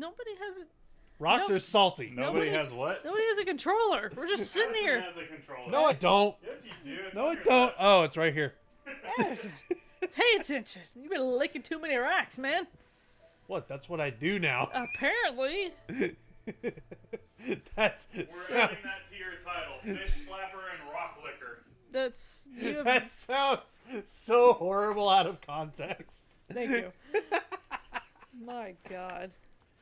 Nobody has a... Rocks are salty. Nobody has what? Nobody has a controller. We're just sitting here. Has a controller. No, I don't. Yes, you do. It's No, on I your don't. left. Oh, it's right here. Yes. Pay attention. You've been licking too many racks, man. What? That's what I do now. Apparently. That's We're adding that to your title: fish slapper and rock licker. That's... You have... that sounds so horrible out of context. Thank you. My God.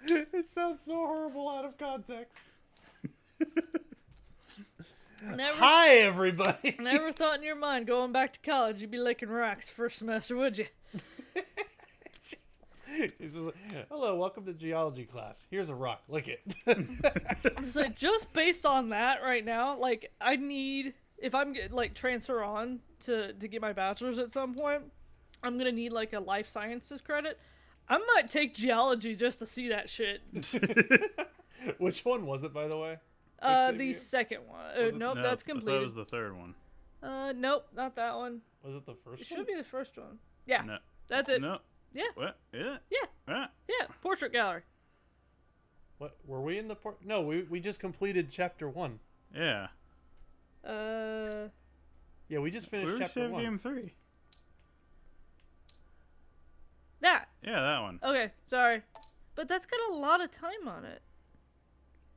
It sounds so horrible out of context. Hi, everybody. Never thought in your mind going back to college you'd be licking rocks first semester, would you? He's just like, hello, welcome to geology class. Here's a rock. Lick it. It's like, just based on that right now, like, I need, if I'm like transfer on to get my bachelor's at some point, I'm gonna need like a life sciences credit. I might take geology just to see that shit. Which one was it, by the way? The second one. Nope, No, that's I thought completed. it was the third one. Nope, not that one. Was it the first It one? should be the first one. Yeah, No. that's it. No. Yeah, What? Yeah. yeah, yeah. Portrait gallery. What were we in the port? No, we just completed chapter 1. Yeah. Yeah, we just finished We were chapter Save 1. Game 3. That. Yeah, that one. Okay, sorry, but that's got a lot of time on it.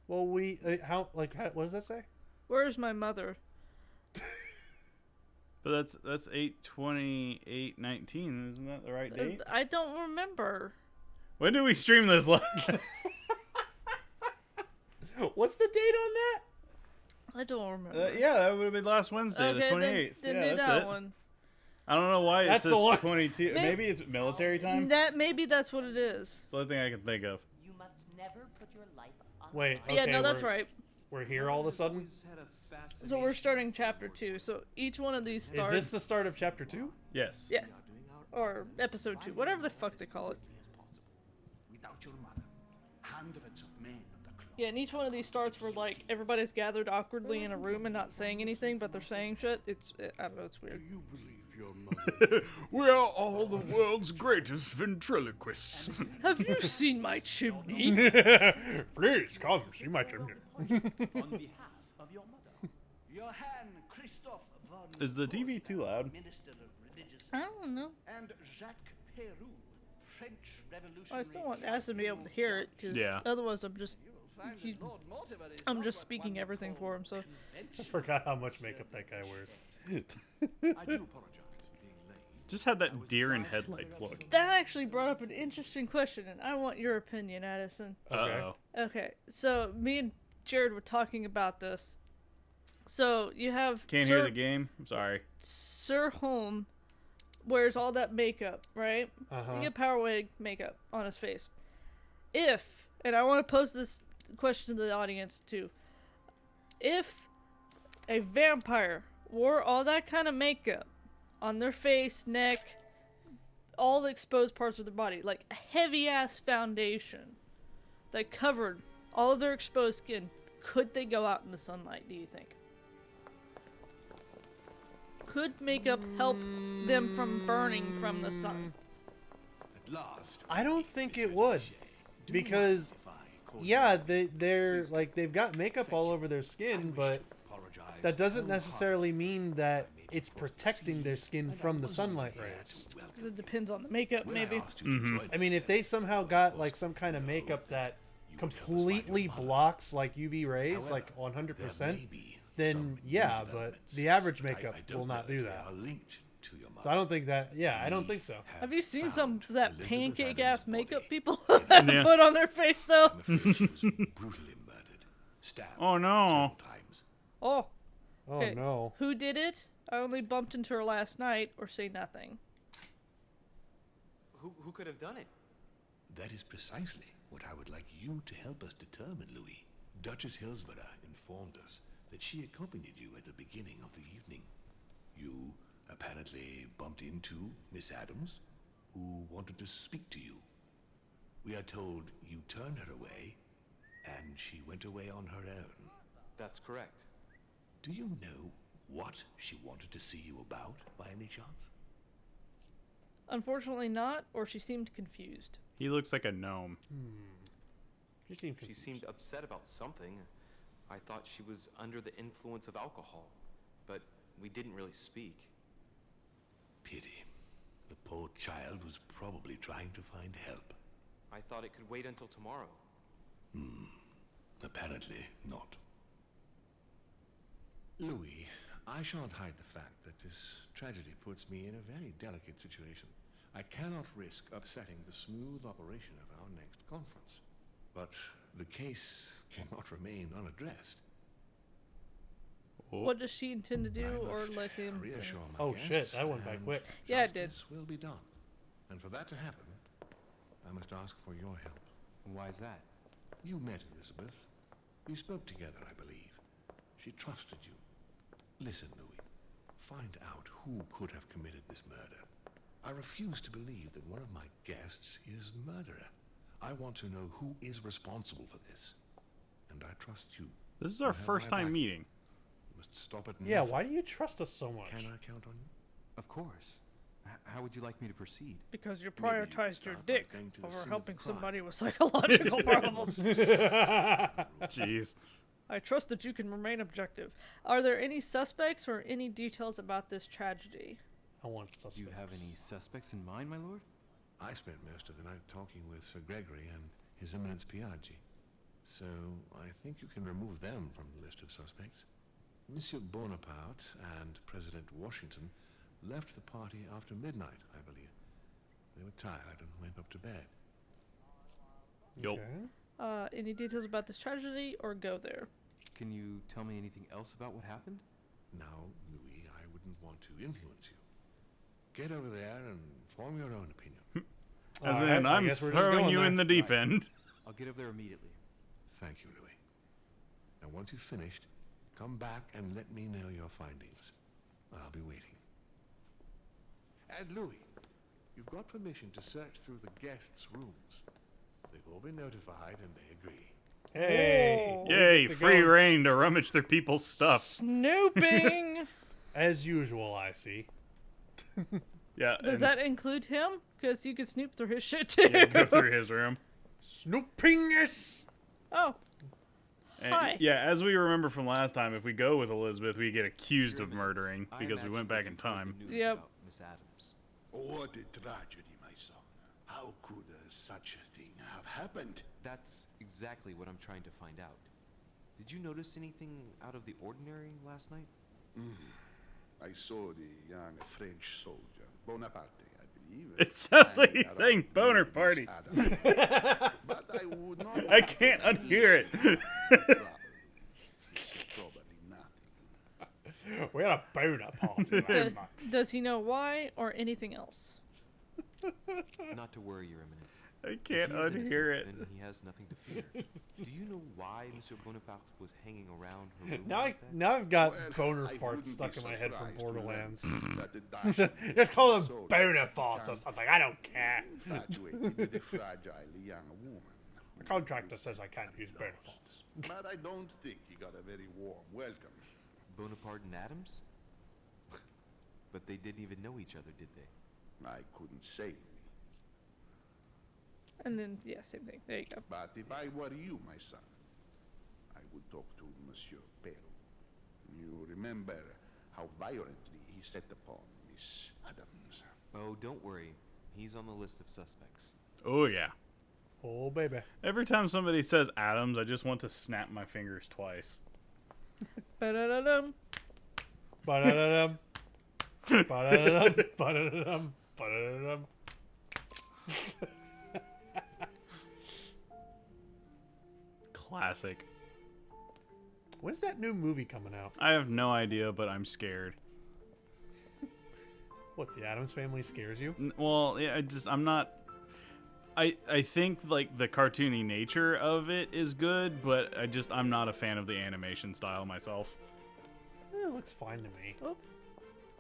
Well, what does that say? Where's my mother? But that's 8/28/19. Isn't that the right date? I don't remember. When did we stream this live? What's the date on that? I don't remember. Yeah, that would have been last Wednesday, Okay, the 28th. Then yeah, do that's that it. one. I don't know why it That's says the one. 22. Maybe it's military time. Maybe that's what it is. It's the only thing I can think of. You must never put your life on Wait. the line. Yeah, Okay, no, that's we're- right. We're here all of a sudden. So we're starting chapter 2. So each one of these starts. Is this the start of chapter 2? Yes. Yes. Or episode 2, whatever the fuck they call it. Yeah, and each one of these starts where like everybody's gathered awkwardly in a room and not saying anything, but they're saying shit. I don't know, it's weird. We are all the world's greatest ventriloquists. Have you seen my chimney? Please come see my chimney. On behalf of your mother. Johann Christoph von Is the TV too loud? Minister of Religious I don't know. and Jacques Peroux, French Revolutionary. I still want Ass to be able to hear it, because Yeah. otherwise I'm just Find that Lord Mortimer is I'm not just what speaking one everything would for him. So I conventional. forgot how much makeup that guy wears. I do apologize for being late. Just had that deer in headlights look. that actually brought up an interesting question, and I want your opinion, Addison. Okay. Uh-oh. Okay, so me and Jared were talking about this. So you have Can't hear the game? I'm sorry. Sir Holm wears all that makeup, right? Uh-huh. You get Power Wig makeup on his face. If, and I want to pose this question to the audience too, if a vampire wore all that kind of makeup on their face, neck, all the exposed parts of their body, like a heavy ass foundation that covered all of their exposed skin, could they go out in the sunlight, do you think? Could makeup help them from burning from the sun? At last. I don't think it would, because yeah, they're like they've got makeup all over their skin, but that doesn't necessarily mean that it's protecting their skin from the sunlight rays. Because it depends on the makeup, maybe. I mean, if they somehow got like some kind of makeup that completely blocks like UV rays, like 100%, then yeah, but the average makeup will not do that. So I don't think that. Yeah, I don't think so. Have you seen some of that pancake ass makeup people have Yeah. put on their face though? Oh no. Oh, Oh okay. no. Who did it? I only bumped into her last night, or say nothing. Who could have done it? That is precisely what I would like you to help us determine, Louis. Duchess Hillsborough informed us that she accompanied you at the beginning of the evening. You apparently bumped into Miss Adams, who wanted to speak to you. We are told you turned her away, and she went away on her own. That's correct. Do you know what she wanted to see you about, by any chance? Unfortunately not, or she seemed confused. He looks like a gnome. She seemed She confused. seemed upset about something. I thought she was under the influence of alcohol, but we didn't really speak. Pity. The poor child was probably trying to find help. I thought it could wait until tomorrow. Apparently not. Louis, I shan't hide the fact that this tragedy puts me in a very delicate situation. I cannot risk upsetting the smooth operation of our next conference. But the case cannot remain unaddressed. What does she intend to do, I or must let him? reassure my Oh guests, shit, that went by and quick. Yeah, it did. justice will be done. And for that to happen, I must ask for your help. Why is that? You met Elizabeth. You spoke together, I believe. She trusted you. Listen, Louis. Find out who could have committed this murder. I refuse to believe that one of my guests is the murderer. I want to know who is responsible for this. And I trust you. This is our You have first my time back. meeting. You must stop at Yeah, nothing. why do you trust us so much? Can I count on you? Of course. How would you like me to proceed? Because you Maybe you prioritized your start by dick going to the over scene of helping the crime. somebody with psychological problems. Jeez. I trust that you can remain objective. Are there any suspects or any details about this tragedy? I want suspects. Do you have any suspects in mind, my lord? I spent most of the night talking with Sir Gregory and His Eminence Piaggi. So I think you can remove them from the list of suspects. Monsieur Bonaparte and President Washington left the party after midnight, I believe. They were tired and went up to bed. Yup. Okay. Any details about this tragedy, or go there? Can you tell me anything else about what happened? Now, Louis, I wouldn't want to influence you. Get over there and form your own opinion. As Alright, in, I I'm guess we're just throwing going you there. in the deep end. I'll get over there immediately. Thank you, Louis. Now, once you've finished, come back and let me know your findings. I'll be waiting. And Louis, you've got permission to search through the guests' rooms. They've all been notified and they agree. Hey! Whoa. we Yay, get to free go. reign to rummage through people's stuff. Snooping! As usual, I see. Yeah. Does and- that include him? Because you could snoop through his shit too. yeah, go through his room. Snoopingus! Oh, And, Hi. yeah, as we remember from last time, if we go with Elizabeth, we get accused Your of Eminence, murdering I because we imagine went that back in you've heard time. the news Yep. about Miss Adams. What a tragedy, my son. How could such a thing have happened? That's exactly what I'm trying to find out. Did you notice anything out of the ordinary last night? I saw the young French soldier, Bonaparte, I believe. It sounds like hanging he's saying around boner Miss party. Adams. But I would not. I can't unhear it. Probably nothing. We had a boner party last does, night. does he know why, or anything else? Not to worry, Your Eminence. I If can't he is innocent, unhear it. Then he has nothing to fear. Do you know why Monsieur Bonaparte was hanging around her room Now, like that? now I've got Well, boner I farts wouldn't stuck be in my head from surprised to learn Borderlands. that the dashing Just call them soldier boner farts or became something. I don't care. infatuated with a fragile young woman. The contractor says I can't use boner farts. But I don't think he got a very warm welcome. Bonaparte and Adams? But they didn't even know each other, did they? I couldn't say. And then, yeah, same thing. There you go. But if I were you, my son, I would talk to Monsieur Perrault. You remember how violently he set upon Miss Adams. Oh, don't worry. He's on the list of suspects. Oh, yeah. Oh, baby. Every time somebody says Adams, I just want to snap my fingers twice. Ba-da-da-dum. Ba-da-da-dum. Ba-da-da-dum. Ba-da-da-dum. Ba-da-da-dum. Classic. When's that new movie coming out? I have no idea, but I'm scared. What, the Addams Family scares you? Well, yeah, I'm not. I think like the cartoony nature of it is good, but I'm not a fan of the animation style myself. It looks fine to me. Oh.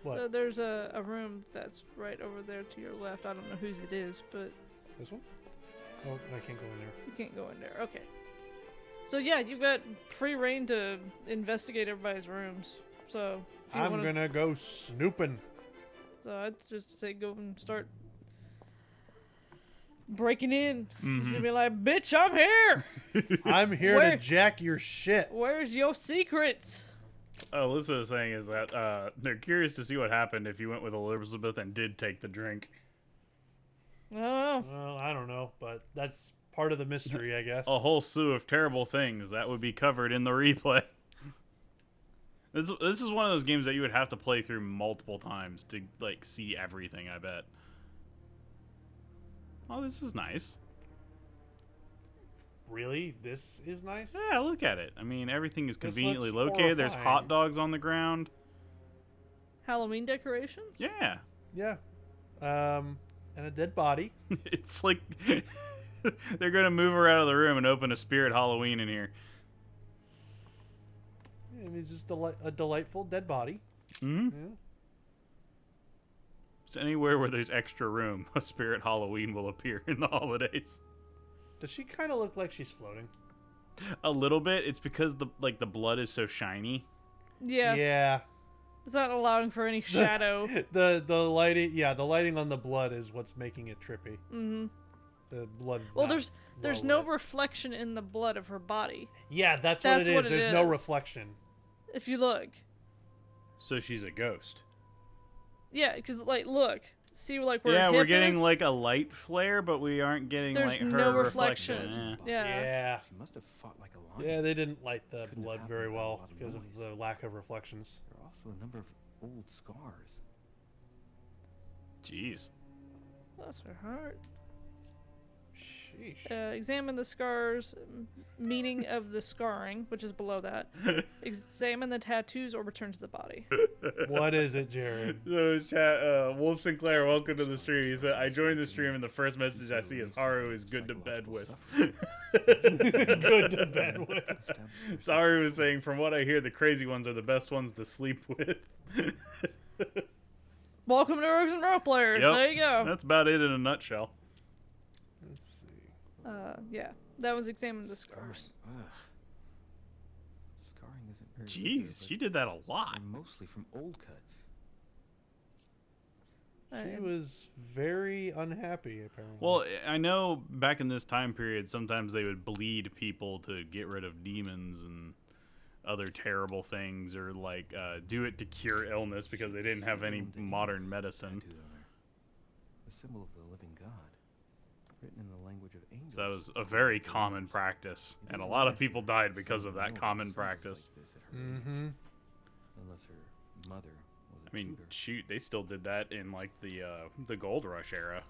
What? So there's a room that's right over there to your left. I don't know whose it is, but This one? Oh, I can't go in there. you can't go in there. Okay. So yeah, you've got free reign to investigate everybody's rooms. So if you I'm wanna, gonna go snooping. So I'd just say go and start breaking in. He's gonna be like, bitch, I'm here. I'm here Where- to jack your shit. Where's your secrets? Alyssa was saying is that they're curious to see what happened if you went with Elizabeth and did take the drink. Oh, Well, I don't know, but that's part of the mystery, I guess. A whole slew of terrible things that would be covered in the replay. This is one of those games that you would have to play through multiple times to like see everything, I bet. Oh, this is nice. Really? This is nice? Yeah, look at it. I mean, everything is This conveniently looks located. There's horrifying. hot dogs on the ground. Halloween decorations? Yeah. Yeah. And a dead body. It's like they're going to move her out of the room and open a Spirit Halloween in here. I mean, just a delightful dead body. Mm-hmm. Yeah. Just anywhere where there's extra room, a Spirit Halloween will appear in the holidays. Does she kind of look like she's floating? A little bit. It's because the blood is so shiny. Yeah. Yeah. It's not allowing for any shadow. The lighting, yeah, the lighting on the blood is what's making it trippy. Mm-hmm. The blood. Well, there's no lit. reflection in the blood of her body. Yeah, that's That's what what it it is. There's no is. reflection. If you look. So she's a ghost. Yeah, because, like, look. See, like, where Yeah, her we're hip getting is? like a light flare, but we aren't getting There's like her no reflection. reflection. Yeah. Yeah. She must have fought like a lion. Yeah, they didn't light the Couldn't have blood happened very without a well lot of because of noise. the lack of reflections. There are also a number of old scars. Jeez. Bless her heart. Sheesh. Examine the scars, meaning of the scarring, which is below that. Examine the tattoos or return to the body. What is it, Jared? So chat, Wolf Sinclair, welcome to the stream. He said, I joined the stream and the first message I see is Haru is good to bed with. Good to bed with. Saru was saying, from what I hear, the crazy ones are the best ones to sleep with. Welcome to Rogues and Roleplayers. Yep. There you go. That's about it in a nutshell. Let's see. Yeah. That was examine the scars. Ugh. Scarring isn't very Jeez, good, she did that a but lot. they're mostly from old cuts. She was very unhappy, apparently. Well, I know back in this time period, sometimes they would bleed people to get rid of demons and other terrible things, or like do it to cure illness because they didn't have any modern medicine. Tattooed on her. The symbol of the living God, written in the language of angels. So that was a very common practice, and a lot of people died because of that common practice. Mm-hmm. Unless her mother was a I mean, tutor. shoot, they still did that in like the Gold Rush era.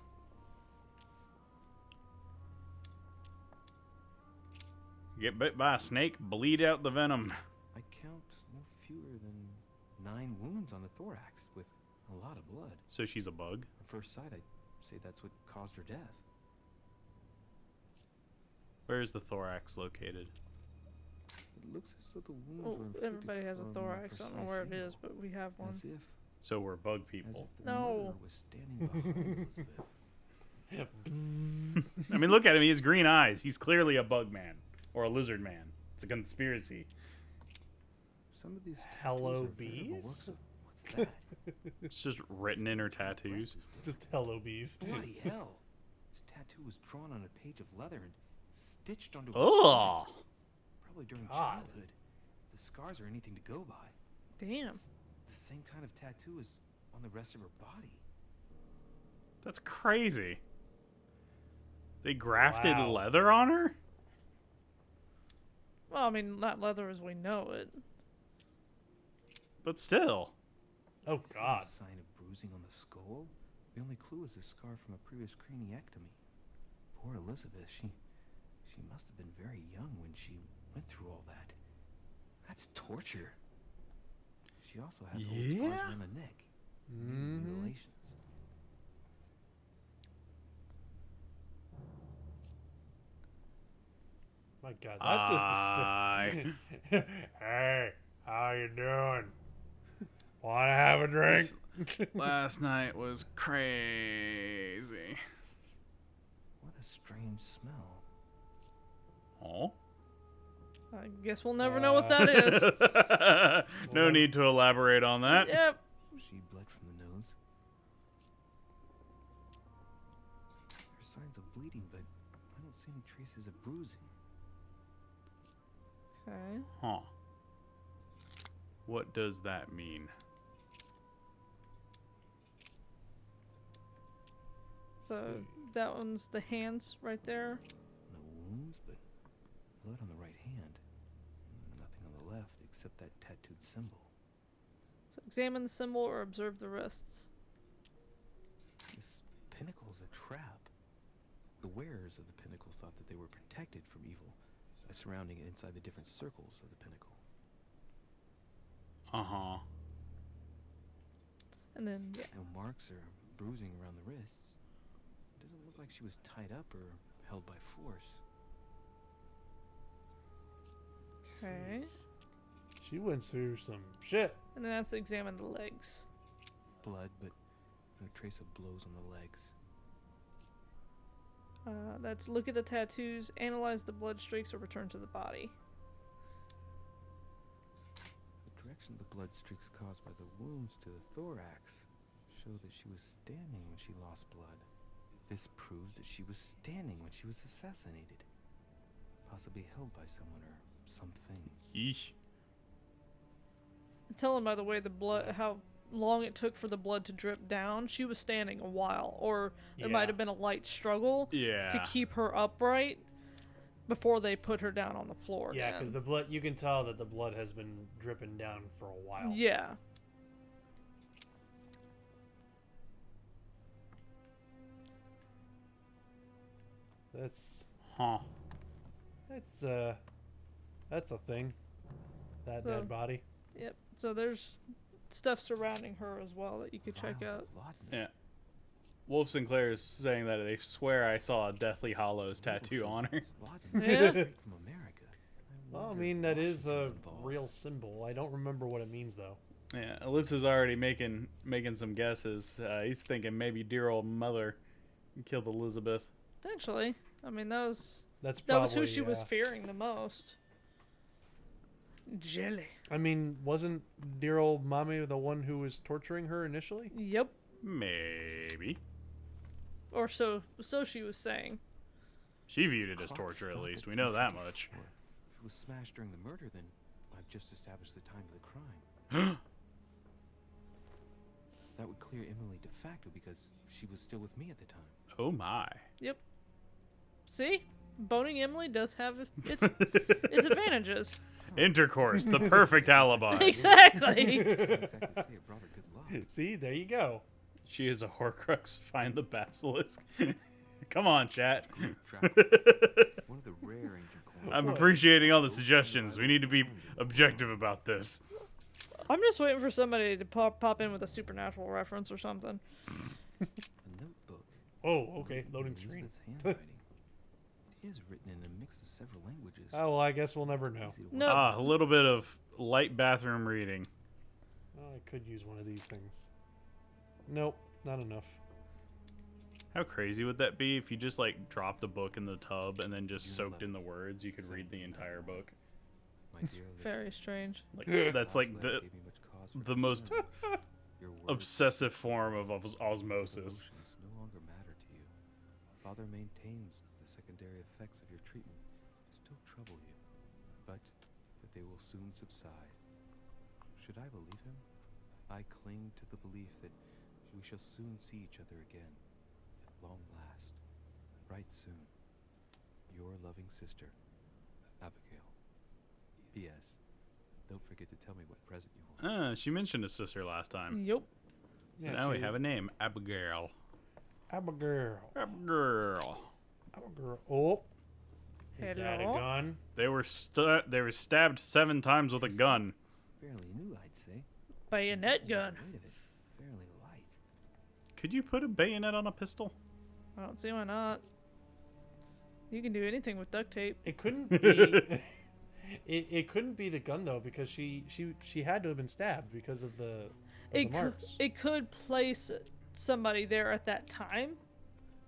Get bit by a snake, bleed out the venom. I count no fewer than 9 wounds on the thorax, with a lot of blood. So she's a bug. At first sight, I'd say that's what caused her death. Where is the thorax located? It looks as though the wounds Well, were inflicted everybody has a from thorax. I don't know where it precise is, but we have angle, one. As if, So we're bug as people. if the No. murderer was standing behind Elizabeth. I mean, look at him. He has green eyes. He's clearly a bug man or a lizard man. It's a conspiracy. Some of these Hello, tattoos are veritable bees? works of- What's that? It's just written in her tattoos. Just hello, bees. Bloody hell! This tattoo was drawn on a page of leather and stitched onto a Ugh. side, probably during God. childhood. If the scars are anything to go by, Damn. the same kind of tattoo as on the rest of her body. That's crazy. They grafted Wow. leather on her? Well, I mean, not leather as we know it. But still. Oh, See no God. sign of bruising on the skull. The only clue is a scar from a previous craniectomy. Poor Elizabeth. She must have been very young when she went through all that. That's torture. She also has old Yeah? scars on the neck. Maybe Mhm. mutilations. My God, that's just I- a Hey, how you doing? Want to have a drink? Last night was crazy. What a strange smell. Oh? I guess we'll never know what that is. No need to elaborate on that. Yep. She bled from the nose. There are signs of bleeding bruising. Okay. Huh. What does that mean? So that one's the hands right there. No wounds, but blood on the right hand. Nothing on the left except that tattooed symbol. So examine the symbol or observe the wrists. This pinnacle's a trap. The wearers of the pinnacle thought that they were protected from evil by surrounding it inside the different circles of the pinnacle. Uh-huh. And then, yeah. No marks or bruising around the wrists. It doesn't look like she was tied up or held by force. Okay. She went through some shit. And then that's examine the legs. Blood, but no trace of blows on the legs. That's look at the tattoos, analyze the blood streaks, or return to the body. The direction of the blood streaks caused by the wounds to the thorax show that she was standing when she lost blood. This proves that she was standing when she was assassinated. Possibly held by someone or something. Yeesh. Tell him, by the way, the blood, how long it took for the blood to drip down. She was standing a while, or there might have been a light struggle to keep her upright before they put her down on the floor. Yeah, because the blood, you can tell that the blood has been dripping down for a while. Yeah. That's Huh. that's a thing. That So- dead body. Yep. So there's stuff surrounding her as well that you could check Vials out. of laudanum. Yeah. Wolf Sinclair is saying that they swear I saw a Deathly Hollows tattoo on her. It's laudanum Yeah. straight from America. Well, I wonder mean, if that is a Washington's involved. real symbol. I don't remember what it means, though. Yeah, Alyssa's already making some guesses. He's thinking maybe dear old mother killed Elizabeth. Potentially. I mean, that was That's who probably, she was yeah. fearing the most. Jelly. I mean, wasn't dear old mommy the one who was torturing her initially? Yep. Maybe. Or so she was saying. She viewed it as Clock torture, at stopped least. at We know that 3:54. much. If it was smashed during the murder, then I've just established the time of the crime. That would clear Emily de facto because she was still with me at the time. Oh my. Yep. See? Boning Emily does have its advantages. Intercourse, the perfect alibi. Exactly. I can't exactly say it brought her good luck. See, there you go. She is a Horcrux. Find the basilisk. Come on, chat. One of the rare ancient coins. I'm appreciating all the suggestions. We need to be objective about this. I'm just waiting for somebody to pop in with a supernatural reference or something. A notebook. Oh, okay. Loading screen. Elizabeth's handwriting. It is written in a mix of several languages. Oh, well, I guess we'll never know. Easy to No. work Ah, a little bit of light bathroom reading. Oh, I could use one of these things. Nope, not enough. How crazy would that be if you just like dropped the book in the tub and then just You soaked love in the words? You could read the entire book. My dear Elizabeth, Very strange. Like that's like God's love the gave me much cause for the most concern. Your words obsessive form of and osmosis. solutions no longer matter to you. Father maintains the secondary effects of your treatment still trouble you, but that they will soon subside. Should I believe him? I cling to the belief that we shall soon see each other again, at long last, right soon. Your loving sister, Abigail. P.S. Don't forget to tell me what present you want. She mentioned his sister last time. Yep. So now we have a name, Abigail. Abigail. Abigail. Abigail. Oh. He got a Hello? gun. They were stabbed 7 times with a gun. Fairly new, I'd say. Bayonet gun. Weight of it, fairly light. Could you put a bayonet on a pistol? I don't see why not. You can do anything with duct tape. It couldn't be. it couldn't be the gun though, because she had to have been stabbed because of the marks. It could place somebody there at that time,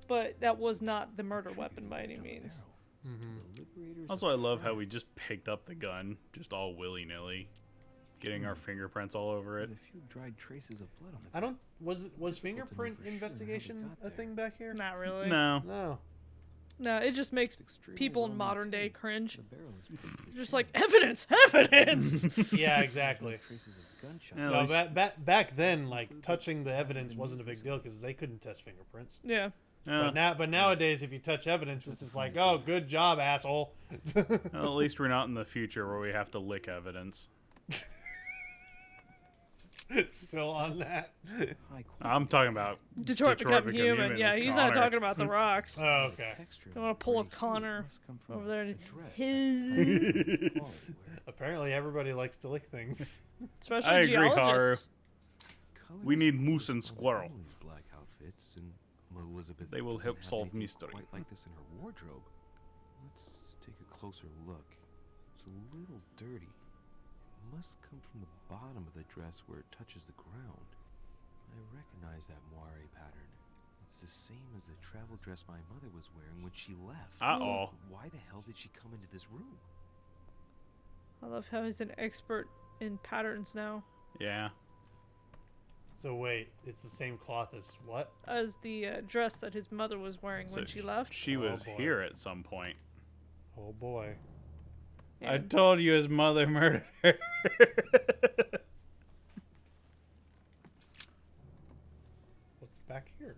but that was not the murder weapon by any means. The liberators Also, of I love how France we just picked up the gun, just all willy-nilly, getting our fingerprints all over it. with a few dried traces of blood on the I don't. Was Difficult to know fingerprint for sure how they investigation got a there. thing back here? Not really. No. No. No, it just makes extremely people in well modern day maintained. cringe. The barrel is perfectly Just shaped. like, evidence! Evidence! Yeah, exactly. Traces of gunshot. Yeah, No, at least- back then, like touching the evidence wasn't a big deal because they couldn't test fingerprints. Yeah. But nowadays, if you touch evidence, it's just like, oh, good job, asshole. Well, at least we're not in the future where we have to lick evidence. Still on that. High quality I'm talking about Detroit become human. Yeah, he's not Connor. talking about the rocks. Oh, okay. texture I want to pull a very few Connor must come from over there a and dress his, quality where Apparently, everybody likes to lick things. especially I agree, Haru. geologists. colors We need and moose and of squirrel. Emily's black outfits, and Elizabeth They will doesn't help have solve anything mystery. Quite like this in her wardrobe. Let's take a closer look. It's a little dirty. It must come from the bottom of the dress where it touches the ground. I recognize that moire pattern. It's the same as the travel dress my mother was wearing when she left. Uh-oh. Why the hell did she come into this room? I love how he's an expert in patterns now. Yeah. So wait, it's the same cloth as what? As the dress that his mother was wearing when So she left. She Oh, was boy. here at some point. Oh boy. I And told you his mother murdered her. What's back here?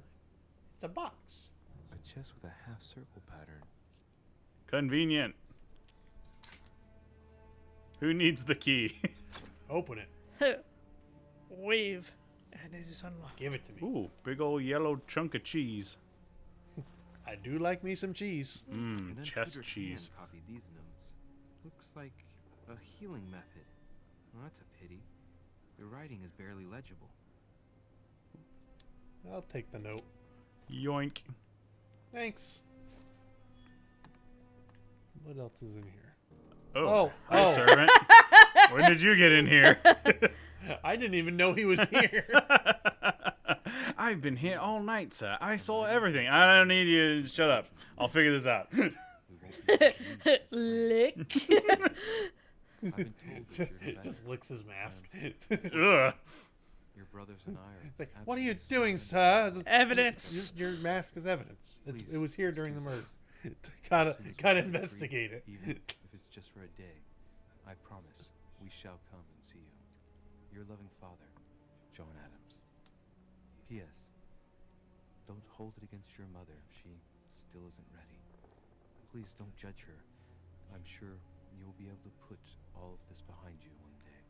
It's a box. A chest with a half circle pattern. Convenient. Who needs the key? Open it. wave, and it is unlocked. Give it to me. Ooh, big old yellow chunk of cheese. I do like me some cheese. Mmm, An chest untutored cheese. hand copied these notes. Looks like a healing method. Well, that's a pity. The writing is barely legible. I'll take the note. Yoink. Thanks. What else is in here? Oh, Oh, hi, oh. servant. When did you get in here? I didn't even know he was here. I've been here all night, sir. I saw everything. I don't need you to shut up. I'll figure this out. We won't be confused. Lick. I've been told that you're the Just better. licks his mask. Ugh. Your brothers and I are. It's like, what are you absolutely doing, certain sir? Evidence. Your mask is evidence. It Please, was here during the excuse murder. As Gotta soon as we gotta can agree, investigate it. Even if it's just for a day, I promise we shall come and see you. Your loving father, John Adams. P.S. Don't hold it against your mother if she still isn't ready. Please don't judge her. I'm sure you'll be able to put all of this behind you one day.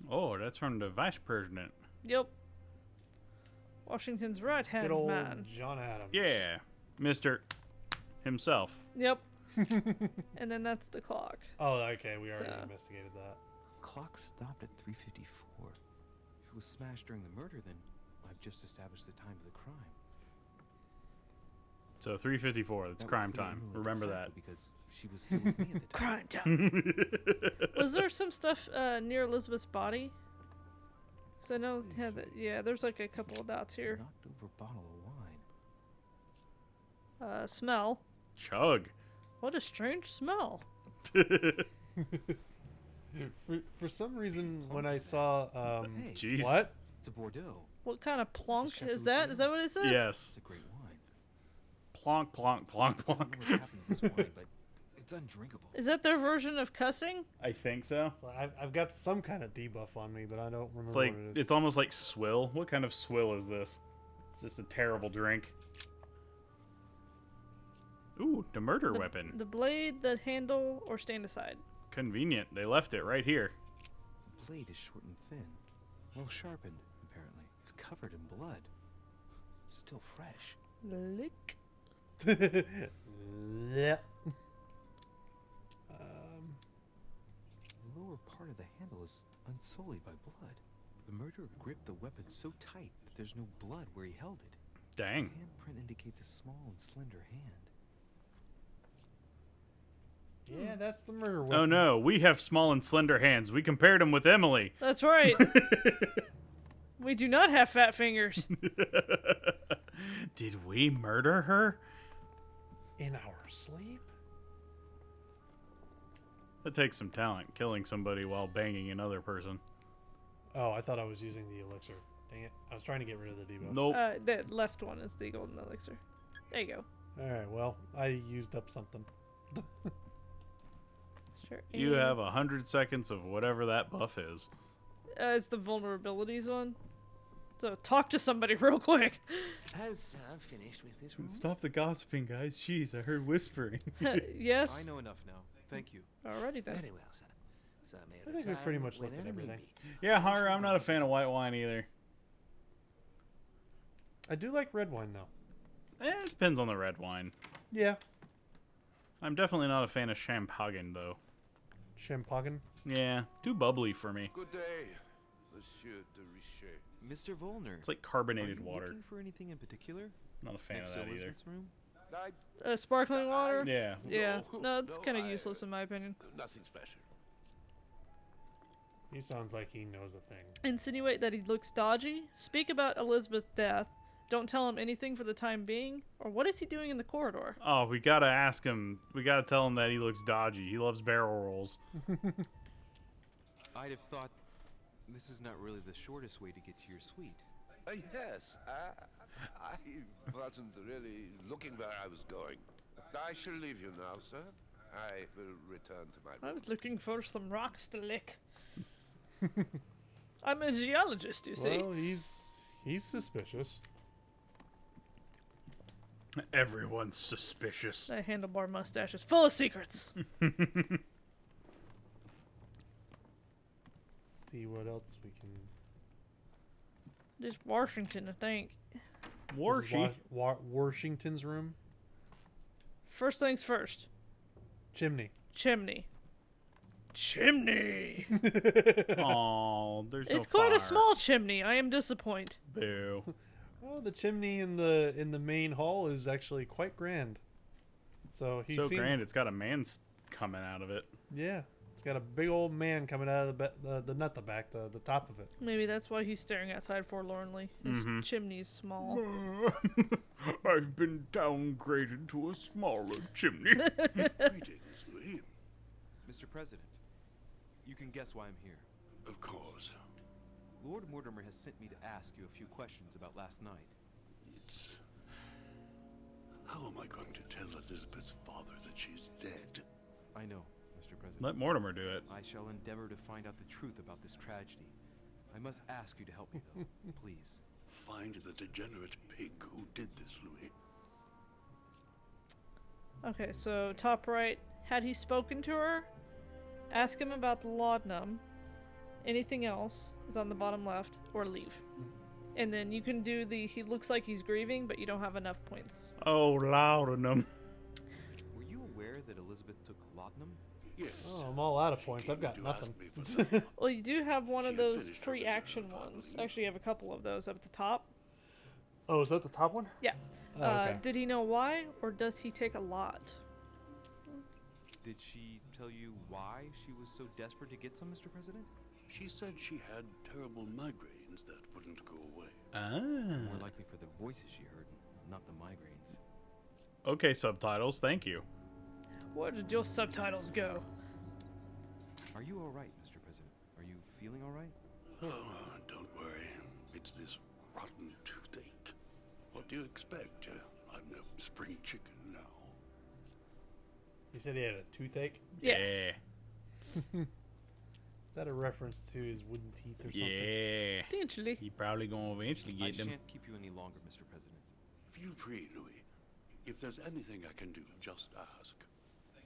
Oh, that's from the vice president. Yep. Washington's right hand Good old man. John Adams. Yeah, Mr. himself. Yep. And then that's the clock. Oh, okay. We already So- investigated that. Clock stopped at 3:54. If it was smashed during the murder, then I've just established the time of the crime. So 3:54. That's That would crime clear time. Emily Remember that. Lefebvre because she was still with me at the time. Crime time. Was there some stuff near Elizabeth's body? So I know, Please yeah, say. yeah, there's like a couple of dots here. Knocked over a bottle of wine. Smell. Chug. What a strange smell. For some reason, when I saw Hey, Jeez. what? it's a Bordeaux. What kind of plonk Chef is Louis that? Vuitton. Is that what it says? Yes. It's a great wine. Plonk, plonk, plonk, I don't know plonk. what's happened to this wine, but it's undrinkable. Is that their version of cussing? I think so. So I've got some kind of debuff on me, but I don't remember It's like what it is. it's almost like swill. What kind of swill is this? It's just a terrible drink. Ooh, the murder weapon. The blade, the handle, or stand aside. Convenient. They left it right here. The blade is short and thin. Well sharpened, apparently. It's covered in blood. Still fresh. Lick. Yeah. The lower part of the handle is unsullied by blood. The murderer gripped the weapon so tight that there's no blood where he held it. Dang. The handprint indicates a small and slender hand. Yeah, that's the murder weapon. Oh no, we have small and slender hands. We compared them with Emily. That's right. We do not have fat fingers. Did we murder her? In our sleep? That takes some talent, killing somebody while banging another person. Oh, I thought I was using the elixir. Dang it. I was trying to get rid of the debuff. Nope. The left one is the golden elixir. There you go. Alright, well, I used up something. Sure. You have 100 seconds of whatever that buff is. It's the vulnerabilities one. So talk to somebody real quick. Has finished with this room? Stop the gossiping, guys. Jeez, I heard whispering. Yes. I know enough now. Thank you. Alrighty then. Very well, sir. So may I think the we pretty time much looked at whenever may everything. be. Yeah, Har, I'm not a fan of white wine either. I do like red wine, though. It depends on the red wine. Yeah. I'm definitely not a fan of champagne, though. Champagne. Yeah, too bubbly for me. Good day, Monsieur de Richet. Mr. Volner. It's like carbonated are you water. looking for anything in particular? Not a fan Next of to that either. Elizabeth's room? Sparkling water? Yeah. Yeah. No, it's no, kind of I- useless in my opinion. Nothing special. He sounds like he knows a thing. Insinuate that he looks dodgy. Speak about Elizabeth's death. Don't tell him anything for the time being. Or what is he doing in the corridor? Oh, we gotta ask him. We gotta tell him that he looks dodgy. He loves barrel rolls. I'd have thought this is not really the shortest way to get to your suite. Yes, I wasn't really looking where I was going. I shall leave you now, sir. I will return to my I room. was looking for some rocks to lick. I'm a geologist, you see. Well, he's suspicious. Everyone's suspicious. That handlebar mustache is full of secrets. See what else we can. Just Washington, I think. This is Warshi. Washington's room. First things first. Chimney. Chimney. Chimney! Oh, there's no It's quite fire. a small chimney. I am disappointed. Boo. Oh, the chimney in the main hall is actually quite grand. So he So seemed, grand, it's got a man coming out of it. Yeah, it's got a big old man coming out of the not the back, the top of it. Maybe that's why he's staring outside forlornly. His chimney's small. I've been downgraded to a smaller chimney. Greetings, Louis. Mr. President, you can guess why I'm here. Of course. Lord Mortimer has sent me to ask you a few questions about last night. It's... How am I going to tell Elizabeth's father that she's dead? I know, Mr. President. Let Mortimer do it. I shall endeavor to find out the truth about this tragedy. I must ask you to help me, though. Please. Find the degenerate pig who did this, Louis. Okay, so top right. Had he spoken to her? Ask him about the laudanum. Anything else is on the bottom left, or leave. And then you can do the he looks like he's grieving, but you don't have enough points. Oh, laudanum. Were you aware that Elizabeth took laudanum? Yes. Oh, I'm all out of points. I've got To nothing. ask me for some- Well, you do have one of She had those finished free her action reserve, I ones. believe. Actually, you have a couple of those up at the top. Oh, is that the top one? Yeah. Oh, okay. Did he know why, or does he take a lot? Did she tell you why she was so desperate to get some, Mr. President? She said she had terrible migraines that wouldn't go away. More likely for the voices she heard, not the migraines. Okay, subtitles. Thank you. Where did your subtitles go? Are you all right, Mr. President? Are you feeling all right? Oh, don't worry. It's this rotten toothache. What do you expect? I'm a spring chicken now. You said he had a toothache. Yeah. Is that a reference to his wooden teeth or something? Yeah. Potentially. He probably gonna eventually I get them. shan't keep you any longer, Mr. President. Feel free, Louis. If there's anything I can do, just ask.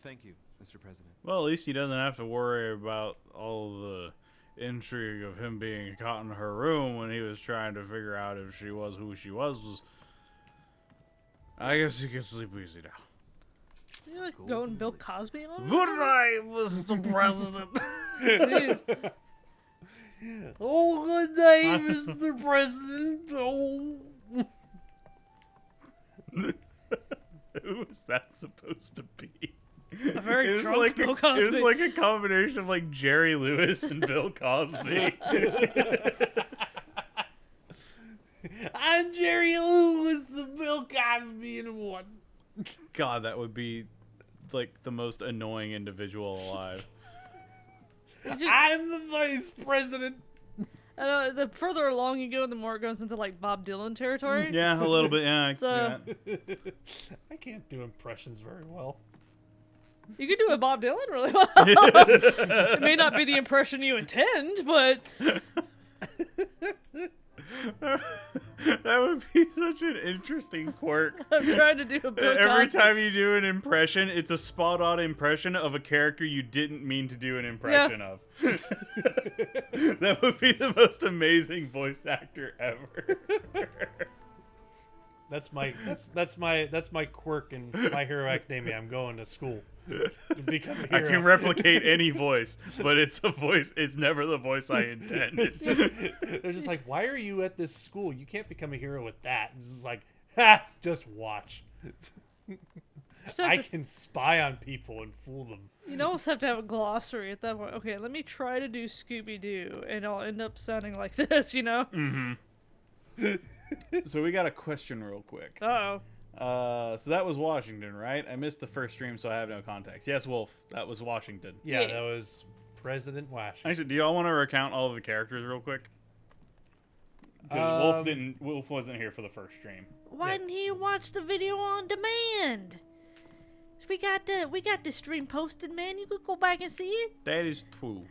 Thank you, Mr. President. Well, at least he doesn't have to worry about all the intrigue of him being caught in her room when he was trying to figure out if she was who she was. I guess he can sleep easy now. You like going Bill Cosby on it? Good night, Mr. President. Jeez. Oh, good day, Mr. President. Oh. Who is that supposed to be? A very It was drunk like Bill It Cosby. was like a combination of like Jerry Lewis and Bill Cosby. I'm Jerry Lewis and Bill Cosby in one. God, that would be like the most annoying individual alive. He just- I'm the vice president. The further along you go, the more it goes into like Bob Dylan territory. Yeah, a little bit. Yeah, I can So- see that. I can't do impressions very well. You could do a Bob Dylan really well. It may not be the impression you intend, but That would be such an interesting quirk. I'm trying to do a Bill Every Cosby. time you do an impression, it's a spot on impression of a character you didn't mean to do an impression of. That would be the most amazing voice actor ever. That's my quirk in My Hero Academia. I'm going to school to become a I hero. can replicate any voice, but it's a voice. It's never the voice I intended. They're just like, why are you at this school? You can't become a hero with that. It's just like, ha! Just watch. Just have I to- can spy on people and fool them. You almost have to have a glossary at that point. Okay, let me try to do Scooby-Doo, and I'll end up sounding like this, you know? So we got a question real quick. Uh-oh. So that was Washington, right? I missed the first stream, so I have no context. Yes, Wolf, that was Washington. Yeah, Yeah. that was President Washington. Actually, do y'all want to recount all of the characters real quick? Because Um, Wolf wasn't here for the first stream. Why didn't you watch the video on demand? We got the stream posted, man. You could go back and see it. That is true.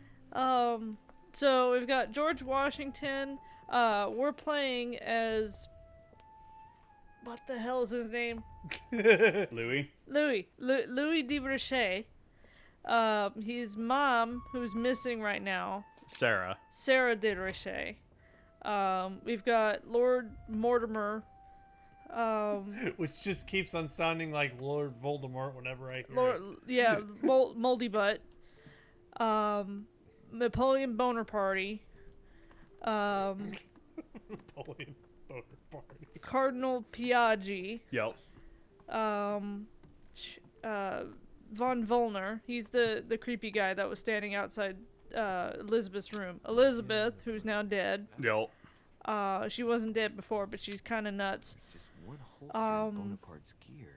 So we've got George Washington. We're playing as what the hell is his name? Louis. Louis de Brochet. His mom, who's missing right now, Sarah. Sarah de Brochet. We've got Lord Mortimer. Which just keeps on sounding like Lord Voldemort whenever I hear Lord, it. yeah, Moldy Butt. Napoleon Bonaparte. Napoleon Bonaparte. Cardinal Piaggi. Yep. Von Volner. He's the creepy guy that was standing outside Elizabeth's room. Elizabeth, who's now dead. Yep. She wasn't dead before, but she's kind of nuts. Just one holster in Bonaparte's gear.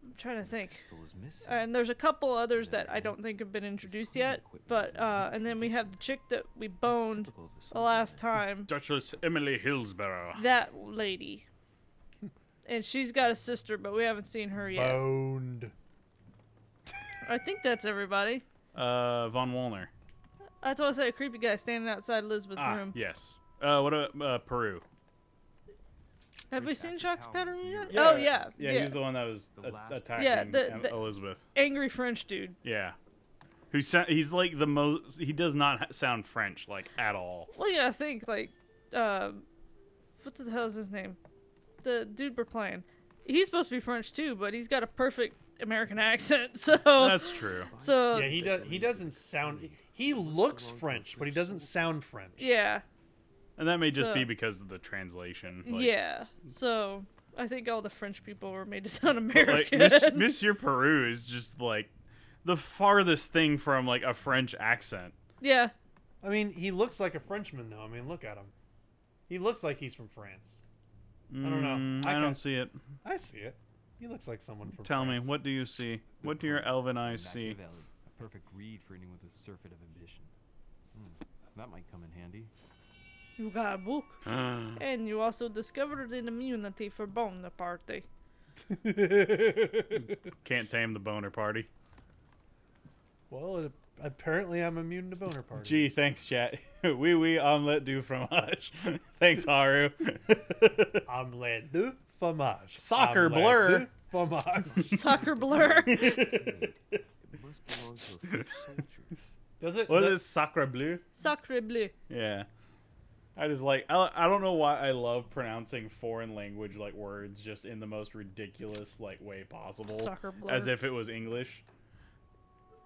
I'm trying to think. Pistol is missing. And there's a couple others that I don't think have been introduced yet. But and then we have the chick that we boned Typical of a the last time. Duchess Emily Hillsborough. That lady. And she's got a sister, but we haven't seen her yet. Boned. I think that's everybody. Von Wollner. That's what I said. A creepy guy standing outside Elizabeth's room. Yes. What about Peru? Have we seen Jacques Peru yet? Yeah. Oh yeah. Yeah, he was the one that was attacking Yeah, the- Elizabeth. Angry French dude. Yeah. He's like the most. He does not sound French like at all. Well, yeah, I think like, what the hell is his name? The dude we're playing. He's supposed to be French too, but he's got a perfect American accent. So That's true. So Yeah, he doesn't sound. He looks French, but he doesn't sound French. yeah, And that may just So- be because of the translation. Like, yeah. So I think all the French people were made to sound But, like American. Monsieur Peru is just like the farthest thing from like a French accent. Yeah. I mean, he looks like a Frenchman, though. I mean, look at him. He looks like he's from France. I don't know. I don't see it. I see it. He looks like someone from Tell me, France. what do you see? What do your elven eyes see? Machiavelli, a perfect read for anyone with a surfeit of ambition. That might come in handy. You got a book. And you also discovered an immunity for Bonaparte. Can't tame the boner party. Well, apparently I'm immune to boner parties. Gee, thanks, chat. Oui, omelette du fromage. Thanks, Haru. Omelette de fromage. Soccer Omelette blur. de fromage. Soccer blur. It must belong to a French soldier. Does it? What does- is sacre bleu? Sacre bleu. Yeah. I just like, I don't know why I love pronouncing foreign language like words just in the most ridiculous like way possible. Soccer blur. As if it was English.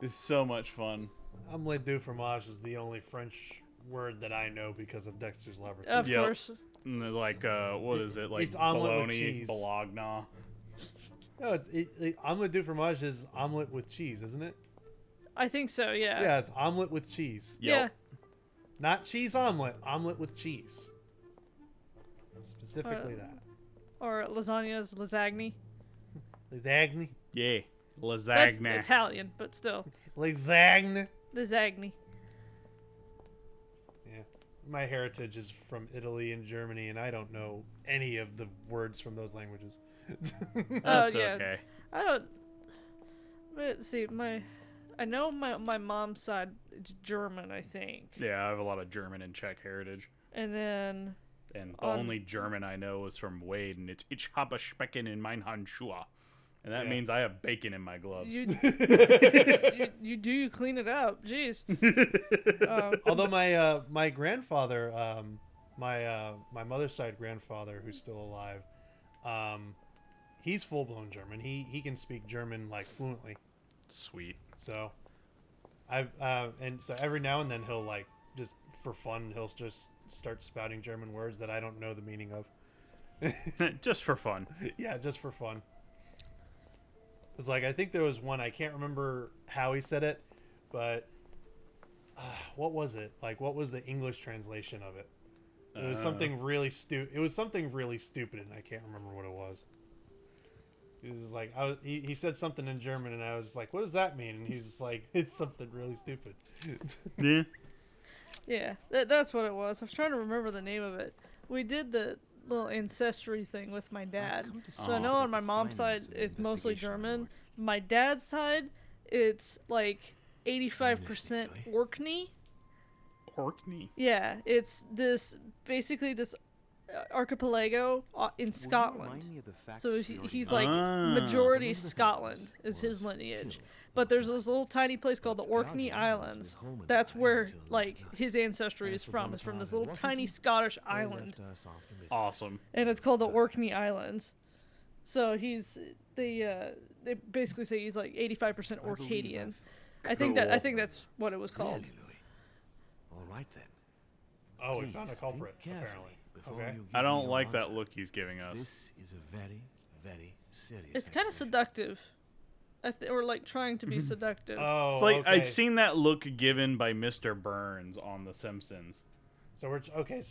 It's so much fun. Omelette du fromage is the only French word that I know because of Dexter's Laboratory. Of Yep. course. And they're like, what is it? Like It's omelet with bologna, cheese. bologna. No, omelette du fromage is omelet with cheese, isn't it? I think so, yeah. Yeah, it's omelet with cheese. Yeah. Not cheese omelet with cheese. Specifically that. Or lasagna's lasagne. Lasagne. Yeah. That's Lasagna. Italian, but still. Lasagne. Lasagne. Yeah. my heritage is from Italy and Germany, and I don't know any of the words from those languages. That's yeah. okay. I don't. Let's see, I know my mom's side is German, I think. Yeah, I have a lot of German and Czech heritage. And then. And the only German I know is from Wade, and it's Ich habe Specken in mein Handschuhe. And that means I have bacon in my gloves. You clean it up. Jeez. Although my grandfather, my mother's side grandfather, who's still alive, he's full blown German. He can speak German like fluently. Sweet. So and so every now and then he'll like just for fun he'll just start spouting German words that I don't know the meaning of. Just for fun. Yeah, just for fun. It's like I think there was one, I can't remember how he said it, but what was it? Like, what was the English translation of it? It was something really stupid. It was something really stupid, and I can't remember what it was. It was like he said something in German, and I was like, "What does that mean?" And he's like, "It's something really stupid." Yeah. Yeah, that's what it was. I was trying to remember the name of it. We did the little ancestry thing with my dad. So I know on my mom's side it's mostly German. My dad's side, it's like 85% Orkney. Orkney. Yeah, it's basically this archipelago in Scotland. So he's like majority Scotland is his lineage. But there's this little tiny place called the Orkney Islands. That's where like his ancestry is from this little tiny Scottish island. Awesome. And it's called the Orkney Islands. So they basically say he's like 85% Orcadian. I think that's what it was called. All right then. Oh, we found a culprit apparently. Okay. I don't like that look he's giving us. This is a very, very serious. It's kind of seductive. Or like trying to be seductive. Oh, it's like okay. I've seen that look given by Mr. Burns on The Simpsons. So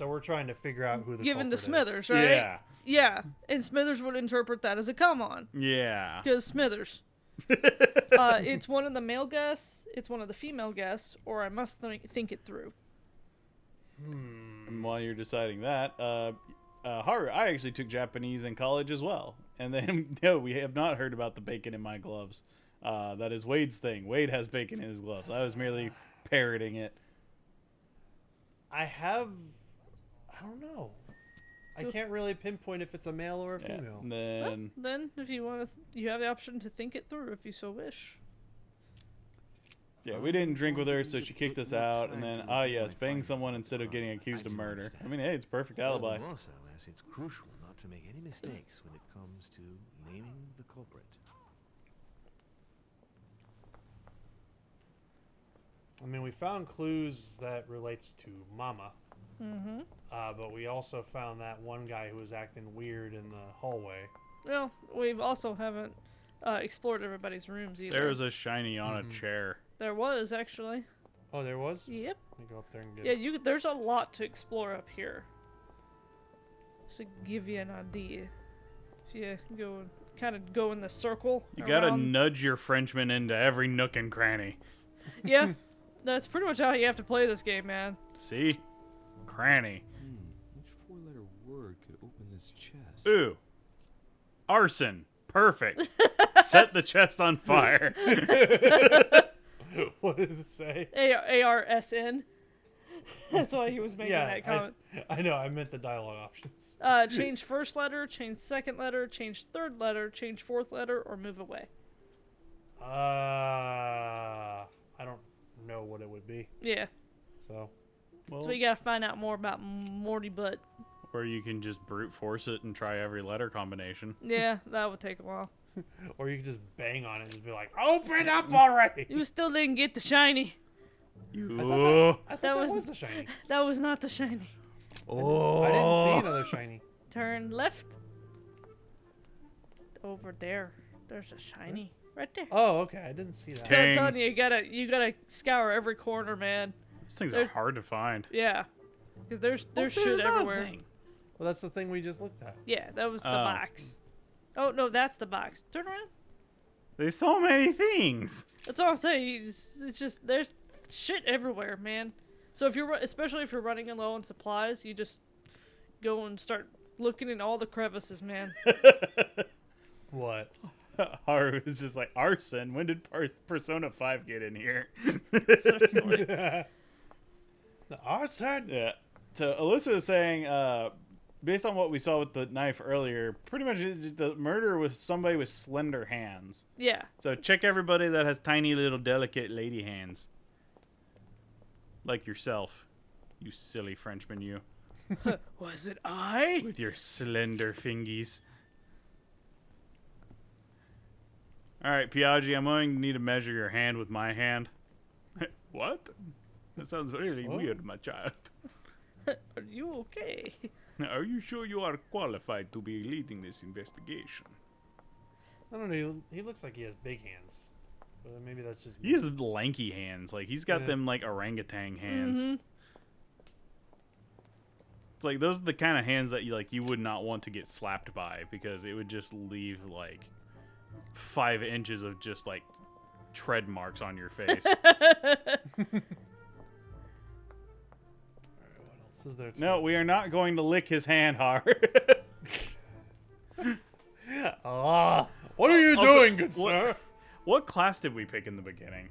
we're trying to figure out who the given to culprit Smithers, is. right? Yeah. Yeah, and Smithers would interpret that as a come on. Yeah. Because Smithers. It's one of the male guests, it's one of the female guests, or I must think it through. And while you're deciding that, Haru, I actually took Japanese in college as well. And then, no, we have not heard about the bacon in my gloves. That is Wade's thing. Wade has bacon in his gloves. I was merely parroting it. I don't know. I can't really pinpoint if it's a male or a female. Then, if you want to, you have the option to think it through if you so wish. Yeah, we didn't drink with her, so she kicked us out. And then, yes, bang someone instead of getting accused of murder. I mean, hey, it's a perfect alibi. Also, it's crucial not to make any mistakes when it comes to naming the culprit. I mean, we found clues that relates to Mama. Mm-hmm. But we also found that one guy who was acting weird in the hallway. Well, we also haven't explored everybody's rooms either. There was a shiny on a chair. There was, actually. Oh, there was? Yep. Let me go up there and get Yeah, there's a lot to explore up here. To give you an idea. If you go in the circle. You gotta nudge your Frenchman into every nook and cranny. Yeah. That's pretty much how you have to play this game, man. See? Cranny. Which four-letter word could open this chest? Ooh. Arson. Perfect. Set the chest on fire. What does it say? ARSN. That's why he was making that comment. I know, I meant the dialogue options. Change first letter, change second letter, change third letter, change fourth letter, or move away. I don't know what it would be. Yeah. So we gotta find out more about Morty Butt. Or you can just brute force it and try every letter combination. Yeah, that would take a while. Or you can just bang on it and just be like, "Open up already!" You still didn't get the shiny. I thought that was the shiny. That was not the shiny. Oh, I didn't see another shiny. Turn left. Over there. There's a shiny right there. Oh, okay. I didn't see that. I'm telling you, you gotta Scour every corner, man. These things are hard to find. Yeah, because there's shit everywhere. Well, that's the thing we just looked at. Yeah, that was the box. Oh no, that's the box. Turn around. There's so many things. That's all I'm saying. It's just there's shit everywhere, man. So if you're, especially if you're running low on supplies, you just go and start looking in all the crevices, man. What? Haru is just like, arson? When did Persona 5 get in here? Seriously. The arson? Yeah. So Alyssa is saying, based on what we saw with the knife earlier, pretty much the murder was somebody with slender hands. Yeah. So check everybody that has tiny little delicate lady hands. Like yourself. You silly Frenchman, you. Was it I? With your slender fingies. Alright, Piaggi, I'm going to need to measure your hand with my hand. What? That sounds really weird, my child. Are you okay? Are you sure you are qualified to be leading this investigation? I don't know. He looks like he has big hands. But maybe that's just me. He has lanky hands. Like, he's got them, like, orangutan hands. Mm-hmm. It's like, those are the kind of hands that you would not want to get slapped by, because it would just leave, like, 5 inches of just, like, tread marks on your face. Is there No, we are not going to lick his hand hard. What are you doing, good sir? What class did we pick in the beginning?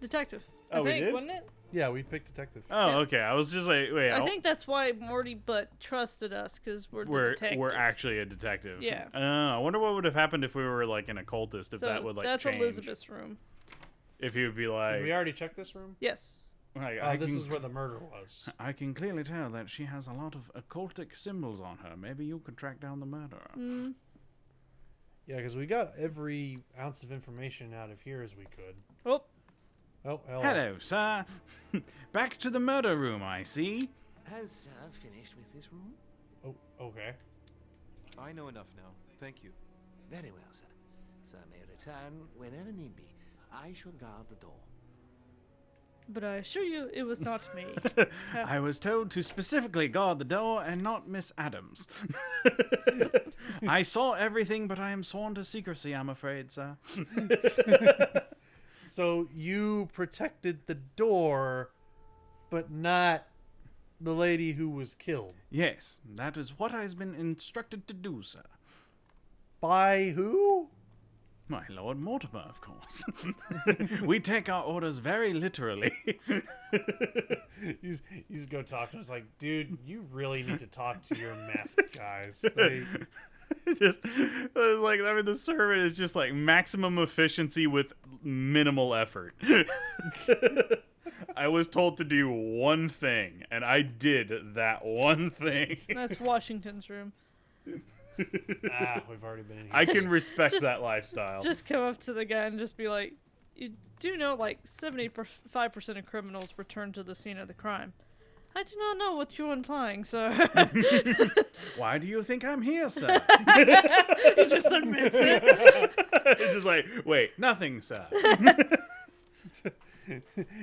Detective. Oh, I we think, did? wasn't it? Yeah, we picked detective. Oh, Yeah. okay. I was just like, wait. I think that's why Morty Butt trusted us, because we're the detective. We're actually a detective. Yeah. I wonder what would have happened if we were like an occultist. If So that would like that's change. Elizabeth's room. If he would be like, Did we already check this room? Yes. Like, This is where the murder was. I can clearly tell that she has a lot of occultic symbols on her. Maybe you could track down the murderer. Mm. Yeah, because we got every ounce of information out of here as we could. Oh. Oh, Hello, sir. Back to the murder room, I see. Has Sir finished with this room? Oh, okay. I know enough now. Thank you. Very well, sir. Sir may return whenever need be. I shall guard the door. But I assure you, it was not me. I was told to specifically guard the door and not Miss Adams. I saw everything, but I am sworn to secrecy, I'm afraid, sir. So you protected the door, but not the lady who was killed. Yes, that is what I've been instructed to do, sir. By who? My Lord Mortimer, of course. We take our orders very literally. You just go talk to him. It's like, dude, you really need to talk to your masked guys. They... Just like, I mean, the servant is just like maximum efficiency with minimal effort. I was told to do one thing, and I did that one thing. That's Washington's room. we've already been in here. I can respect that lifestyle. Just come up to the guy and just be like, you do know like 75% of criminals return to the scene of the crime. I do not know what you're implying, sir. Why do you think I'm here, sir? He just admits it. It's just like, wait, nothing, sir.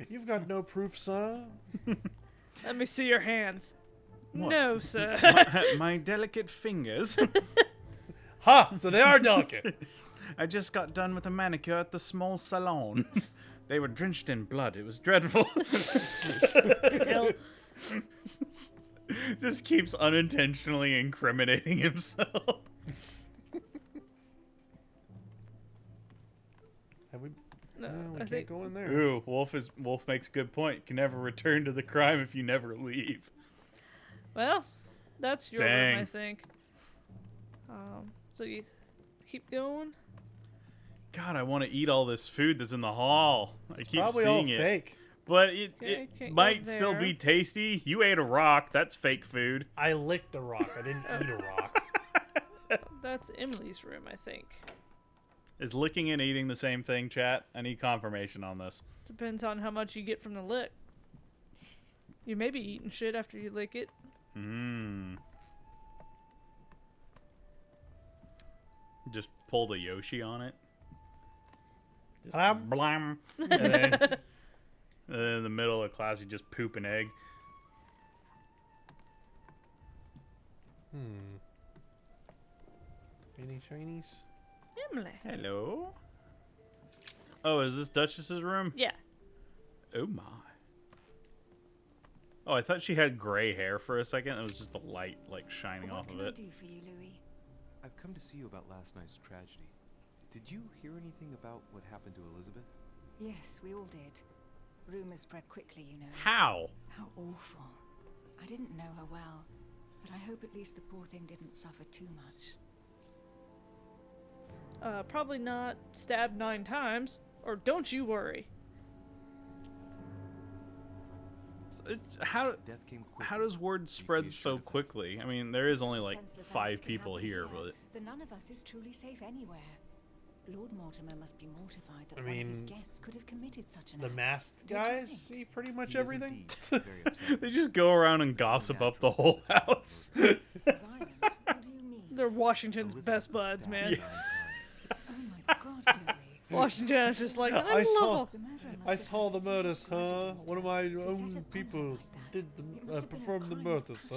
You've got no proof, sir. Let me see your hands. What? No, sir. My delicate fingers. Ha! So they are delicate. I just got done with a manicure at the small salon. They were drenched in blood. It was dreadful. Hell. Just keeps unintentionally incriminating himself. Have we? No, we I can't think go in there. Ooh, Wolf makes a good point. You can never return to the crime if you never leave. Well, that's your Dang. room, I think. So you keep going. God, I want to eat all this food that's in the hall. I keep Probably seeing all it. fake. But Okay, it can't go might still there. be tasty. You ate a rock. That's fake food. I licked a rock. I didn't eat a rock. That's Emily's room, I think. Is licking and eating the same thing, chat? I need confirmation on this. Depends on how much you get from the lick. You may be eating shit after you lick it. Just pull the Yoshi on it. Just Um. blam. And then in the middle of class, you just poop an egg. Any Chinese? Emily. Hello. Oh, is this Duchess's room? Yeah. Oh my. Oh, I thought she had gray hair for a second. It was just the light, like, shining off of What it. can I do for you, Louis? I've come to see you about last night's tragedy. Did you hear anything about what happened to Elizabeth? Yes, we all did. Rumors spread quickly, you know. How? How awful. I didn't know her well, but I hope at least the poor thing didn't suffer too much. Probably not stabbed 9 times, or don't you worry. How Death came quickly. how does word spread so quickly? I mean, there is only like Senseless 5 act can people happen here, but then none of us is truly safe anywhere. Lord Mortimer must be mortified that I one of his mean, guests could have committed such an The act. masked Don't you guys think? see pretty much He is everything. indeed very upset. they just go around and gossip up the whole house. Violent? What do you mean? They're Washington's Elizabeth best was buds, stabbed man. 9 times. Oh my God, Louis. Washington is just like, I I love saw- her. The murderer must I have saw had the a murders, serious grudge huh? against One of her. my To set own upon her people like that. did It the must have been a performed the crime of murders,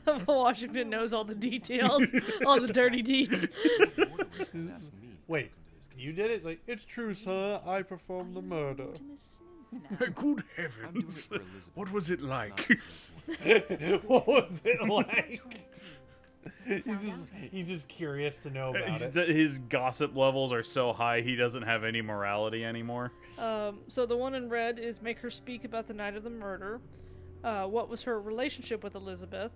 passion. Washington knows all the details, all the dirty deeds. Lord Mortimer had asked me to Wait, look into this case. you did it? It's like, it's true, sir. I performed the Are you murder. Mortimer's snoop now? Good I'm doing it heavens. for Elizabeth. What was it not like? for Elizabeth. What was it I like? tried to. He's just curious to know about it. His gossip levels are so high, he doesn't have any morality anymore. So the one in red is make her speak about the night of the murder. What was her relationship with Elizabeth?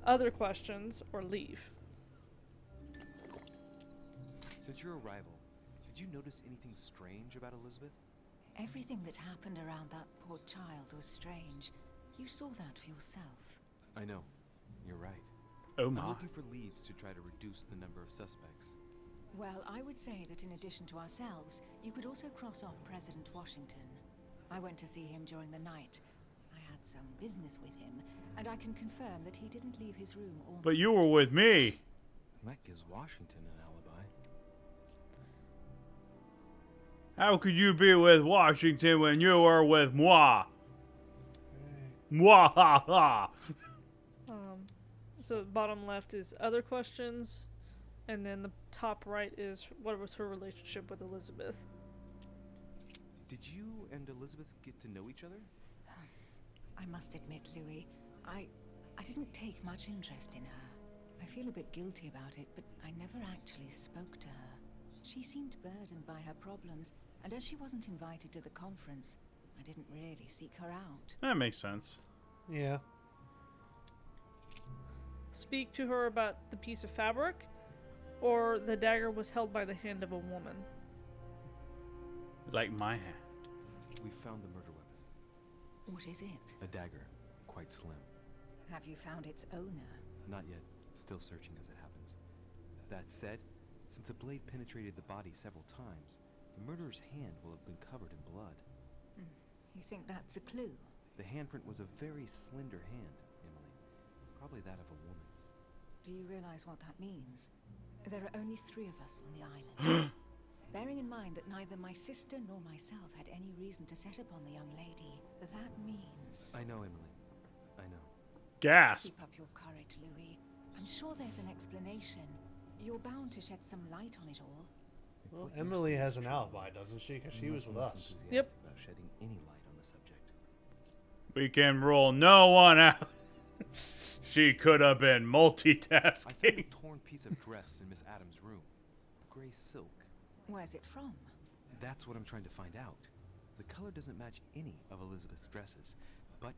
Other questions, or leave. Since your arrival, did you notice anything strange about Elizabeth? Everything that happened around that poor child was strange. You saw that for yourself. I know. You're right. Oh I'm my. looking for leads to try to reduce the number of suspects. Well, I would say that in addition to ourselves, you could also cross off President Washington. I went to see him during the night. I had some business with him, and I can confirm that he didn't leave his room all But you night. were with me. That gives Washington an alibi. How could you be with Washington when you were with moi? Moi ha ha. So bottom left is other questions, and then the top right is what was her relationship with Elizabeth. Did you and Elizabeth get to know each other? I must admit, Louis, I didn't take much interest in her. I feel a bit guilty about it, but I never actually spoke to her. She seemed burdened by her problems, and as she wasn't invited to the conference, I didn't really seek her out. That makes sense. Yeah. Speak to her about the piece of fabric, or the dagger was held by the hand of a woman. Like my hand. We found the murder weapon. What is it? A dagger. Quite slim. Have you found its owner? Not yet. Still searching as it happens. That said, since a blade penetrated the body several times, the murderer's hand will have been covered in blood. You think that's a clue? The handprint was a very slender hand, Emily. Probably that of a woman. Do you realize what that means? There are only 3 of us on the island. Bearing in mind that neither my sister nor myself had any reason to set upon the young lady, that means... I know, Emily. I know. Gasp. Keep up your courage, Louis. I'm sure there's an explanation. You're bound to shed some light on it all. If Well, what you're Emily saying has is an true, alibi, doesn't she? Because she I'm was with less us. enthusiastic Yep. about shedding any light on the subject. We can rule no one out. She could have been I found a multitasking. torn piece of dress in Miss Adams' room. Gray silk. Where's it from? That's what I'm trying to find out. The color doesn't match any of Elizabeth's dresses, but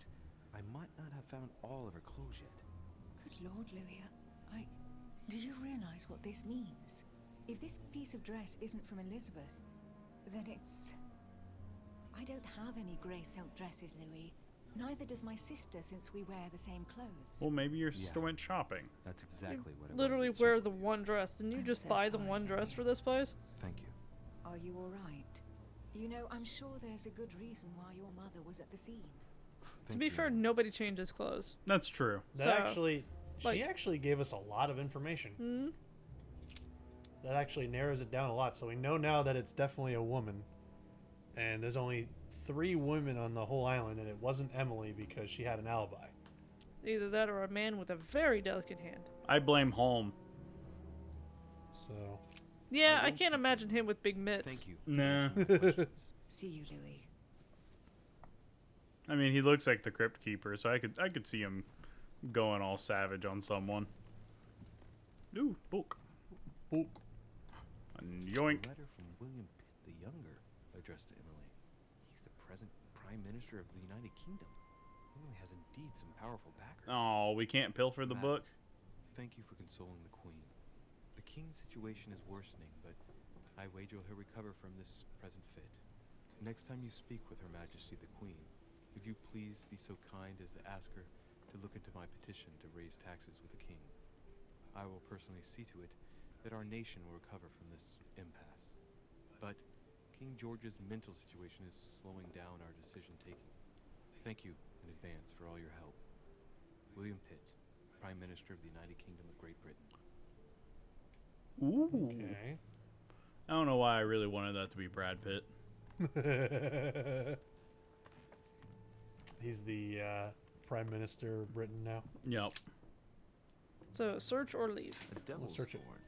I might not have found all of her clothes yet. Good Lord, Louis, do you realize what this means? If this piece of dress isn't from Elizabeth, then it's... I don't have any grey silk dresses, Louis. Neither does my sister, since we wear the same clothes. Well, maybe your sister Yeah. went shopping. That's exactly what I Literally wanted to wear check the with you. one dress. Didn't you I'm just so buy the sorry, one dress Louis. for this place? Thank you. Are you all right? You know, I'm sure there's a good reason why your mother was at the scene. To Thank be you, fair, Emily. nobody changes clothes. That's true. That So, actually, like- she actually gave us a lot of information. Hmm? That actually narrows it down a lot. So we know now that it's definitely a woman. And there's only 3 women on the whole island, and it wasn't Emily because she had an alibi. Either that or a man with a very delicate hand. I blame Holm. So, Yeah, I won't can't keep imagine him with big mitts. Thank you. Nah. for answering my questions. See you, Louis. I mean, he looks like the Crypt Keeper, so I could see him going all savage on someone. Ooh, book. Book. And yoink. A letter from William Pitt the Younger addressed to Emily. He's the present Prime Minister of the United Kingdom. Emily has indeed some powerful backers. Oh, we can't pilfer the book? Thank you for consoling the Queen. The King's situation is worsening, but I wager he'll recover from this present fit. Next time you speak with Her Majesty the Queen, would you please be so kind as to ask her to look into my petition to raise taxes with the King? I will personally see to it that our nation will recover from this impasse. But King George's mental situation is slowing down our decision-taking. Thank you in advance for all your help. William Pitt, Prime Minister of the United Kingdom of Great Britain. Ooh. Okay. I don't know why I really wanted that to be Brad Pitt. He's the Prime Minister of Britain now. Yep. So, search or leave. A devil's search it. thorn,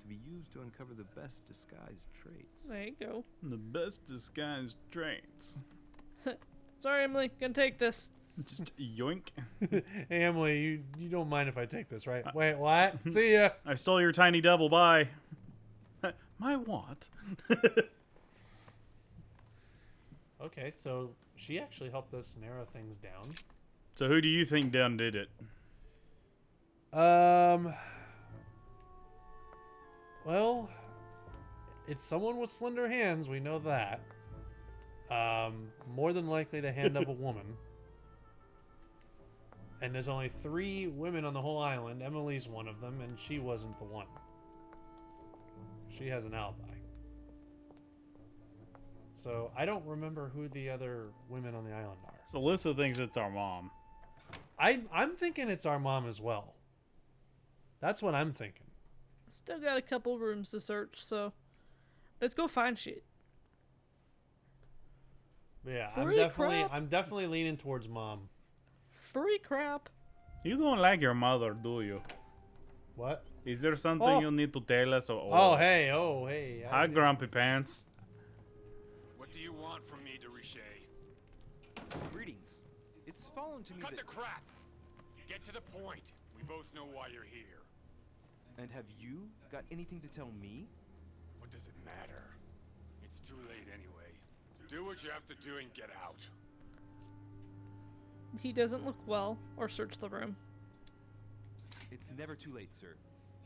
to be used to uncover the best disguised traits. There you go. The best disguised traits. Sorry, Emily. Gonna take this. Just yoink. Hey, Emily, you don't mind if I take this, right? Wait, what? See ya. I stole your tiny devil. Bye. My what? Okay, so she actually helped us narrow things down. So who do you think done did it? Well, it's someone with slender hands, we know that. More than likely the hand of a woman. And there's only 3 women on the whole island. Emily's one of them, and she wasn't the one. She has an alibi. So I don't remember who the other women on the island are. So Alyssa thinks it's our mom. I'm thinking it's our mom as well. That's what I'm thinking. Still got a couple rooms to search, so let's go find shit. But yeah, Free crap. I'm definitely leaning towards mom. Free crap. You don't like your mother, do you? What? Is there something Oh. you need to tell us? Oh, hey. Hi, Grumpy Pants. What do you want from me, Richet? Greetings. It's fallen to me Cut that... the crap! Get to the point. We both know why you're here. And have you got anything to tell me? What does it matter? It's too late anyway. Do what you have to do and get out. He doesn't look well, or search the room. It's never too late, sir.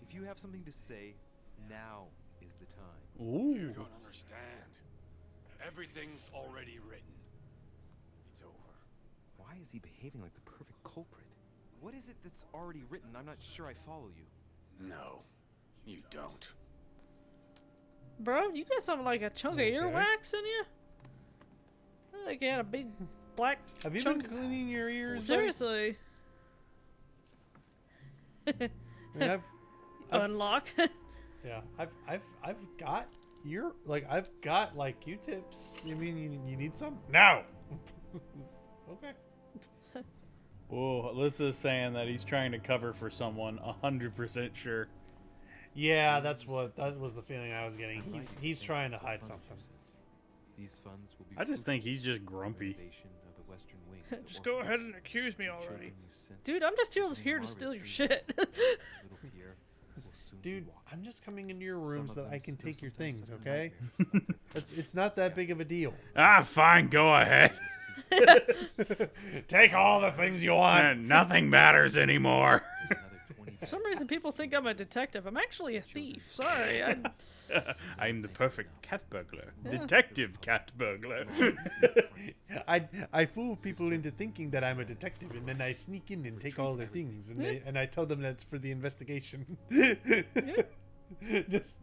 If you have something to say, now is the time. Ooh. You don't understand. Everything's already written. It's over. Why is he behaving like the perfect culprit? What is it that's already written? I'm not sure I follow you. No, you don't. Bro, you got something like a chunk of earwax in you? Like you had a big black Have you chunk. been cleaning your ears? Seriously. I mean, I've Unlock. yeah, I've got I've got like Q-tips. You mean you need some? No. Okay. Oh, Alyssa's saying that he's trying to cover for someone. 100% sure. Yeah, that was the feeling I was getting. He's trying to hide something. These funds will be I just think he's just grumpy. of the western wing of the Just go orphanage. ahead and accuse me already. Children you sent Dude, I'm just here using to marvelous steal your reason. shit. Little Pierre will soon be Dude, washed. I'm just coming into your Some rooms of that them I can still take your sometimes things, suffer okay? nightmares. It's not that big of a deal. Ah, fine. Go ahead. Take all the things you want. Nothing matters anymore. Another 20 For some reason, people think I'm a detective. I'm actually a thief. Sorry. I'm the perfect cat burglar. Yeah. Detective cat burglar. I fool people into thinking that I'm a detective, and then I sneak in and take all their things, and I tell them that it's for the investigation. Just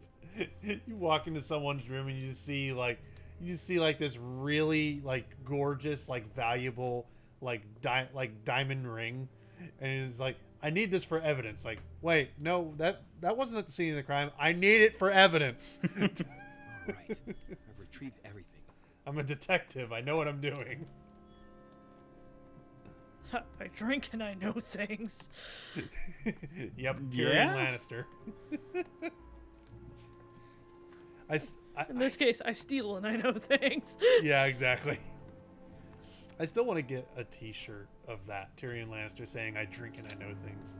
you walk into someone's room and you just see like this really like gorgeous, like valuable, like diamond ring, and it's like, I need this for evidence. Like, wait, no, that wasn't at the scene of the crime. I need it for evidence. All right. I've retrieved everything. I'm a detective. I know what I'm doing. I drink and I know things. Yep, Tyrion Yeah? Lannister. In this case, I steal and I know things. Yeah, exactly. I still want to get a T-shirt of that Tyrion Lannister saying, "I drink and I know things."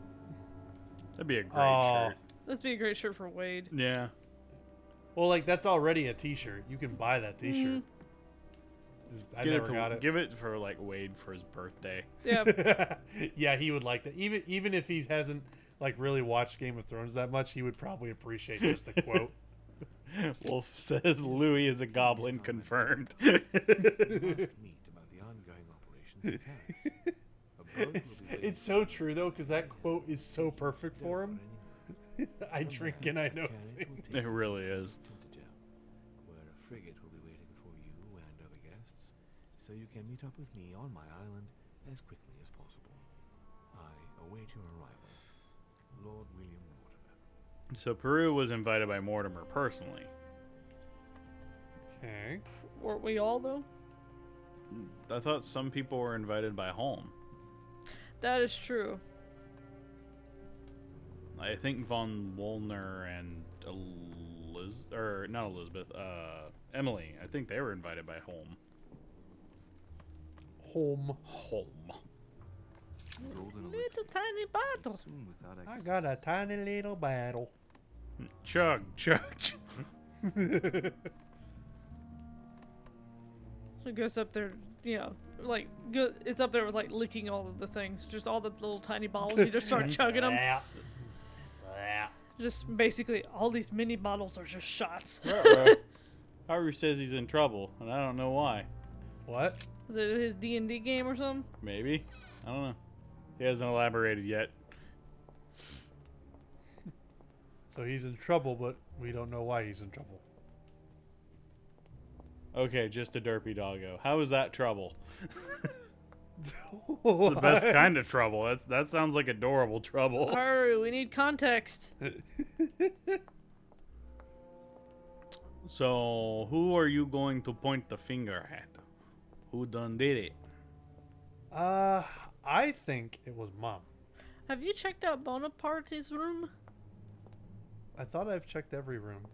That'd be a great Oh. shirt. That'd be a great shirt for Wade. Yeah. Well, like that's already a T-shirt. You can buy that T-shirt. I Get never it to, got it. Give it for like Wade for his birthday. Yeah. Yeah, he would like that. Even if he hasn't like really watched Game of Thrones that much, he would probably appreciate just the quote. Wolf says Louis is a goblin confirmed. Meet about the ongoing operations in Paris. It's so true though, because that quote is so perfect for him. I drink and I know things. It really is. Where a frigate will be waiting for you and other guests, so you can meet up with me on my island as quickly as possible. I await your arrival, Lord William Mortimer. So Peru was invited by Mortimer personally. Okay. Weren't we all, though? I thought some people were invited by Holm. That is true. I think Von Wollner and Emily. I think they were invited by Holm. Home. Little tiny bottle. I got a tiny little battle. Chug. So it goes up there, you know, like it's up there with like licking all of the things, just all the little tiny bottles. You just start chugging them. Just basically all these mini bottles are just shots. Harvey says he's in trouble, and I don't know why. What? Is it his D&D game or something? Maybe. I don't know. He hasn't elaborated yet. So he's in trouble, but we don't know why he's in trouble. Okay, just a derpy doggo. How is that trouble? It's the best kind of trouble. That sounds like adorable trouble. Hurry, we need context. So, who are you going to point the finger at? Who done did it? I think it was Mom. Have you checked out Bonaparte's room? I thought I've checked every room.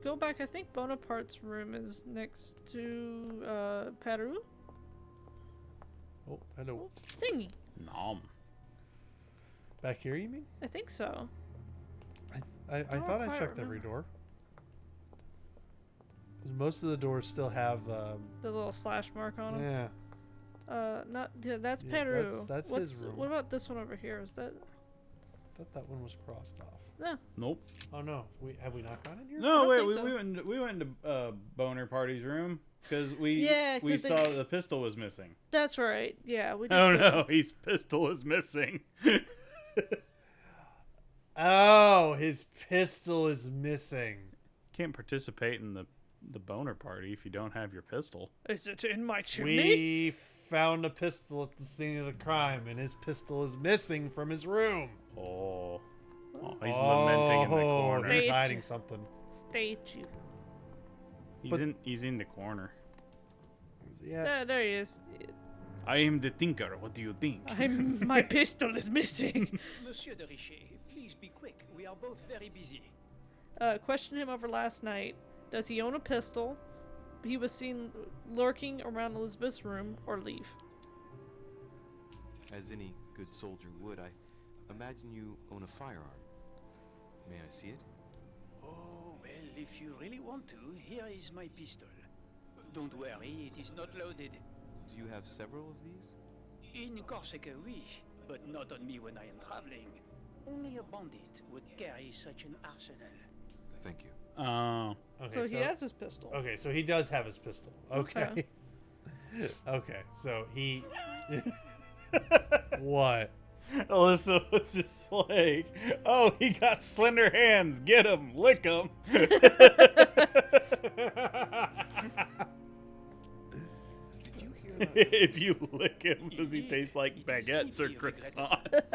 Go back. I think Bonaparte's room is next to Peru. Oh, hello. Thingy. Nom. Back here, you mean? I think so. I thought I checked every door. 'Cause most of the doors still have the little slash mark on them. Yeah. That's Yeah, Peru. that's his room. What about this one over here? Is that? I thought that one was crossed off. No. Nope. Oh no, have we not gone in here? No, wait. think so. We went into Boner Party's room because we Yeah, saw the pistol was missing. That's right. Yeah, we did. Oh no, his pistol is missing. Oh, his pistol is missing. Can't participate in the Boner Party if you don't have your pistol. Is it in my chimney? We found a pistol at the scene of the crime, and his pistol is missing from his room. Oh, he's lamenting in the corner. He's hiding something. Statue. He's in the corner. Yeah. There he is. I am the thinker. What do you think? My pistol is missing. Monsieur de Richet, please be quick. We are both very busy. Questioned him over last night. Does he own a pistol? He was seen lurking around Elizabeth's room, or leave. As any good soldier would, I imagine you own a firearm. May I see it? Oh, well, if you really want to, here is my pistol. Don't worry, it is not loaded. Do you have several of these? In Corsica, oui, but not on me when I am traveling. Only a bandit would carry such an arsenal. Thank you. Oh. Okay, So he has his pistol. Okay, so he does have his pistol. Okay. Okay. Okay, so he. What? Alyssa was just like, oh, he got slender hands. Get him. Lick him. If you lick him, does he taste like baguettes or croissants?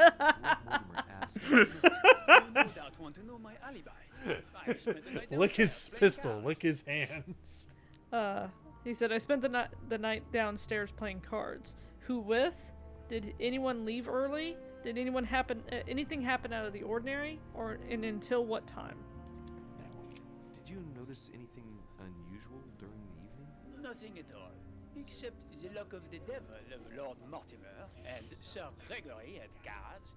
No doubt want to know my alibi. I spent the night Lick his downstairs playing pistol. cards. Lick his hands. He said, I spent the night downstairs playing cards. Who with? Did anyone leave early? Did anything happen out of the ordinary? And until what time? Did you notice anything unusual during the evening? Nothing at all. Except the luck of the devil of Lord Mortimer and Sir Gregory at cards.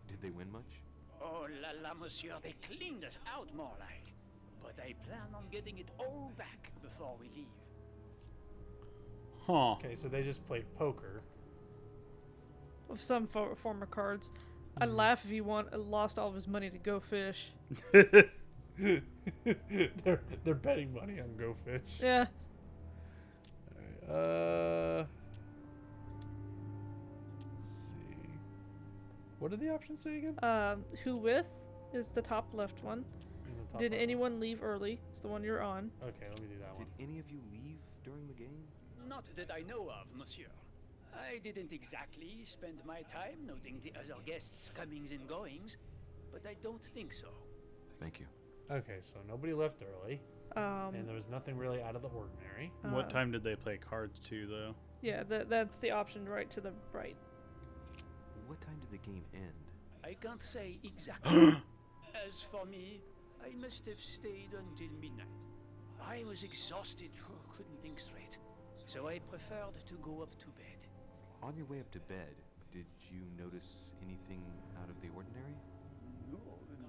Did they win much? Oh la la, monsieur, they cleaned us out more like. But I plan on getting it all back before we leave. Huh. Okay, so they just played poker. With some former cards. I'd laugh if he lost all of his money to go fish. They're betting money on Go Fish. Yeah. Alright, let's see. What did the options say again? Who with is the top left one. Did anyone leave early? It's the one you're on. Okay, let me do that one. Did any of you leave during the game? Not that I know of, monsieur. I didn't exactly spend my time noting the other guests' comings and goings, but I don't think so. Thank you. Okay, so nobody left early. And there was nothing really out of the ordinary. What time did they play cards to, though? Yeah, that's the option right to the right. What time did the game end? I can't say exactly. As for me, I must have stayed until midnight. I was exhausted, couldn't think straight, so I preferred to go up to bed. On your way up to bed, did you notice anything out of the ordinary? No,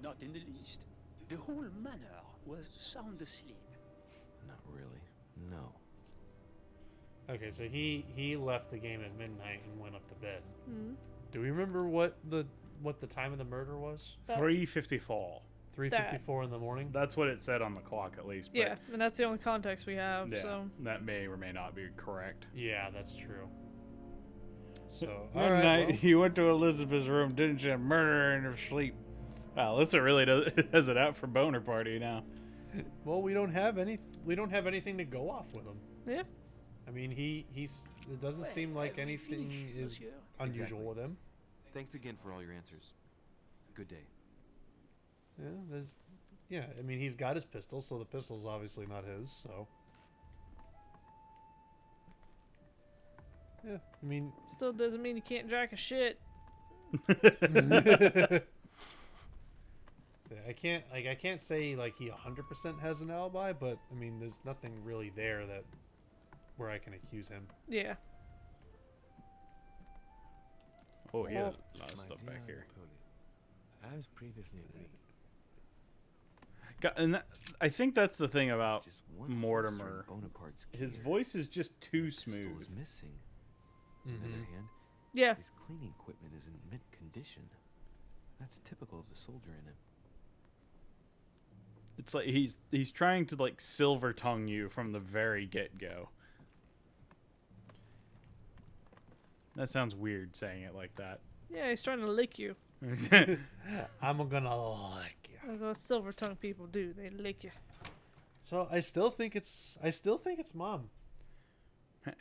not in the least. The whole manor was sound asleep. Not really. No. Okay, so he left the game at midnight and went up to bed. Mm-hmm. Do we remember what the time of the murder was? 3:54. 3:54 in the morning. That's what it said on the clock, at least. But Yeah, and that's the only context we have. yeah, So that may or may not be correct. Yeah, that's true. So One all right, night well, he went to Elizabeth's room, didn't she? Murder her in her sleep. Wow, Alyssa really has it out for boner party now. well, we don't have anything to go off with him. yeah, I mean, he's it doesn't seem like have we anything finished, is monsieur? unusual Exactly. with him. Thanks again for all your answers. Good day. Yeah, I mean, he's got his pistol, so the pistol's obviously not his, so. Yeah, I mean, still doesn't mean you can't jack a shit. I can't say like he 100% has an alibi, but I mean, there's nothing really there where I can accuse him. Yeah. Oh, he has Oh. a lot of stuff back here. As previously agreed. And I think that's the thing about Just one Mortimer. Bonaparte's His gear. voice is just too Pistol smooth. is missing. On the other hand, Yeah. his cleaning equipment is in mint condition. That's typical of the soldier in him. It's like he's trying to like silver tongue you from the very get-go. That sounds weird saying it like that. Yeah, he's trying to lick you. I'm gonna lick you. That's what silver tongue people do. They lick you. So I still think it's Mom.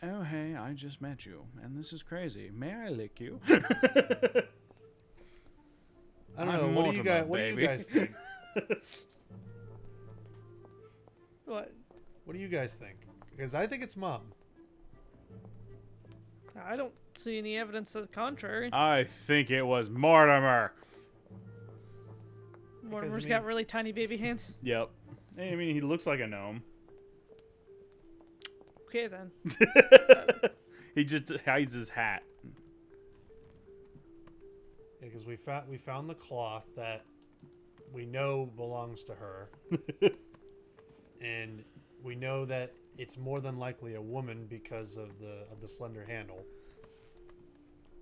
Oh, hey, I just met you, and this is crazy. May I lick you? I don't I'm know. What do you guys? Mortimer, What do you baby. guys think? What? What do you guys think? Because I think it's Mom. I don't see any evidence to the contrary. I think it was Mortimer. Mortimer's I got mean- really tiny baby hands. Yep. I mean, he looks like a gnome. Okay then. He just hides his hat. Yeah, because we found the cloth that we know belongs to her, and we know that it's more than likely a woman because of the slender handle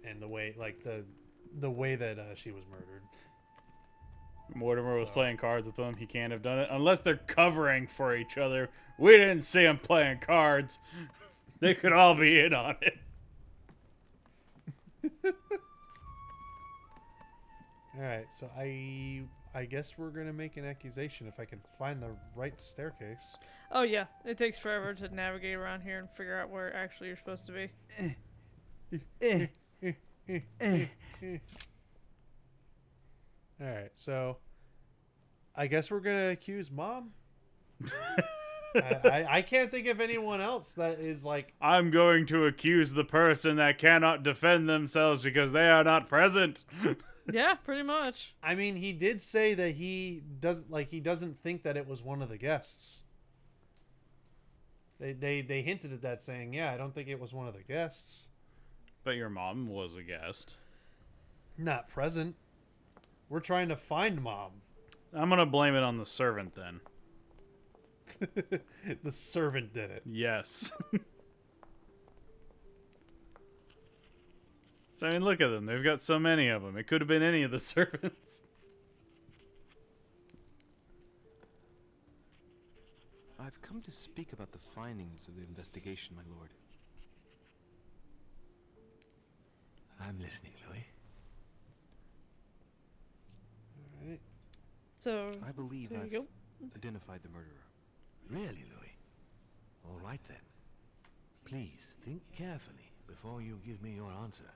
and the way that she was murdered. Mortimer was So- playing cards with them. He can't have done it unless they're covering for each other. We didn't see him playing cards. They could all be in on it. All right, so I guess we're gonna make an accusation if I can find the right staircase. Oh yeah, it takes forever to navigate around here and figure out where actually you're supposed to be. All right, so I guess we're gonna accuse Mom. I can't think of anyone else that is like. I'm going to accuse the person that cannot defend themselves because they are not present. Yeah, pretty much. I mean, he did say that he doesn't think that it was one of the guests. They hinted at that, saying, "Yeah, I don't think it was one of the guests." But your mom was a guest. Not present. We're trying to find Mom. I'm gonna blame it on the servant then. The servant did it. Yes. I mean, look at them. They've got so many of them. It could have been any of the servants. I've come to speak about the findings of the investigation, my lord. I'm listening, Louis. All right. So, I believe there I've you go. identified the murderer. Really, Louis? All right then. Please think carefully before you give me your answer.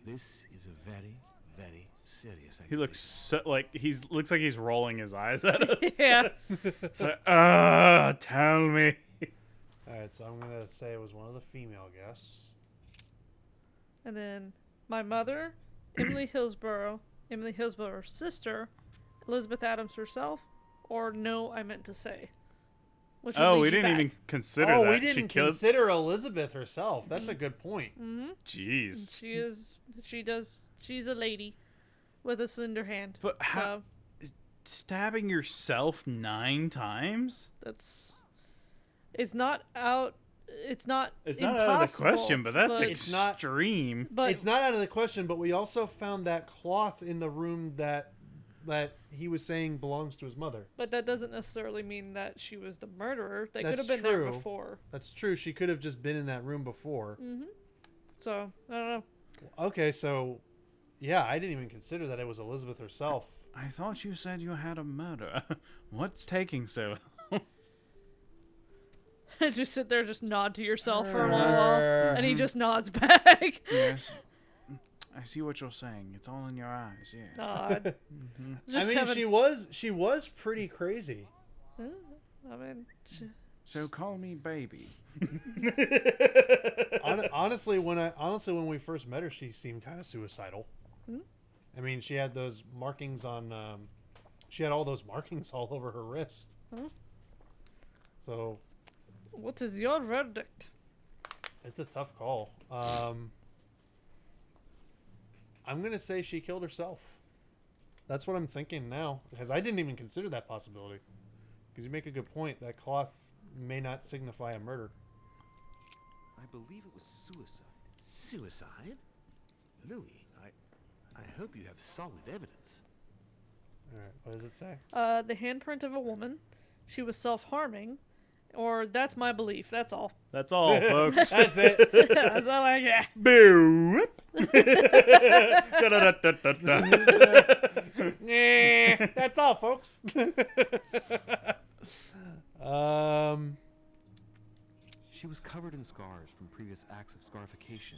This is a very, very serious accusation. He looks so, like looks like he's rolling his eyes at us. Yeah. It's like, tell me. All right, so I'm gonna say it was one of the female guests. And then my mother, Emily Hillsborough's sister, Elizabeth Adams herself, or no, I meant to say. Which Oh, leads we you didn't back. even consider Oh, that. we didn't she killed... consider Elizabeth herself. That's a good point. Mm-hmm. Jeez. She's a lady with a slender hand. But how... stabbing yourself 9 times? It's not out of the question, but that's extreme. But it's not out of the question, but we also found that cloth in the room that he was saying belongs to his mother. But that doesn't necessarily mean that she was the murderer. They could That's have been there true. before. That's true. She could have just been in that room before. Mm-hmm. So, I don't know. Okay, so, yeah, I didn't even consider that it was Elizabeth herself. I thought you said you had a murder. What's taking so long? Just sit there, just nod to yourself for a little while, and he just nods back. Yes. I see what you're saying. It's all in your eyes, yeah. Nod. I mean, she was pretty crazy. I mean... So call me baby. Honestly, when we first met her, she seemed kind of suicidal. Hmm? I mean, she had those markings on. She had all those markings all over her wrist. Huh? So, what is your verdict? It's a tough call. I'm gonna say she killed herself. That's what I'm thinking now, because I didn't even consider that possibility. Because you make a good point. That cloth may not signify a murder. I believe it was suicide. Suicide? Louis, I hope you have solid evidence. All right, what does it say? The handprint of a woman. She was self-harming. Or that's my belief. That's all. That's all, folks. That's it. That's all I got. Boop. That's all, folks. She was covered in scars from previous acts of scarification.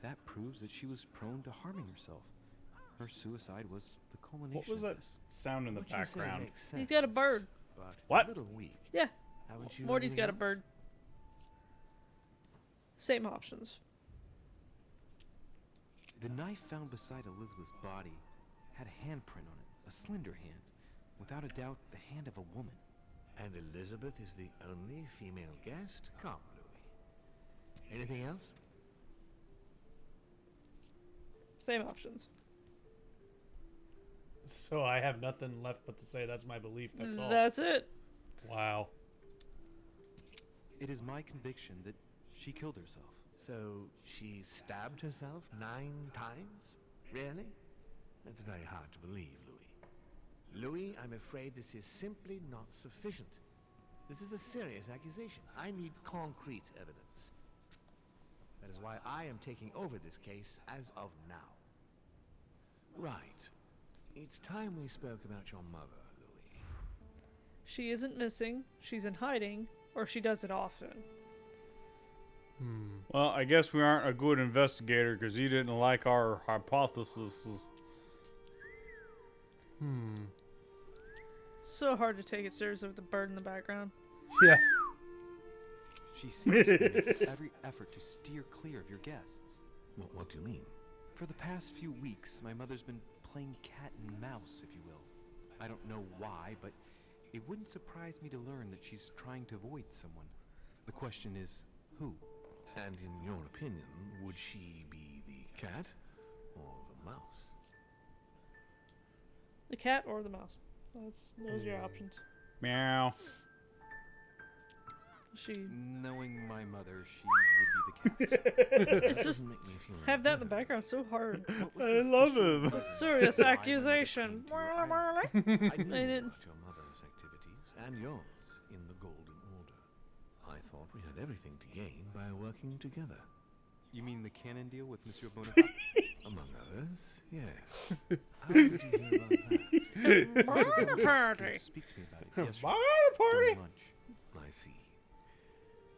That proves that she was prone to harming herself. Her suicide was the culmination. What was that sound in the background? He's got a bird. What? A little weak. Yeah. Haven't you Morty's got a anything bird. Same options. The knife found beside Elizabeth's body had a handprint on it, a slender hand. Without a doubt, the hand of a woman. And Elizabeth is the only female guest? Come, Louis. Anything else? Same options. So I have nothing left but to say that's my belief. That's all. That's it. Wow. It is my conviction that she killed herself. So she stabbed herself 9 times? Really? That's very hard to believe, Louis. Louis, I'm afraid this is simply not sufficient. This is a serious accusation. I need concrete evidence. That is why I am taking over this case as of now. Right. It's time we spoke about your mother, Louis. She isn't missing. She's in hiding. Or she does it often. Well, I guess we aren't a good investigator because you didn't like our hypothesis. So hard to take it seriously with the bird in the background. Yeah. She seems to be making every effort to steer clear of your guests. What do you mean? For the past few weeks, my mother's been playing cat and mouse, if you will. I don't know why, but it wouldn't surprise me to learn that she's trying to avoid someone. The question is, who? And in your opinion, would she be the cat or the mouse? The cat or the mouse? Those are your options. Meow. She. Knowing my mother, she would be the cat. It's just have that in the background so hard. I love him. It's a serious accusation. I knew about your mother's activities and yours in the Golden Order. I thought we had everything to gain by working together. You mean the canon deal with Monsieur Bonaparte? Among others, yes. How did you hear about that? Bonaparte. Speak to me about it yesterday. Bonaparte. during lunch. I see.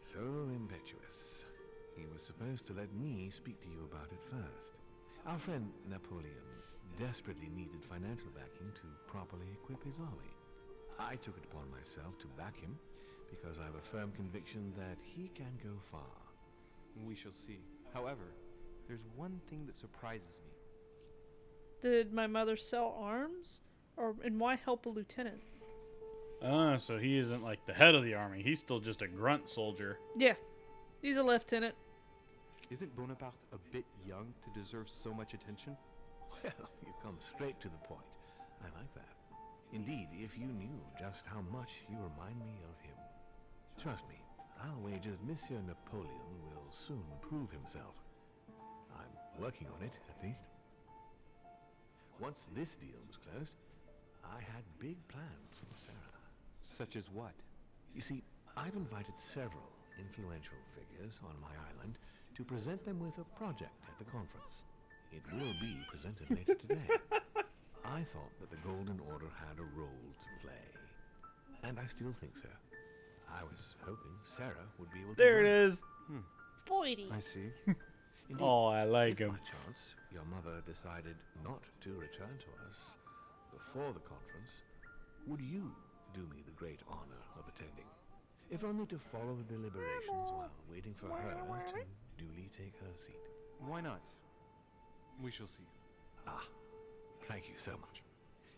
So impetuous. He was supposed to let me speak to you about it first. Our friend Napoleon desperately needed financial backing to properly equip his army. I took it upon myself to back him because I have a firm conviction that he can go far. We shall see. However, there's one thing that surprises me. Did my mother sell arms, and why help a lieutenant? So he isn't like the head of the army. He's still just a grunt soldier. Yeah, he's a lieutenant. Isn't Bonaparte a bit young to deserve so much attention? Well, you come straight to the point. I like that. Indeed, if you knew just how much you remind me of him. Trust me, I'll wager that Monsieur Napoleon will soon prove himself. I'm working on it, at least. Once this deal was closed, I had big plans for Sarah. Such as what? You see, I've invited several influential figures on my island to present them with a project at the conference. It will be presented later today. I thought that the Golden Order had a role to play. And I still think so. I was hoping Sarah would be able to There it join. is. Boydie. I see. Indeed, Oh, I like if him. by chance your mother decided not to return to us before the conference, would you do me the great honor of attending? If only to follow the deliberations while waiting for her to duly take her seat. Why not? We shall see. Ah, thank you so much.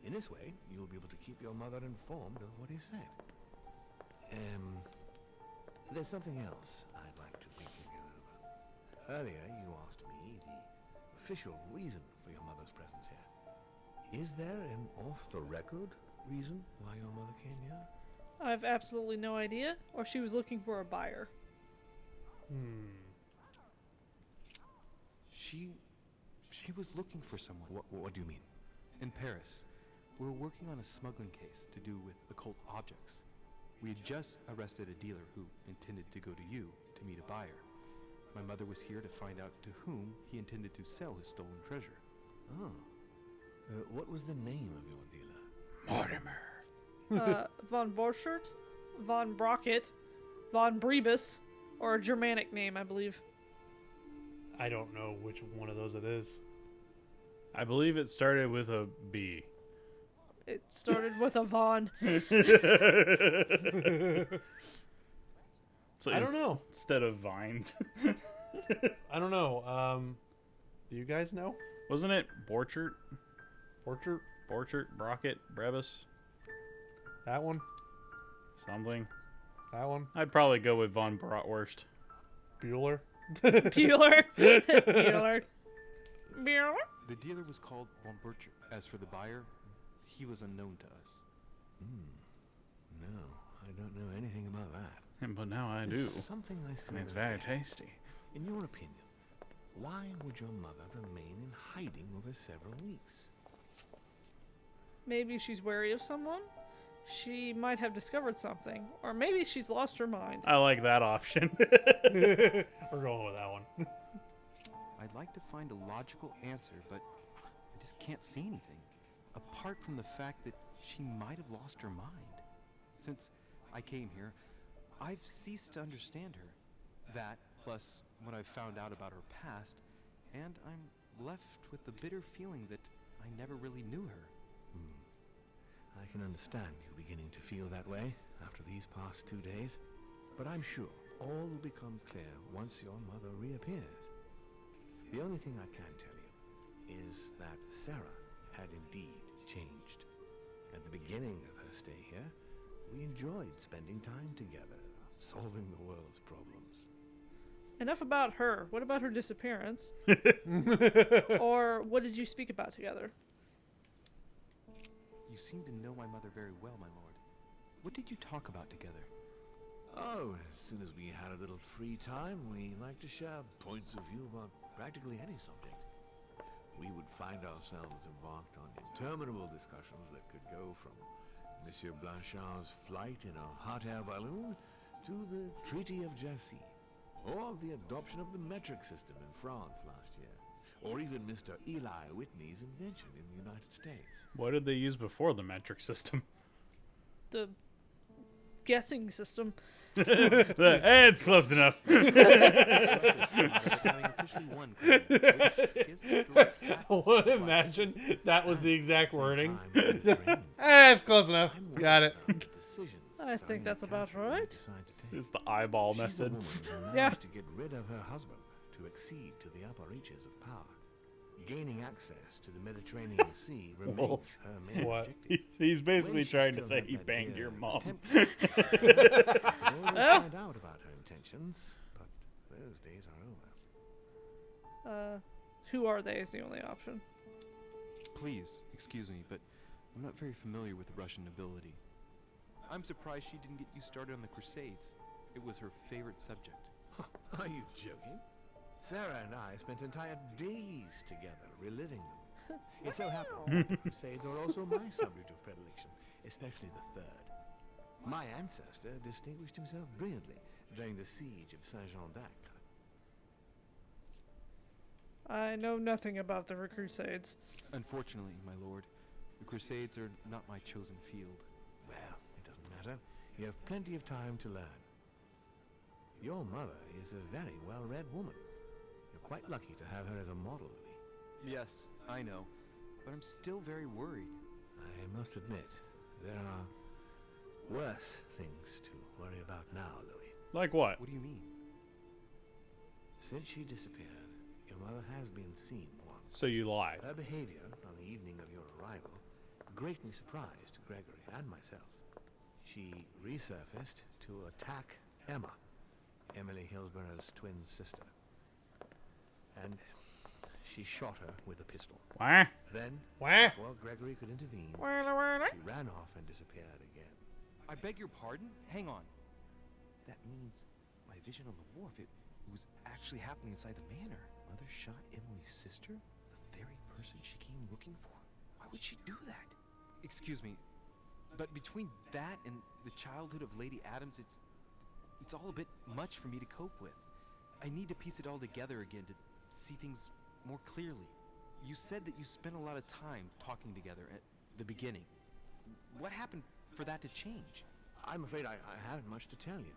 In this way, you'll be able to keep your mother informed of what is said. There's something else I'd like to briefly go over. Earlier, you asked me the official reason for your mother's presence here. Is there an off-the-record reason why your mother came here? I have absolutely no idea. Or she was looking for a buyer. She was looking for someone. What do you mean? In Paris, we were working on a smuggling case to do with occult objects. We had just arrested a dealer who intended to go to you to meet a buyer. My mother was here to find out to whom he intended to sell his stolen treasure. Oh. What was the name of your dealer? Mortimer. Von Borchert, Von Brocket, Von Brebus, or a Germanic name, I believe. I don't know which one of those it is. I believe it started with a B. It started with a Von. So I don't know. Instead of vines. I don't know. Do you guys know? Wasn't it Borchert? Borchert? Brocket? Brevis? That one? Something. That one? I'd probably go with Von Bratwurst. Bueller? Bueller. Bueller. Bueller. The dealer was called Von Burcher. As for the buyer, he was unknown to us. No, I don't know anything about that. But now I do. Something I still And it's don't very get. tasty. In your opinion, why would your mother remain in hiding over several weeks? Maybe she's wary of someone. She might have discovered something. Or maybe she's lost her mind. I like that option. We're going with that one. I'd like to find a logical answer, but I just can't see anything. Apart from the fact that she might have lost her mind. Since I came here, I've ceased to understand her. That, plus what I've found out about her past, and I'm left with the bitter feeling that I never really knew her. I can understand you beginning to feel that way after these past 2 days, but I'm sure all will become clear once your mother reappears. The only thing I can tell you is that Sarah had indeed changed. At the beginning of her stay here, we enjoyed spending time together, solving the world's problems. Enough about her. What about her disappearance? Or what did you speak about together? You seem to know my mother very well, my lord. What did you talk about together? Oh, as soon as we had a little free time, we like to share points of view about practically any subject. We would find ourselves embarked on interminable discussions that could go from Monsieur Blanchard's flight in a hot air balloon to the Treaty of Jassy, or the adoption of the metric system in France last year, or even Mr. Eli Whitney's invention in the United States. What did they use before the metric system? The guessing system. It's close enough. Well, imagine that was the exact wording. It's close enough. Got it. I think that's about right. It's the eyeball method. Yeah. To get rid of her husband, to accede to the upper reaches of power. Gaining access to the Mediterranean Sea remains her main What? objective. He's basically trying to say he banged your mom. We'll find out about her intentions, but those days are over. Who are they is the only option. Please, excuse me, but I'm not very familiar with the Russian nobility. I'm surprised she didn't get you started on the Crusades. It was her favorite subject. Are you joking? Sarah and I spent entire days together reliving them. It so happens that the Crusades are also my subject of predilection, especially the third. My ancestor distinguished himself brilliantly during the siege of Saint-Jean d'Acre. I know nothing about the Crusades. Unfortunately, my lord, the Crusades are not my chosen field. Well, it doesn't matter. You have plenty of time to learn. Your mother is a very well-read woman. You're quite lucky to have her as a model, Louis. Yes, I know, but I'm still very worried. I must admit, there are worse things to worry about now, Louis. Like what? What do you mean? Since she disappeared, your mother has been seen once. So you lied. Her behavior on the evening of your arrival greatly surprised Gregory and myself. She resurfaced to attack Emma, Emily Hillsborough's twin sister. And she shot her with a pistol. Wah. Then, Wah. before Gregory could intervene, she ran off and disappeared again. I beg your pardon? Hang on. That means my vision on the wharf, it was actually happening inside the manor. Mother shot Emily's sister? The very person she came looking for? Why would she do that? Excuse me, but between that and the childhood of Lady Adams, it's all a bit much for me to cope with. I need to piece it all together again to see things more clearly. You said that you spent a lot of time talking together at the beginning. What happened for that to change? I'm afraid I haven't much to tell you.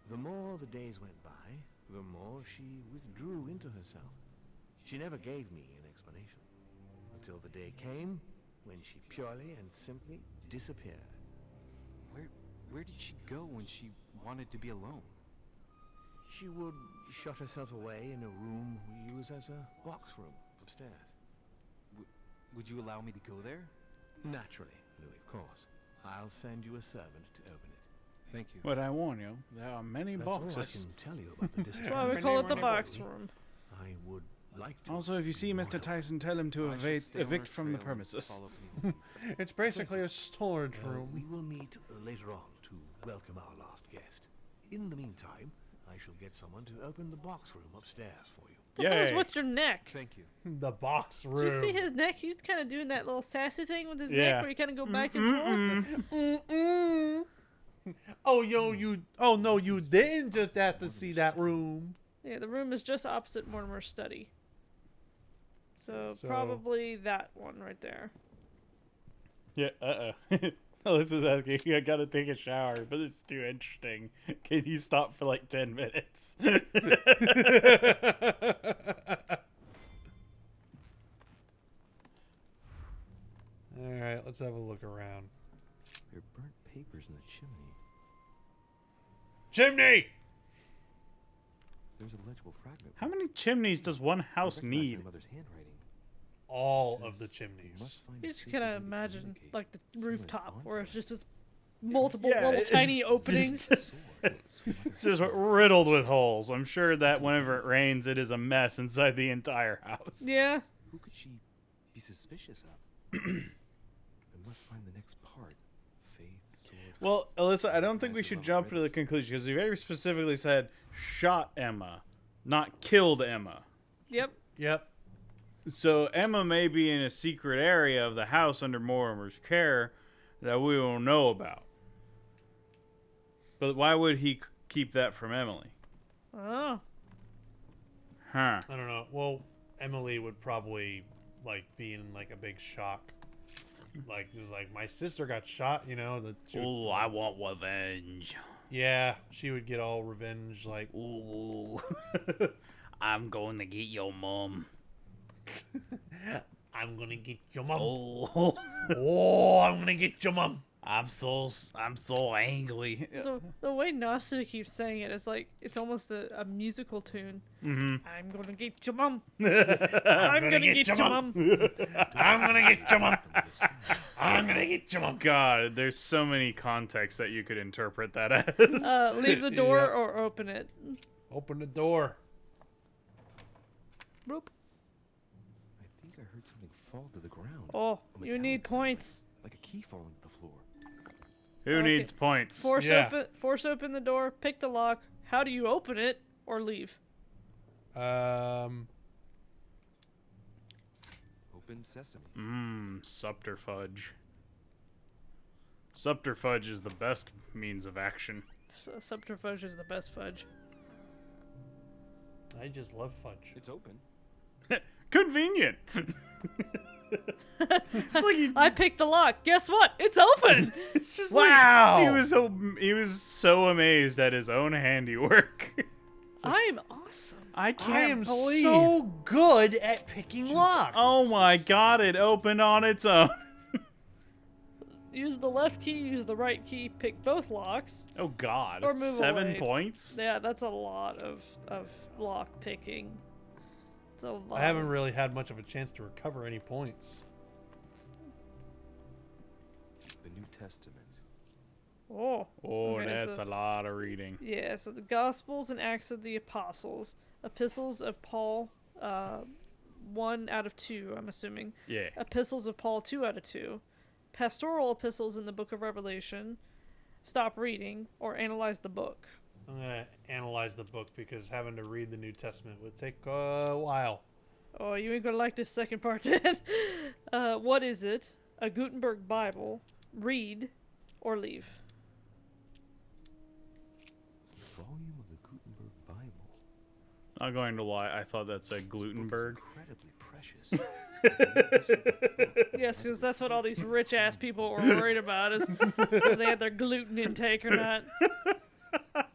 The more the days went by, the more she withdrew into herself. She never gave me an explanation, until the day came when she purely and simply disappeared. Where did she go when she wanted to be alone? She would shut herself away in a room we use as a box room upstairs. Would you allow me to go there? Naturally, Louis, of course. I'll send you a servant to open it. Thank you. But I warn you, there are many That's all I boxes. can tell you about the That's why we call it the box room. I would like to. Also, if you see Mr. Tyson, tell him to evict from the premises. It's basically a storage room. We will meet later on to welcome our last guest. In the meantime, I shall get someone to open the box room upstairs for you. The hell's with your neck? Thank you. The box room. Did you see his neck? He was kind of doing that little sassy thing with his Yeah. neck where he kind of go back and forth. Oh, oh no, you didn't just have to see that room. Yeah, the room is just opposite Mortimer's study. So probably that one right there. Yeah, Alyssa's asking, I gotta take a shower, but it's too interesting. Can you stop for like 10 minutes? Alright, let's have a look around. There are burnt papers in the chimney. Chimney! There's a legible fragment. How many chimneys does one house need? My mother's handwriting. All of the chimneys. You just kind of imagine like the rooftop where it's just this multiple Yeah, little it's tiny openings. It's just riddled with holes. I'm sure that whenever it rains, it is a mess inside the entire house. Yeah. Who could she be suspicious of? I must find the next part. Faith, sword. Well, Alyssa, I don't think we should jump to the conclusion because you very specifically said shot Emma, not killed Emma. Yep. Yep. So Emma may be in a secret area of the house under Mortimer's care that we don't know about. But why would he keep that from Emily? Oh. Huh. I don't know. Well, Emily would probably like be in like a big shock. Like it was like my sister got shot, you know. Oh, I want revenge. Yeah, she would get all revenge. Like, ooh, I'm going to get your mom. I'm gonna get your mom. Oh, oh, I'm gonna get your mom. I'm so angry. So the way Nasta keeps saying it is like it's almost a musical tune. Mm-hmm. I'm gonna get your mom. I'm gonna get your mom. I'm gonna get your mom. I'm gonna get your mom. God, there's so many contexts that you could interpret that as. Leave the door or open it. Open the door. Boop. I think I heard something fall to the ground. Oh, you need points. Like a key falling to the floor. Who needs points? Force open the door, pick the lock. How do you open it or leave? Open sesame. Subterfuge. Subterfuge is the best means of action. Subterfuge is the best fudge. I just love fudge. It's open. Convenient. It's like I picked the lock. Guess what? It's open. It's just wow. Like, he was so amazed at his own handiwork. I'm awesome. I I am so good at picking locks. Oh my god! It opened on its own. Use the left key. Use the right key. Pick both locks. Oh god! Or It's move 7 away. points. Yeah, that's a lot of lock picking. It's a lot. I haven't really had much of a chance to recover any points. The New Testament. Oh. Okay, That's a lot of reading. Yeah, so the Gospels and Acts of the Apostles, Epistles of Paul, 1 out of 2, I'm assuming. Yeah. Epistles of Paul, 2 out of 2. Pastoral epistles in the Book of Revelation. Stop reading or analyze the book. I'm gonna analyze the book because having to read the New Testament would take a while. Oh, you ain't gonna like this second part then. What is it? A Gutenberg Bible. Read or leave. Volume of the Gutenberg Bible. Not going to lie, I thought that said Glutenberg. Incredibly precious. Yes, because that's what all these rich ass people were worried about is if they had their gluten intake or not.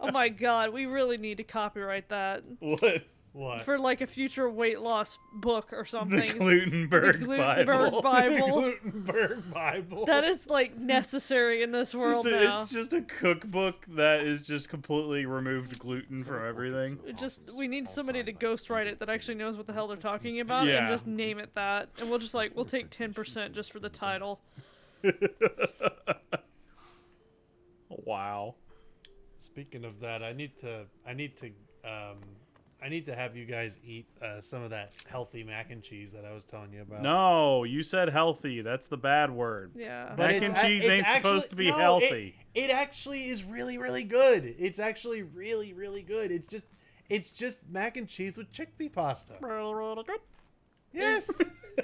Oh my god, we really need to copyright that. What? What? For like a future weight loss book or something. The Glutenberg Bible. Glutenberg Bible. That is like necessary in this world now. It's just a cookbook that is just completely removed gluten from everything. We need somebody to ghostwrite it that actually knows what the hell they're talking about Yeah. and just name it that. And we'll take 10% just for the title. Wow. Speaking of that, I need to have you guys eat some of that healthy mac and cheese that I was telling you about. No, you said healthy. That's the bad word. Yeah. But Mac and cheese ain't supposed to be healthy. It actually is really, really good. It's actually really, really good. It's just mac and cheese with chickpea pasta. Yes.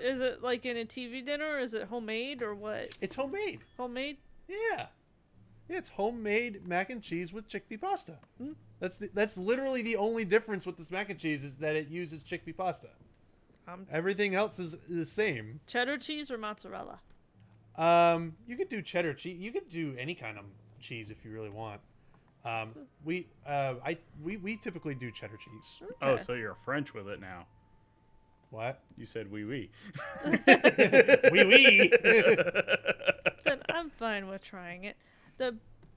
Is it like in a TV dinner? Or is it homemade or what? It's homemade. Homemade? Yeah. Yeah, it's homemade mac and cheese with chickpea pasta. That's literally the only difference with this mac and cheese is that it uses chickpea pasta. Everything else is the same. Cheddar cheese or mozzarella? You could do cheddar cheese. You could do any kind of cheese if you really want. We typically do cheddar cheese. Okay. Oh, so you're French with it now. What? You said oui oui. Oui oui. Then I'm fine with trying it.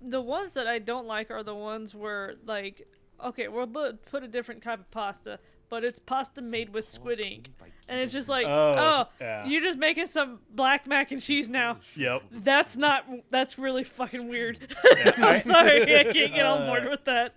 The ones that I don't like are the ones where, like, okay, we'll put a different type of pasta, but it's pasta made with squid ink. And it's just like, yeah. you're just making some black mac and cheese now. Yep. That's really fucking weird. I'm sorry, I can't get on board with that.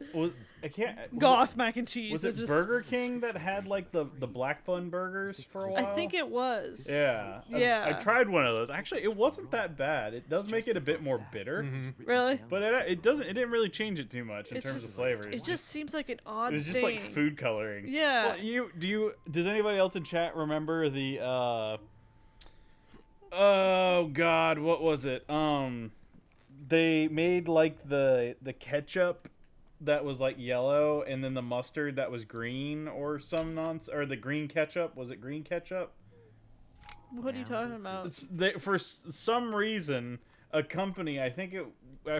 I can't. Goth mac and cheese. Was it Burger King that had like the black bun burgers for a while? I think it was. Yeah. Yeah. I tried one of those. Actually, it wasn't that bad. It does make it a bit more bitter. Really? But it doesn't. It didn't really change it too much in terms of flavors. It just seems like an odd thing. It was just like food coloring. Yeah. Well, does anybody else in chat remember the oh god, what was it? They made like the ketchup that was like yellow, and then the mustard that was green or some nonsense, or the green ketchup. Was it green ketchup? What are you talking about? For some reason, a company, I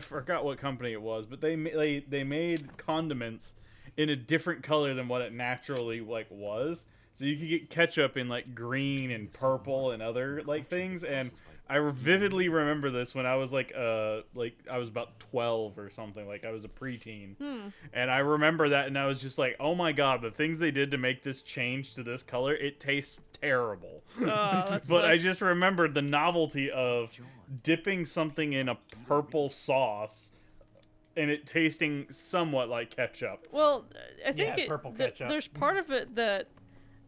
forgot what company it was, but they made condiments in a different color than what it naturally like was. So you could get ketchup in like green and purple and other like things, and I vividly remember this when I was like I was about 12 or something, like I was a preteen, and I remember that, and I was just like, oh my god, the things they did to make this change to this color, it tastes terrible. But I just remembered the novelty of dipping something in a purple sauce and it tasting somewhat like ketchup. Well, I think purple ketchup. There's part of it that,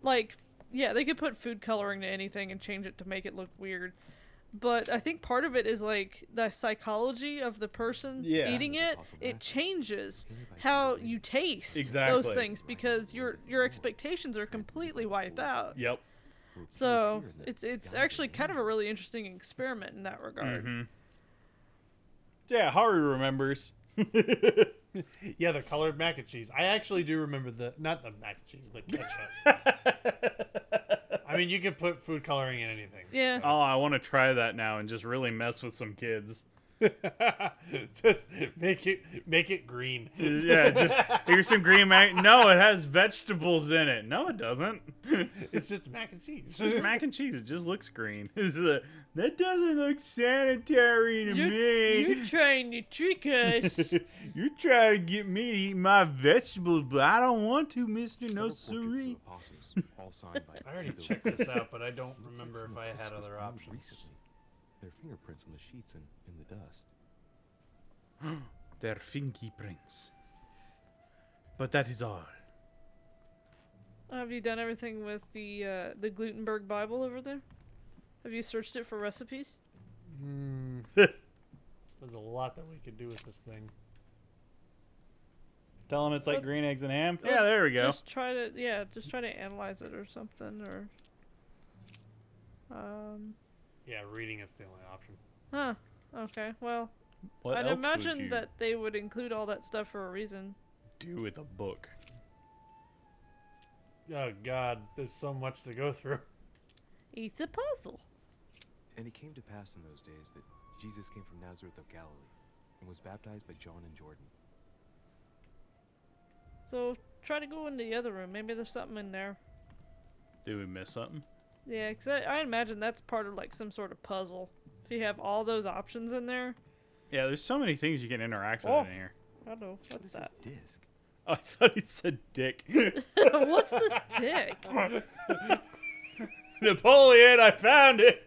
like, yeah, they could put food coloring to anything and change it to make it look weird. But I think part of it is like the psychology of the person eating it. It changes how you taste those things because your expectations are completely wiped out. Yep. So it's actually kind of a really interesting experiment in that regard. Mm-hmm. Yeah, Haru remembers. Yeah, the colored mac and cheese. I actually do remember not the mac and cheese, the ketchup. I mean, you can put food coloring in anything. Yeah. Oh, I want to try that now and just really mess with some kids. Just make it green. Yeah, just here's some green mac. No, it has vegetables in it. No, it doesn't. It's just mac and cheese. It's just mac and cheese. It just looks green. That doesn't look sanitary to me. You're trying to trick us. You're trying to get me to eat my vegetables, but I don't want to, Mr. No Siree. I already checked this out, but I don't remember if I had other options. Their fingerprints on the sheets and in the dust. Their fingerprints. But that is all. Have you done everything with the Gutenberg Bible over there? Have you searched it for recipes? There's a lot that we could do with this thing. Tell them it's like green eggs and ham. Yeah, there we go. Just try to analyze it or something, or Yeah, reading is the only option. Huh. Okay. Well, What I'd else imagine would you that they would include all that stuff for a reason. do with a book? Oh god, there's so much to go through. It's a puzzle. And it came to pass in those days that Jesus came from Nazareth of Galilee and was baptized by John in Jordan. So try to go in the other room. Maybe there's something in there. Did we miss something? Yeah, because I imagine that's part of like some sort of puzzle. If you have all those options in there. Yeah, there's so many things you can interact with in here. Hello, what's that? Disc. Oh, I thought he said dick. What's this dick? Napoleon, I found it.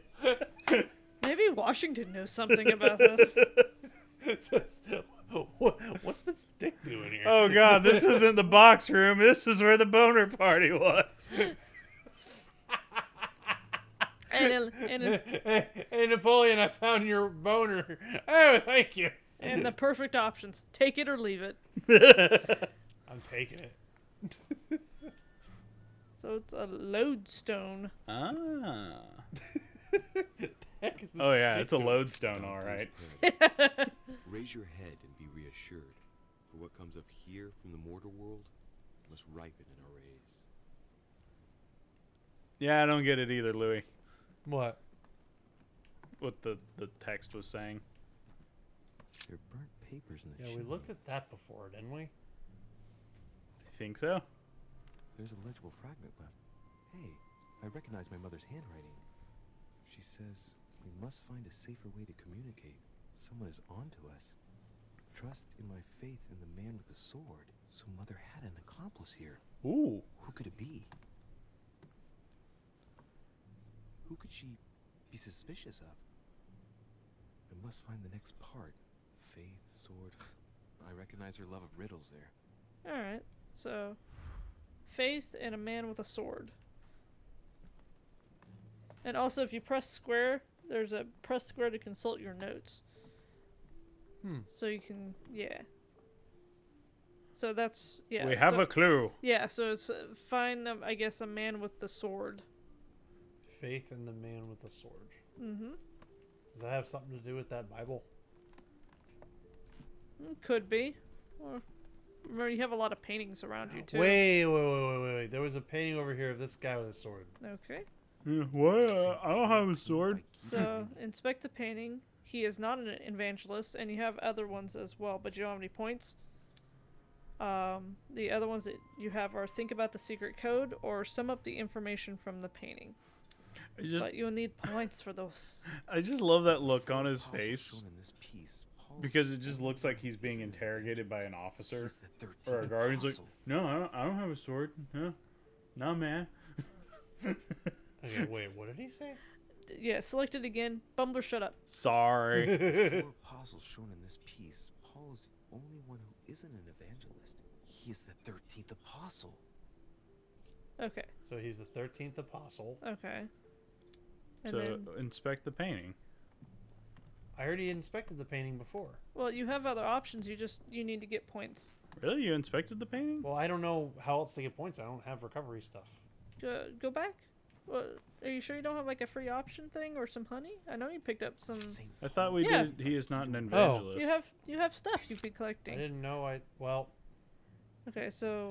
Maybe Washington knows something about this. What's this dick doing here? Oh god, this isn't the box room. This is where the boner party was. Hey, Napoleon, I found your boner. Oh, thank you. And the perfect options. Take it or leave it. I'm taking it. So it's a lodestone. Ah. Heck is this Oh yeah, dick it's a doing? lodestone, all right. Raise your head and be reassured, for what comes up here from the mortal world must ripen in our rays. Yeah, I don't get it either, Louis. What? What the text was saying. There are burnt papers in the Yeah, we looked at that before, didn't we? I think so. There's a legible fragment left. Hey, I recognize my mother's handwriting. She says we must find a safer way to communicate. Someone is on to us. distrust in my faith in the man with the sword. So Mother had an accomplice here. Ooh. Who could it be? Who could she be suspicious of? I must find the next part. Faith, sword. I recognize her love of riddles there. Alright, so faith and a man with a sword. And also, if you press square, there's a press square to consult your notes. So you can, yeah. So that's, yeah. We have a clue. Yeah, so it's find, I guess, a man with the sword. Faith in the man with the sword. Mm-hmm. Does that have something to do with that Bible? Could be. Or, remember, you have a lot of paintings around you, too. Wait. There was a painting over here of this guy with a sword. Okay. What? I don't have a sword. So, inspect the painting. He is not an evangelist, and you have other ones as well, but you don't have any points. The other ones that you have are think about the secret code or sum up the information from the painting. But you'll need points for those. I just love that look on his face. Because it just looks like he's being interrogated by an officer or a guard. He's like, no, I don't have a sword. No, man. Okay, wait, what did he say? Yeah, select it again. Bumbler, shut up. Sorry. The 4 apostles shown in this piece, Paul is the only one who isn't an evangelist. He is the 13th apostle. Okay. So he's the 13th apostle. Okay. And So then, inspect the painting. I already inspected the painting before. well, you have other options. You need to get points. Really? You inspected the painting? Well, I don't know how else to get points. I don't have recovery stuff. Go back. Well, are you sure you don't have like a free option thing or some honey? I know you picked up some. I thought we Yeah. did. He is not an evangelist. You have stuff you've been I collecting. didn't know well, Okay, so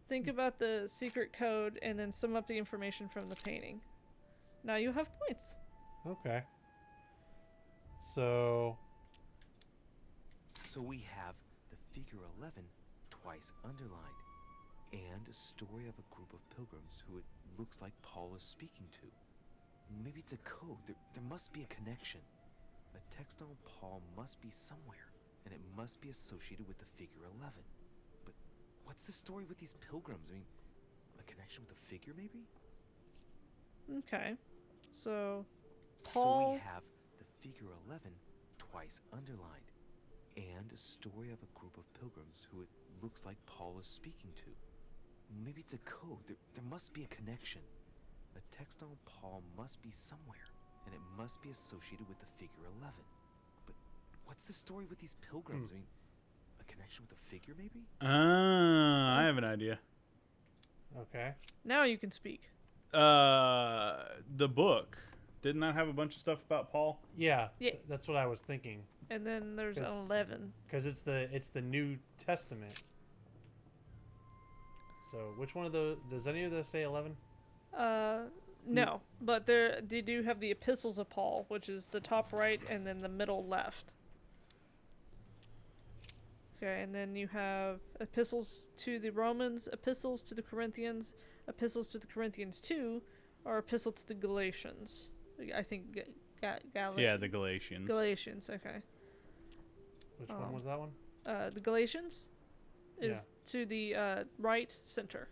think about the secret code and then sum up the information from the painting. Now you have points. okay. So We have the figure 11 twice underlined, and a story of a group of pilgrims who it looks like Paul is speaking to. Maybe it's a code. There must be a connection. A text on Paul must be somewhere, and it must be associated with the figure 11. But what's the story with these pilgrims? I mean, a connection with a figure, maybe? Okay. So Paul. So we have the figure 11 twice underlined, and a story of a group of pilgrims who it looks like Paul is speaking to. Maybe it's a code. There must be a connection. A text on Paul must be somewhere, and it must be associated with the figure 11. But what's the story with these pilgrims? I mean, a connection with a figure, maybe? I have an idea. okay. Now you can speak. The book. Didn't that have a bunch of stuff about Paul? Yeah. Yeah. That's what I was thinking. And then there's 'Cause- 11. Because it's the New Testament. So which one of those does any of those say 11? No, but they do have the epistles of Paul, which is the top right and then the middle left. Okay, and then you have epistles to the Romans, epistles to the Corinthians, epistles to the Corinthians 2, or epistle to the Galatians. I think Yeah, the Galatians. Galatians, okay. Which one was that one? The Galatians is to the right center.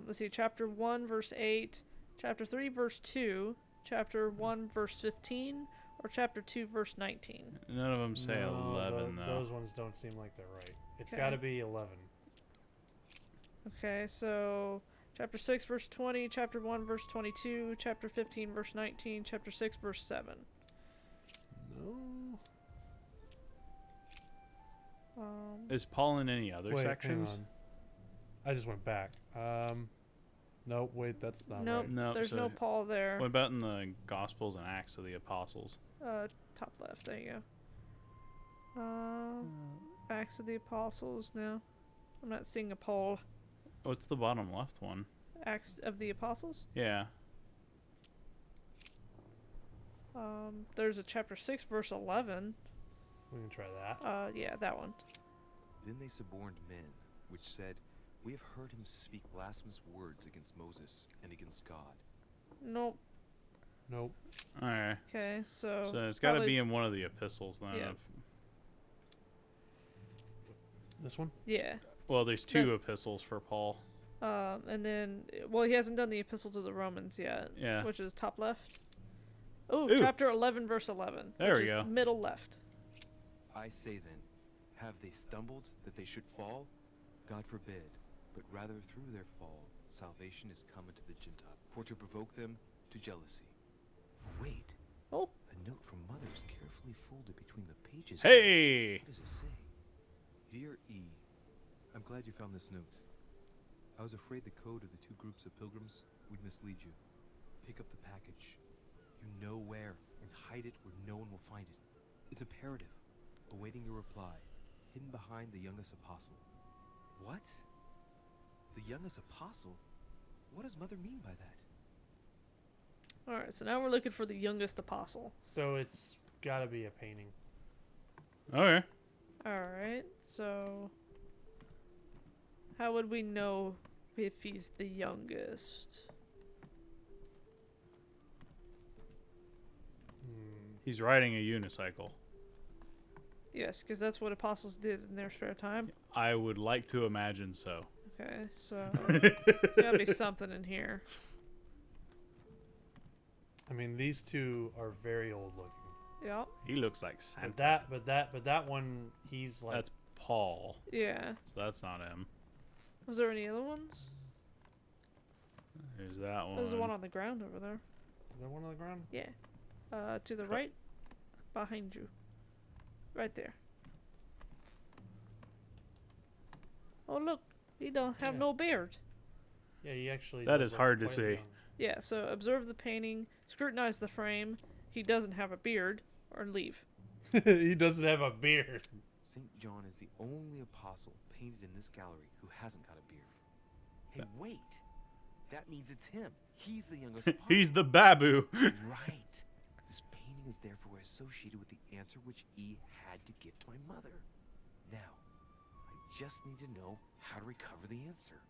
Let's see, chapter 1, verse 8, chapter 3, verse 2, chapter 1, verse 15, or chapter 2, verse 19. None of them say 11, though. Those ones don't seem like they're right. It's Okay. got to be 11. Okay, so chapter 6, verse 20, chapter 1, verse 22, chapter 15, verse 19, chapter 6, verse 7. No. Is Paul in any other Wait, sections? hang on. I just went back. Nope, wait, that's not Nope, right. No, there's no Paul there. What about in the Gospels and Acts of the Apostles? Top left, there you go. Acts of the Apostles, no. I'm not seeing a Paul. What's the bottom left one? Acts of the Apostles? Yeah. There's a chapter 6, verse 11. We can try that. Yeah, that one. Then they suborned men, which said, "We have heard him speak blasphemous words against Moses and against God." Nope. Nope. Alright. Okay, so it's got to probably- be in one of the epistles then. Yeah. This one? Yeah. Well, there's 2 epistles for Paul. And then, well, he hasn't done the Epistle to the Romans yet. Yeah. Which is top left. Oh, Ooh. chapter 11, verse 11. There which we is go. Middle left. I say then, have they stumbled that they should fall? God forbid, but rather through their fall, salvation is come unto the Gentiles, for to provoke them to jealousy. Wait. Oh. A note from Mother's carefully folded between the pages. Hey! What does it say? Dear E, I'm glad you found this note. I was afraid the code of the 2 groups of pilgrims would mislead you. Pick up the package. You know where, and hide it where no one will find it. It's imperative. Awaiting your reply, hidden behind the youngest apostle. What? The youngest apostle? What does Mother mean by that? Alright, so now we're looking for the youngest apostle. So it's gotta be a painting. Okay. Alright, so how would we know if he's the youngest? He's riding a unicycle. Yes, because that's what apostles did in their spare time. I would like to imagine so. Okay, so there's gotta be something in here. I mean, these 2 are very old looking. Yeah. He looks like Santa. But that one, he's like. That's Paul. Yeah. So that's not him. Was there any other ones? There's that one. There's one on the ground over there. Is there one on the ground? Yeah. To the right, behind you, right there. Oh look, he don't have no beard. Yeah, he actually. That does is look hard to quite see. young. Yeah. So observe the painting, scrutinize the frame. He doesn't have a beard, or leave. He doesn't have a beard. St. John is the only apostle painted in this gallery who hasn't got a beard. Hey, wait! That means it's him. He's the youngest apostle. He's the babu. Right. This painting is therefore associated with the answer which E had to give to my mother. Now, I just need to know how to recover the answer.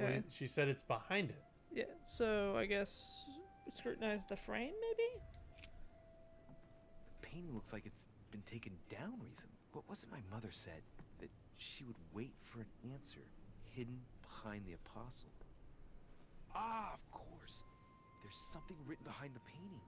Okay. Wait, she said it's behind it. Yeah. So I guess scrutinize the frame, maybe. The painting looks like it's been taken down recently. What was it my mother said? That she would wait for an answer hidden behind the apostle. Ah, of course. There's something written behind the painting.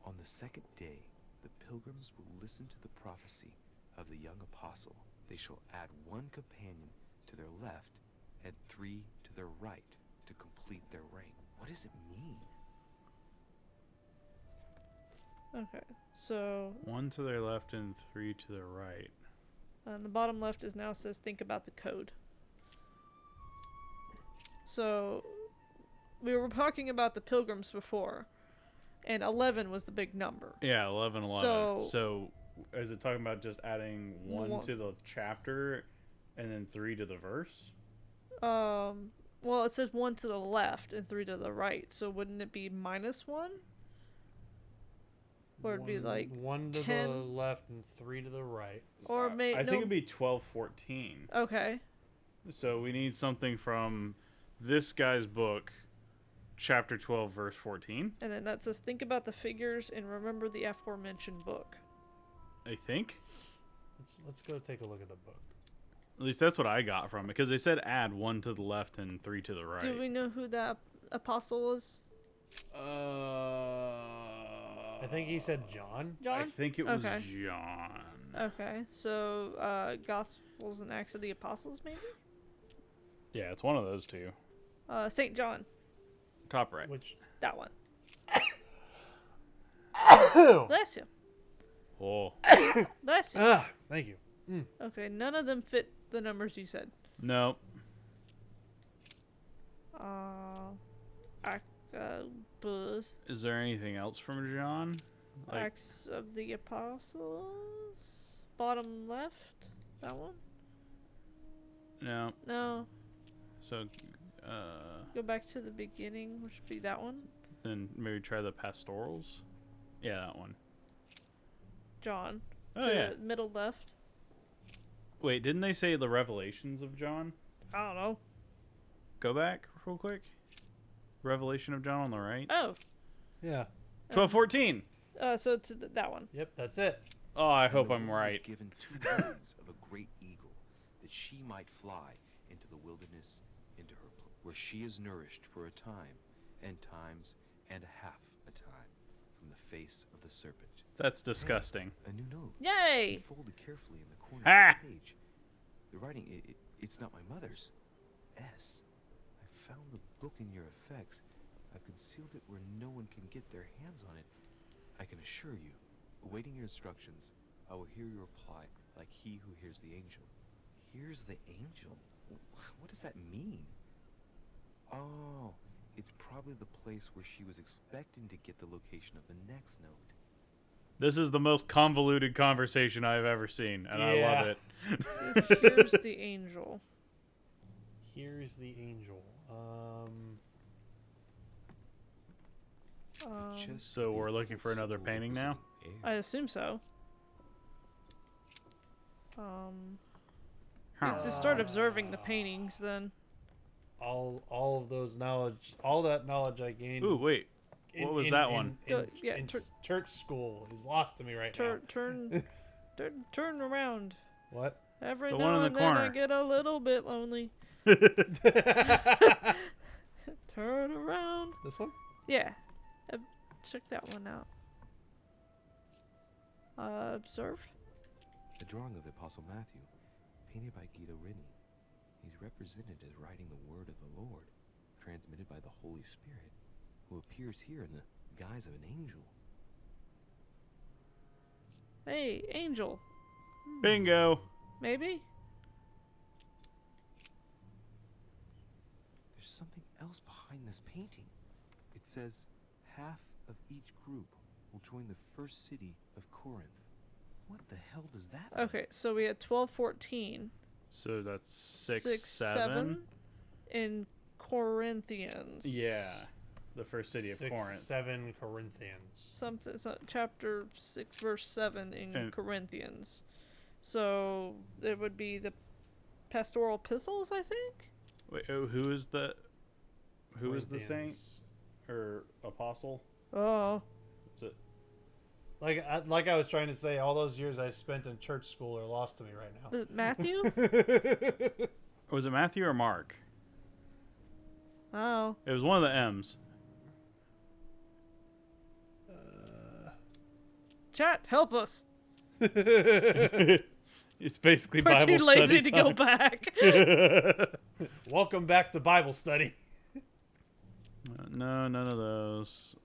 On the 2nd day, the pilgrims will listen to the prophecy of the young apostle. They shall add 1 companion to their left and 3 to their right to complete their rank. What does it mean? Okay. So 1 to their left and 3 to their right. on the bottom left is now says think about the code. So we were talking about the pilgrims before, and 11 was the big number. Yeah, 11, 11. So is it talking about just adding 1 to the chapter and then 3 to the verse? Well, it says 1 to the left and 3 to the right. So wouldn't it be -1? Or it'd be like 1 to 10? the left and 3 to the right. Or I think it'd be 12, 14. Okay. So we need something from this guy's book, chapter 12, verse 14. And then that says think about the figures and remember the aforementioned book. I think. Let's go take a look at the book. At least that's what I got from it, because they said add 1 to the left and 3 to the right. Do we know who that apostle was? I think he said John. John? I think it was Okay. John. Okay, so Gospels and Acts of the Apostles, maybe? Yeah, it's one of those 2. St. John. Top right. Which That one. Oh. Bless you. Oh. Bless you. Ah, thank you. Okay, none of them fit the numbers you said. Nope. Is there anything else from John? Acts of the Apostles? Bottom left? That one? No. No. So, Go back to the beginning, which would be that one. then maybe try the pastorals. Yeah, that one. John. Oh, to yeah. middle left. Wait, didn't they say the revelations of John? I don't know. Go back real quick. Revelation of John on the right. Oh. Yeah. 1214. So to that one. Yep, that's it. Oh, I hope The I'm woman was right. given 2 wings of a great eagle, that she might fly into the wilderness, into her where she is nourished for a time, and times and a half a time, from the face of the serpent. That's disgusting. A new note. Yay! Folded carefully in the corner Ah! of the page. The writing, it's not my mother's. S. I found the book in your effects. I've concealed it where no one can get their hands on it. I can assure you, awaiting your instructions, I will hear your reply like he who hears the angel. Hears the angel? What does that mean? Oh, it's probably the place where she was expecting to get the location of the next note. This is the most convoluted conversation I've ever seen, and I love it. Here's the angel. Here's the angel. So we're looking for another painting now? I assume so. Let's just start observing the paintings then. All of those knowledge, all that knowledge I gained. Ooh, wait. What was that one? In church school is lost to me right now. Turn around. What? Every The now one in the and then I corner. get a little bit lonely. Turn around. This one? Yeah. Check that one out. Observe. A drawing of the Apostle Matthew, painted by Guido Reni. He's represented as writing the word of the Lord, transmitted by the Holy Spirit, who appears here in the guise of an angel. Hey, angel. Bingo. Maybe? There's something else behind this painting. It says, half of each group will join the first city of Corinth. What the hell does that mean? Okay, so we had 12:14. So that's 6, 7? In Corinthians. Yeah. The first city of 6, Corinth. 7 Corinthians. Something, chapter 6, verse 7 in Corinthians. So it would be the pastoral epistles, I think? Wait, who is the saint? Or apostle? Oh. Is it? Like I was trying to say, all those years I spent in church school are lost to me right now. Matthew? Was it Matthew or Mark? Oh. It was one of the M's. Chat, help us. It's basically We're Bible too lazy study to go time. back. Welcome back to Bible study. No, none of those.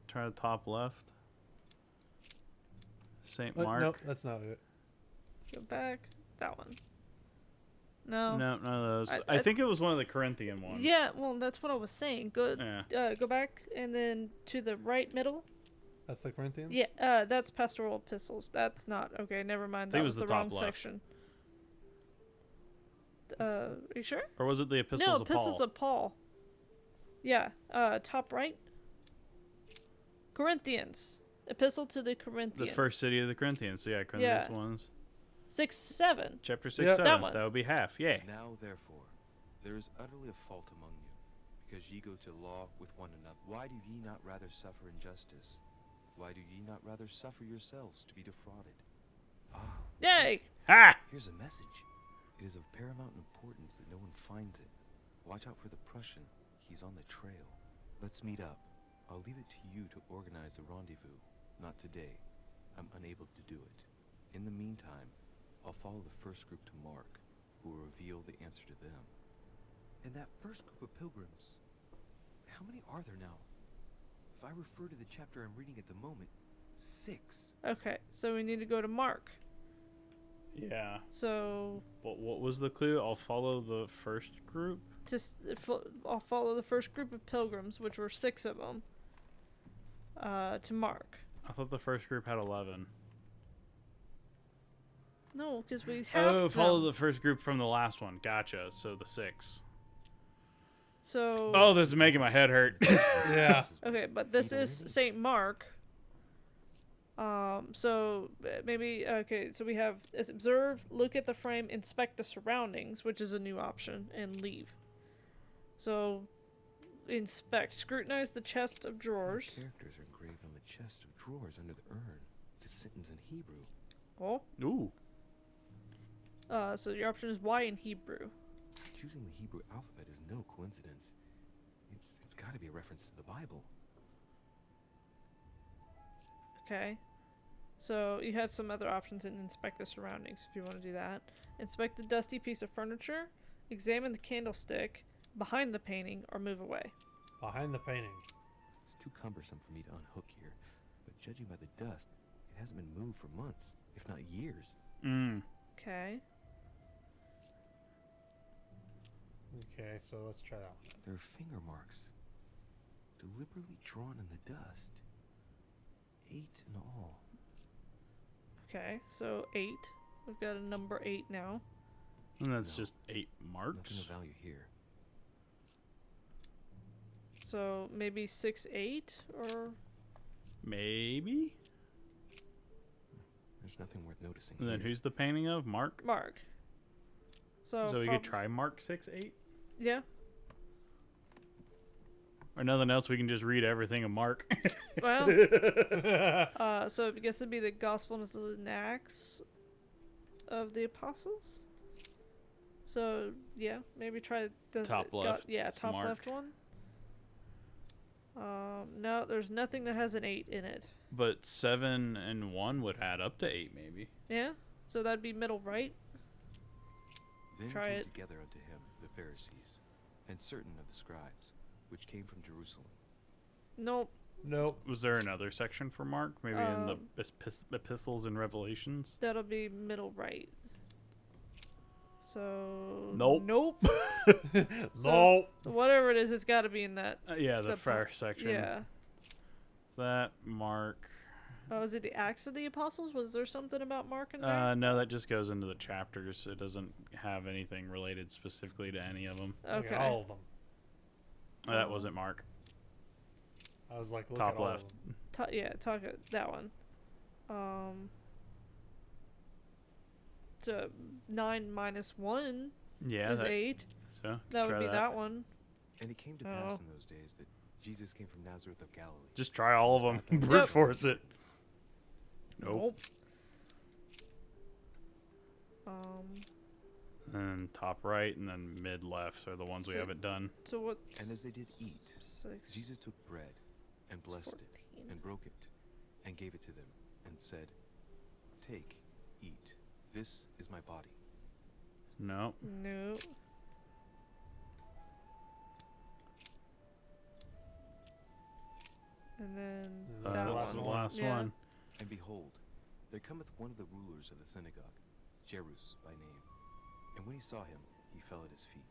Try the top left. Saint Mark. Nope, that's not it. Go back. That one. No. No, none of those. I think it was one of the Corinthian ones. Yeah, well, that's what I was saying. Go, Yeah. go back and then to the right middle. That's the Corinthians? Yeah, that's pastoral epistles. That's not. Okay, never mind. That was the wrong top left. section. Are you sure? Or was it the epistles No, of Paul? epistles of Paul. Yeah, top right. Corinthians. Epistle to the Corinthians. The first city of the Corinthians. So yeah, Corinthians ones. 6, 7. Chapter 6, 7. That one. That would be half. Yay. Now, therefore, there is utterly a fault among you, because ye go to law with one another. Why do ye not rather suffer injustice? Why do ye not rather suffer yourselves to be defrauded? Ah. Yay! Ha! Here's a message. It is of paramount importance that no one finds it. Watch out for the Prussian. He's on the trail. Let's meet up. I'll leave it to you to organize the rendezvous. Not today. I'm unable to do it. In the meantime, I'll follow the first group to Mark, who will reveal the answer to them. And that first group of pilgrims, how many are there now? If I refer to the chapter I'm reading at the moment, 6. Okay, so we need to go to Mark. Yeah. So. But what was the clue? I'll follow the first group? I'll follow the first group of pilgrims, which were 6 of them, to Mark. I thought the first group had 11. No, because we have. Oh, follow the first group from the last one. Gotcha. So the 6. So. Oh, this is making my head hurt. Yeah. Okay, but this is Saint Mark. So maybe okay. So we have observe, look at the frame, inspect the surroundings, which is a new option, and leave. So Inspect. Scrutinize the chest of drawers. Characters are engraved on the chest of drawers under the urn. It's a sentence in Hebrew. Oh. Ooh. So your option is Y in Hebrew. Choosing the Hebrew alphabet is no coincidence. It's got to be a reference to the Bible. Okay. So you had some other options in inspect the surroundings if you want to do that. Inspect the dusty piece of furniture. Examine the candlestick behind the painting or move away. Behind the painting. It's too cumbersome for me to unhook here, but judging by the dust, it hasn't been moved for months, if not years. Okay. Okay, so let's try that one. There are finger marks, deliberately drawn in the dust. 8 in all. Okay, so 8. We've got a number 8 now. And that's just 8 marks. Nothing of value here. So maybe 6, 8, or Maybe. There's nothing worth noticing. And then here. who's the painting of? Mark? Mark. So we could try Mark 6, 8? Yeah. Or nothing else, we can just read everything of Mark. Well, so I guess it'd be the Gospel and Acts of the Apostles. So yeah, maybe try the Top left. top Mark. left one. No, there's nothing that has an 8 in it. But 7 and 1 would add up to 8, maybe. Yeah, so that'd be middle right. Then Try came it. together unto him the Pharisees, and certain of the scribes, which came from Jerusalem. Nope. Nope. Was there another section for Mark? Maybe in the epistles and Revelations? That'll be middle right. So Nope. Nope. Nope. Whatever it is, it's got to be in that. Yeah, the first section. Yeah. That, Mark. Oh, is it the Acts of the Apostles? Was there something about Mark in there? No, that just goes into the chapters. It doesn't have anything related specifically to any of them. Okay. All of them. That wasn't Mark. I was like, look Top at all left. of them. Talk that one. So 9 minus 1 Yeah, is that, 8. So That would try be that one. And it came to pass in those days that Jesus came from Nazareth of Galilee. Just try all of them. Brute force it. Nope. And top right and then mid left are the ones we haven't done. So what? And as they did eat, 6, Jesus took bread and blessed it and broke it and gave it to them and said, "Take, eat. This is my body." No. No. And then That's the last one. And behold, there cometh one of the rulers of the synagogue, Jairus by name. And when he saw him, he fell at his feet.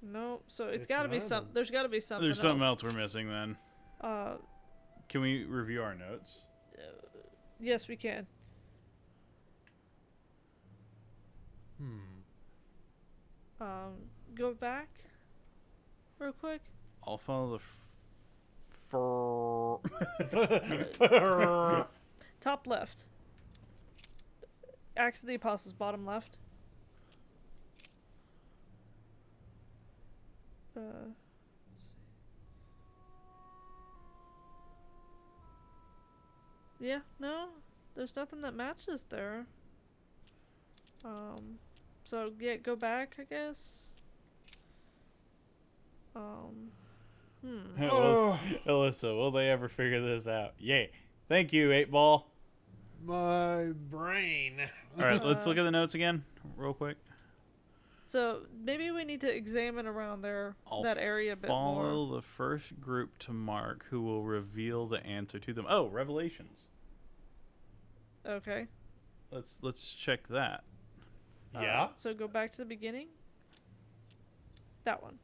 No, so it's It's got to be not some. him. There's got to be something. There's something else we're missing then. Uh, Can we review our notes? yes, we can. Go back, real quick. I'll follow the Top left. Acts of the Apostles, bottom left. Let's see. Yeah, no, there's nothing that matches there. So yeah, go back, I guess. Alyssa, will they ever figure this out? Yeah. Thank you, 8-Ball. My brain. All right, let's look at the notes again, real quick. So maybe we need to examine around there, I'll that area a bit more. follow the first group to Mark, who will reveal the answer to them. Oh, Revelations. Okay. Let's check that. Yeah. So go back to the beginning. That one.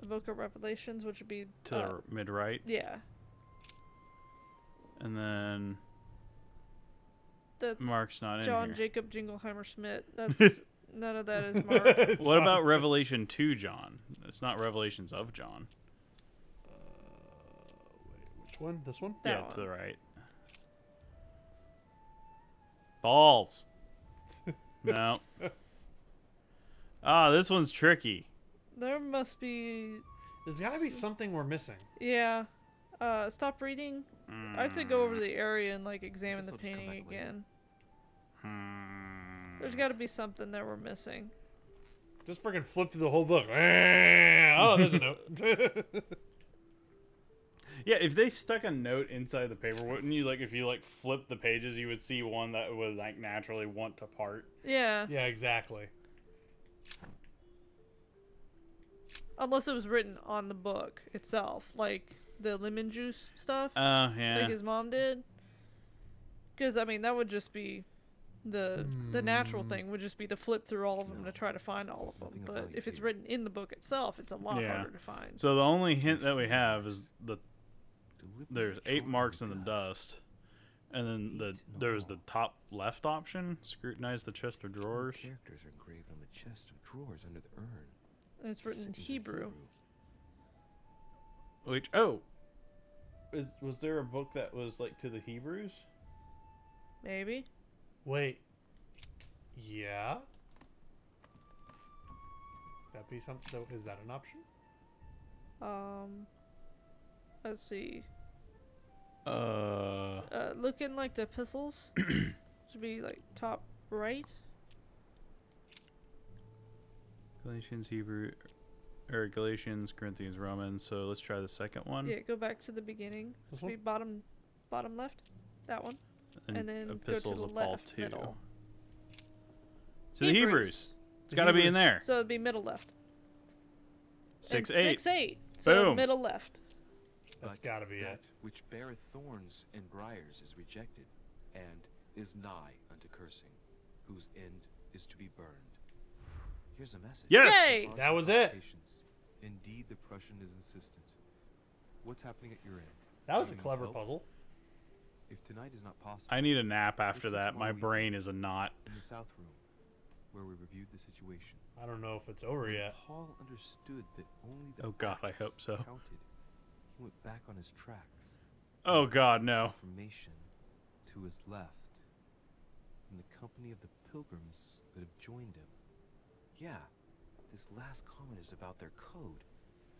Book of Revelations, which would be To the mid right. Yeah. And then That's Mark's not in John here. Jacob Jingleheimer Schmidt. That's none of that is Mark. What about Revelation to John? It's not Revelations of John. Wait, which one? This one? That yeah, one. to the right. Balls. No. Ah, this one's tricky. There must be... There's gotta be something we're missing. Yeah. Stop reading. I'd say go over to the area and, like, examine the Guess I'll just come painting back later. again. There's gotta be something that we're missing. Just freaking flip through the whole book. Oh, there's a note. Yeah, if they stuck a note inside the paper, wouldn't you, like, if you, like, flip the pages, you would see one that would, like, naturally want to part? Yeah. Yeah, exactly. Unless it was written on the book itself, like the lemon juice stuff. Yeah. Like his mom did. Because, I mean, that would just be... The natural thing would just be to flip through all of them to try to find all of them. But if it's written in the book itself, it's a lot harder to find. So the only hint that we have is there's 8 marks in the dust, and then there was the top left option. Scrutinize the chest of drawers. Characters are engraved on the chest of drawers under the urn. And it's written in Hebrew. Which was there a book that was like to the Hebrews? Maybe. Wait. Yeah. That be something? Is that an option? Let's see. Look in like the epistles. Should be like top right. Galatians, Hebrew, or Galatians, Corinthians, Romans. So let's try the second one. Yeah, go back to the beginning. This Should be one? bottom left. That one. And then Epistles go to the of Paul left 2. middle. To the Hebrews. It's got to be in there. So it'd be middle left. 6-8. 6-8. So Boom. middle left. That's gotta be that it. which beareth thorns and briars is rejected, and is nigh unto cursing, whose end is to be burned. Here's a message. Yes! Yay! That was it. Patience. Indeed, the Prussian is insistent. What's happening at your end? That was a Do you need clever help? puzzle. If tonight is not possible, I need a nap after let's that. My tomorrow brain evening is a knot. in the south room, where we reviewed the situation. I don't know if it's over When yet. Paul understood that only the Oh God, I facts hope so. counted. He went back on his tracks. Oh God, no. Information to his left, in the company of the pilgrims that have joined him. Yeah, this last comment is about their code.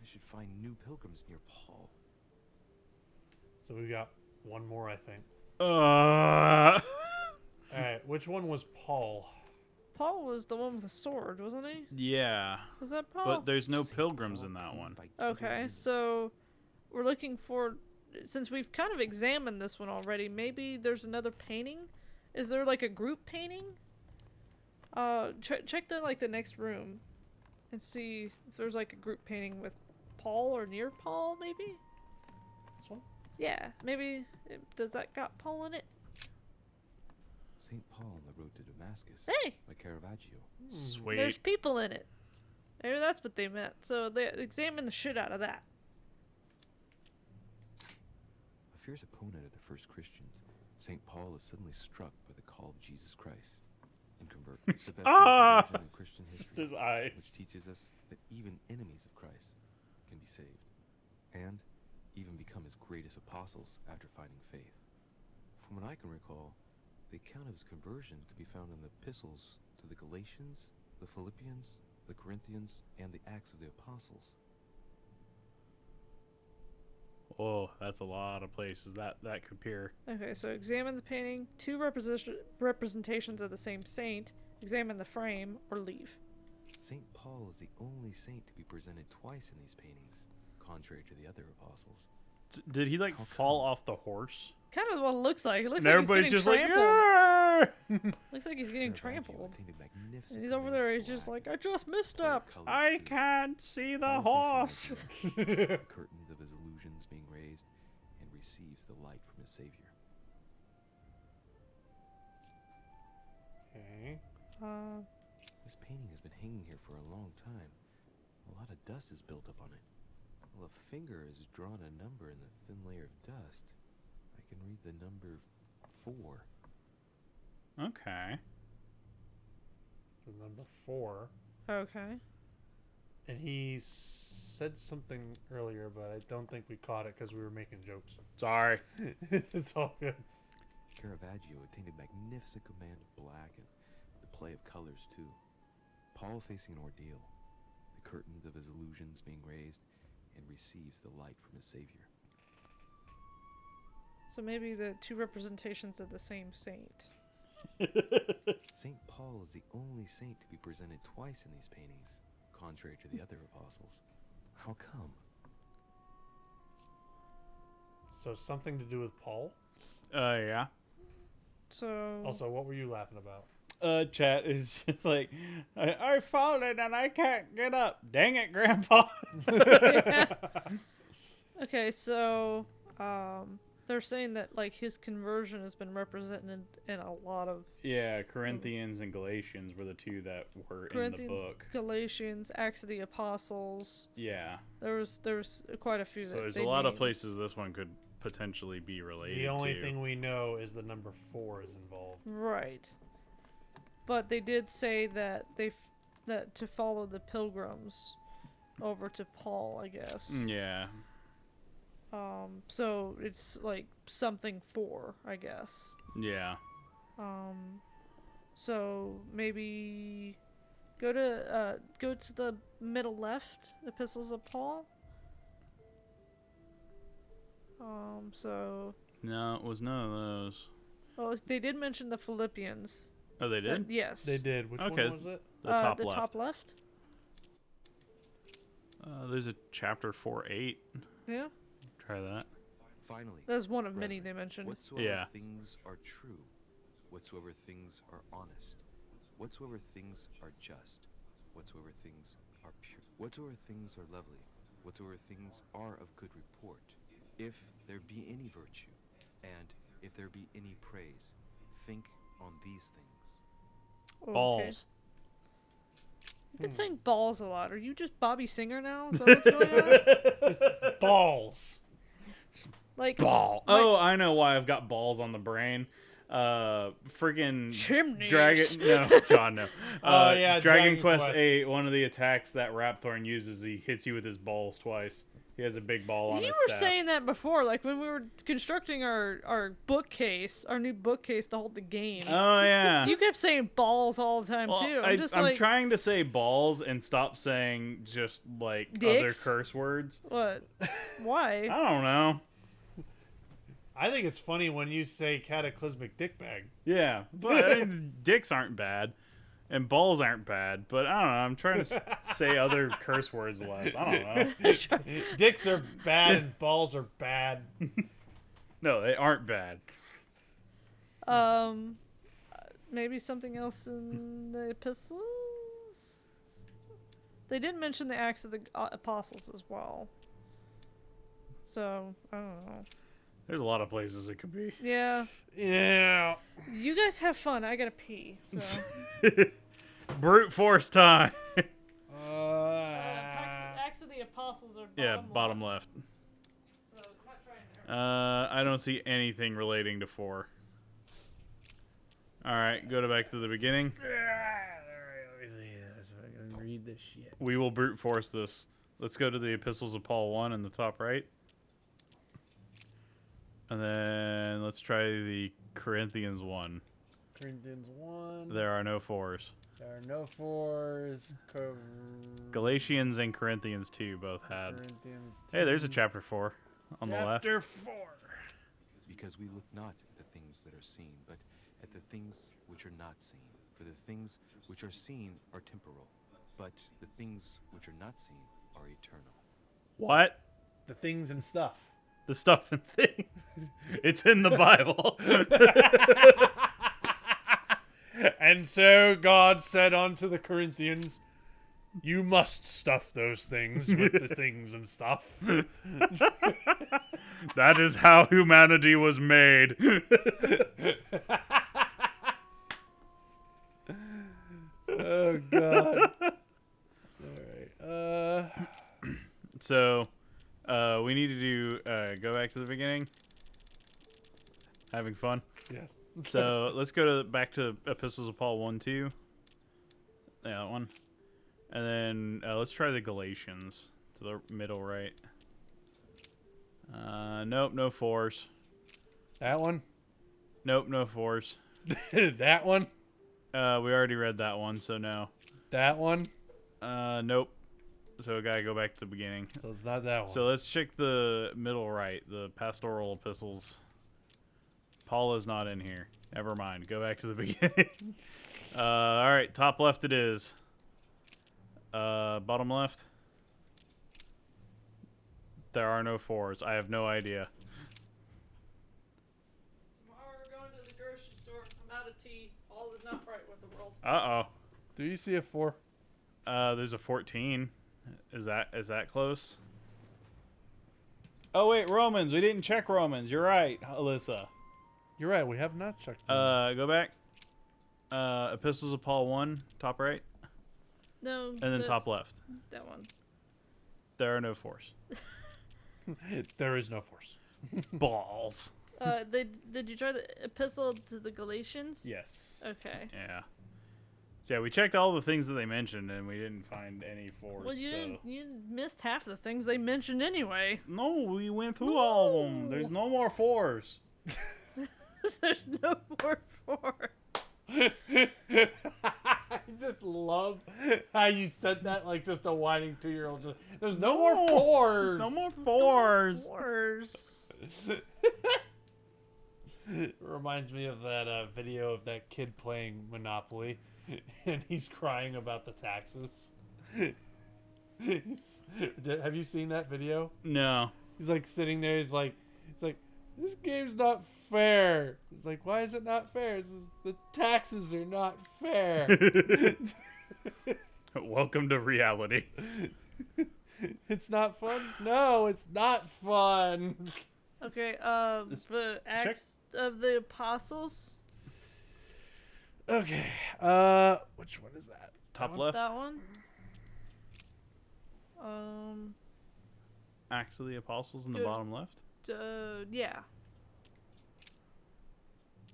They should find new pilgrims near Paul. So we got one more, I think. Uh. Alright, which one was Paul? Paul was the one with the sword, wasn't he? Yeah. Was that Paul? But there's no pilgrims in that one. Okay, so we're looking for... Since we've kind of examined this one already, maybe there's another painting? Is there like a group painting? Check the next room and see if there's like a group painting with Paul or near Paul, maybe? This one? Yeah, maybe. Does that got Paul in it? St. Paul on the road to Damascus Hey! by Caravaggio. Sweet. There's people in it. Maybe that's what they meant. So they examine the shit out of that. A fierce opponent of the first Christians, St. Paul is suddenly struck by the call of Jesus Christ and converts. The best conversion in Christian history, His eyes. which teaches us that even enemies of Christ can be saved, and even become his greatest apostles after finding faith. From what I can recall, the account of his conversion could be found in the epistles to the Galatians, the Philippians, the Corinthians, and the Acts of the Apostles. Oh, that's a lot of places that could appear. Okay, so examine the painting, 2 representations of the same saint, examine the frame, or leave. St. Paul is the only saint to be presented twice in these paintings, contrary to the other apostles. Did he like fall off the horse? Kind of what it looks like. It looks And like everybody's he's just getting like, trampled. "Yeah!" Looks like he's getting Caravaggio trampled. attained a magnificent And he's over command there, of he's just black like, I just and misstepped. colored I too. can't see the Paul faces horse. the the curtains of his illusions being raised, and receives the light from his Savior. Okay. This painting has been hanging here for a long time. A lot of dust is built up on it. While a finger has drawn a number in the thin layer of dust, I can read the number 4. Okay. So number 4. Okay. And he said something earlier, but I don't think we caught it because we were making jokes. Sorry. It's all good. Caravaggio attained a magnificent command of black and the play of colors too. Paul facing an ordeal. The curtains of his illusions being raised, and receives the light from his savior. So maybe the two representations of the same saint. St. Paul is the only saint to be presented twice in these paintings, contrary to the other apostles. How come? So something to do with Paul? Yeah. So Also, what were you laughing about? Chat is just like, I've fallen and I can't get up. Dang it, Grandpa. Okay, so they're saying that like his conversion has been represented in a lot of Yeah, Corinthians and Galatians were the two that were Corinthians, in the book. Galatians, Acts of the Apostles. Yeah. There's quite a few. So that there's they a lot of named. places this one could potentially be related to. The only thing we know is the number 4 is involved. Right. But they did say that that to follow the pilgrims over to Paul, I guess. Yeah. So it's like something for, I guess. Yeah. So maybe go to the middle left, Epistles of Paul. So. No, it was none of those. Oh, they did mention the Philippians. Oh, they did? Yes. They did. Which Okay. one was it? The top the left. top left. There's a chapter 4:8. Yeah. Try that. Finally, That's one of many brethren, they mentioned. Whatsoever Yeah. things are true, whatsoever things are honest, whatsoever things are just, whatsoever things are pure, whatsoever things are lovely, whatsoever things are of good report, if there be any virtue, and if there be any praise, think on these things. Okay. Balls. You've been saying balls a lot. Are you just Bobby Singer now? Is that what's going on? Just balls. Like Ball. like- Oh, I know why I've got balls on the brain. Friggin' Chimneys. Dragon. No, God, no. Oh, yeah, Dragon Dragon Quest Quest. 8. One of the attacks that Rapthorn uses, he hits you with his balls twice. He has a big ball on You his were staff. saying that before, like when we were constructing our bookcase, our new bookcase to hold the games. Oh yeah. You kept saying balls all the time Well, too. I'm trying to say balls and stop saying just like other Dicks? curse words. What? Why? I don't know. I think it's funny when you say cataclysmic dick bag. Yeah, but I mean, dicks aren't bad, and balls aren't bad. But I don't know. I'm trying to say other curse words less. I don't know. Dicks are bad and balls are bad. No, they aren't bad. Maybe something else in the epistles. They did mention the Acts of the Apostles as well. So I don't know. There's a lot of places it could be. Yeah. Yeah. You guys have fun. I gotta pee. So. Brute force time. Acts of the Apostles are Bottom left. So not trying there. I don't see anything relating to 4. All right, go back to the beginning. Read this shit. We will brute force this. Let's go to the Epistles of Paul 1 in the top right. And then let's try the Corinthians 1. Corinthians 1. There are no 4s. There are no 4s. Galatians and Corinthians 2 both had. Corinthians 2. Hey, there's a chapter 4 on the left. Chapter 4. Because we look not at the things that are seen, but at the things which are not seen. For the things which are seen are temporal, but the things which are not seen are eternal. What? The things and stuff. The stuff and things. It's in the Bible. And so God said unto the Corinthians, you must stuff those things with the things and stuff. That is how humanity was made. Oh, God. Alright. So, we need to do, go back to the beginning. Having fun? Yes. So, let's go back to Epistles of Paul 1, 2. Yeah, that one. And then, let's try the Galatians to the middle right. Nope, no 4s. That one? Nope, no 4s. That one? We already read that one, so no. That one? Nope. So we gotta go back to the beginning. So it's not that one. So let's check the middle right, the pastoral epistles. Paula's not in here. Never mind. Go back to the beginning. All right, top left it is. Bottom left. There are no 4s. I have no idea. Tomorrow we're going to the grocery store. I'm out of tea. All is not right with the world. Uh-oh. Do you see a 4? There's a 14. Is that close? Oh wait, Romans. We didn't check Romans. You're right, Alyssa. You're right. We have not checked. Go back. Epistles of Paul 1, top right. No. And then top left. That one. There are no 4s. There is no 4s. Balls. Did you try the epistle to the Galatians? Yes. Okay. Yeah. So yeah, we checked all the things that they mentioned, and we didn't find any 4s. Well, you missed half the things they mentioned anyway. No, we went through all of them. There's no more 4s. There's no more 4. I just love how you said that like just a whining 2-year-old. There's no more 4s. There's no more 4s. 4s. It reminds me of that video of that kid playing Monopoly, and he's crying about the taxes. Have you seen that video? No. He's like sitting there. He's like, this game's not fair. He's like, why is it not fair? The taxes are not fair. Welcome to reality. It's not fun? No, it's not fun. Okay, the Acts of the Apostles. Okay, which one is that? Top left. That one. Acts of the Apostles in the Good. bottom left. Yeah.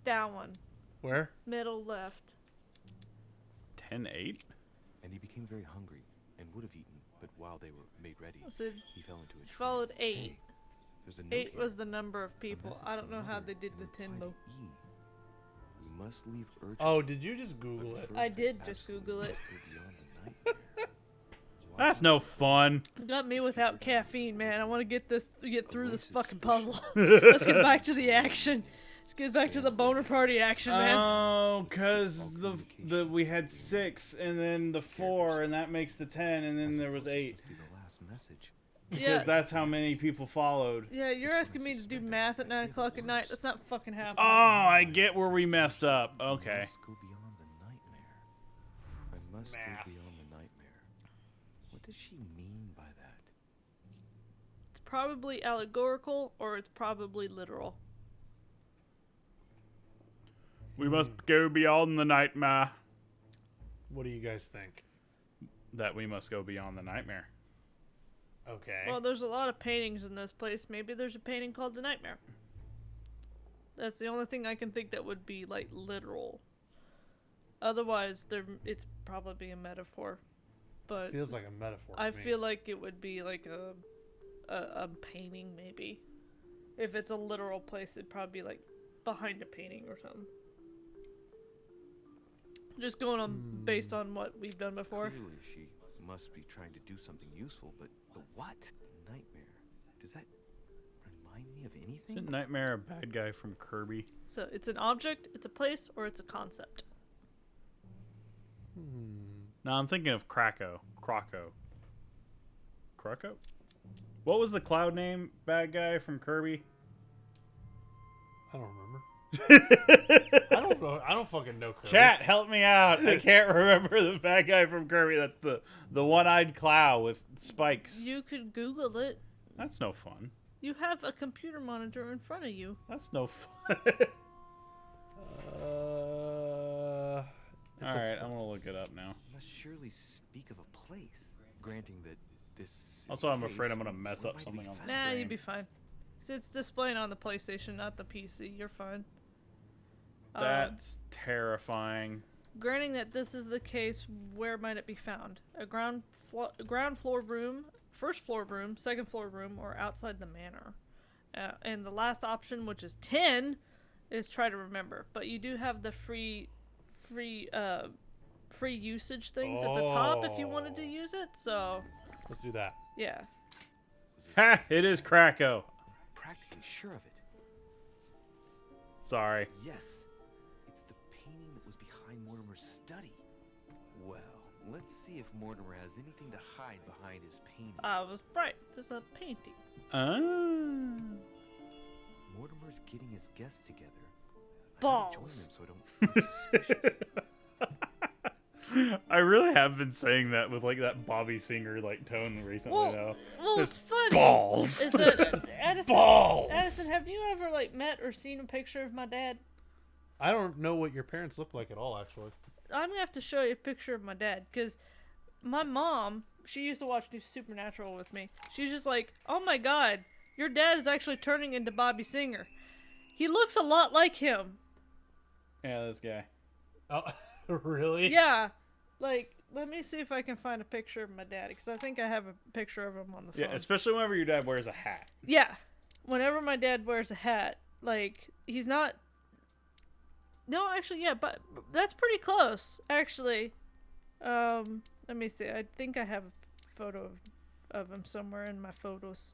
That one. Where? Middle left. 10:8. And he became very hungry and would have eaten, but while they were made ready, So he fell into a trance. followed 8. Hey, there's a note 8 here. was the number of people. message I don't from know how Mother they did the and 10 replied though. E. We must leave urgently. Oh, did you just Google it? I did just Google it. That's no fun. You got me without caffeine, man. I want to get through this fucking puzzle. Let's get back to the action. Let's get back to the boner party action, man. Oh, cause the we had 6 and then the 4 and that makes the 10 and then there was 8. Because Yeah. that's how many people followed. Yeah, you're asking me to do math at 9 o'clock at night. That's not fucking Oh, happening. I get where we messed up. Okay. Go beyond the nightmare. I must Math. go beyond the nightmare. What does she mean by that? It's probably allegorical or it's probably literal. We must go beyond the nightmare. What do you guys think? That we must go beyond the nightmare. Okay. Well, there's a lot of paintings in this place. Maybe there's a painting called The Nightmare. That's the only thing I can think that would be, like, literal. Otherwise, it's probably a metaphor. But Feels like a metaphor to I me. feel like it would be like a painting, maybe. If it's a literal place, it'd probably be, like, behind a painting or something. Just going on based on what we've done before. Clearly, she must be trying to do something useful, but what? Nightmare. Does that remind me of anything? Isn't Nightmare a bad guy from Kirby? So it's an object, it's a place, or it's a concept. No, I'm thinking of Krakow. What was the cloud name bad guy from Kirby? I don't remember. I don't know. I don't fucking know. Kirby. Chat, help me out. I can't remember the bad guy from Kirby. That's the one-eyed clown with spikes. You could Google it. That's no fun. You have a computer monitor in front of you. That's no fun. All right, I'm gonna look it up now. Must surely speak of a place. Granting that this. is Also, the I'm case, afraid I'm gonna mess what up might something be on the found? Nah, screen. you'd be fine. 'Cause it's displaying on the PlayStation, not the PC. You're fine. That's terrifying. Granting that this is the case, where might it be found? A ground floor room, first floor room, second floor room, or outside the manor? And the last option, which is 10, is try to remember. But you do have the free usage things at the top if you wanted to use it. So Let's do that. Yeah. Ha! It is Krakow. Practically sure of it. Sorry. Yes. It's the painting that was behind Mortimer's study. Well, let's see if Mortimer has anything to hide behind his painting. I was right. There's a painting. Mortimer's getting his guests together. Balls. I gotta join them so I don't feel suspicious. I really have been saying that with like that Bobby Singer like tone recently though. Well, Just it's funny. balls. Is that, Addison, Balls. Addison, have you ever like met or seen a picture of my dad? I don't know what your parents look like at all, actually. I'm gonna have to show you a picture of my dad because my mom, she used to watch New Supernatural with me. She's just like, oh my god, your dad is actually turning into Bobby Singer. He looks a lot like him. Yeah, this guy. Oh, really? Yeah. Like, let me see if I can find a picture of my dad because I think I have a picture of him on the phone. Yeah, especially whenever your dad wears a hat. Yeah. Whenever my dad wears a hat, like, he's not... No, actually, yeah, but that's pretty close, actually. Let me see. I think I have a photo of him somewhere in my photos.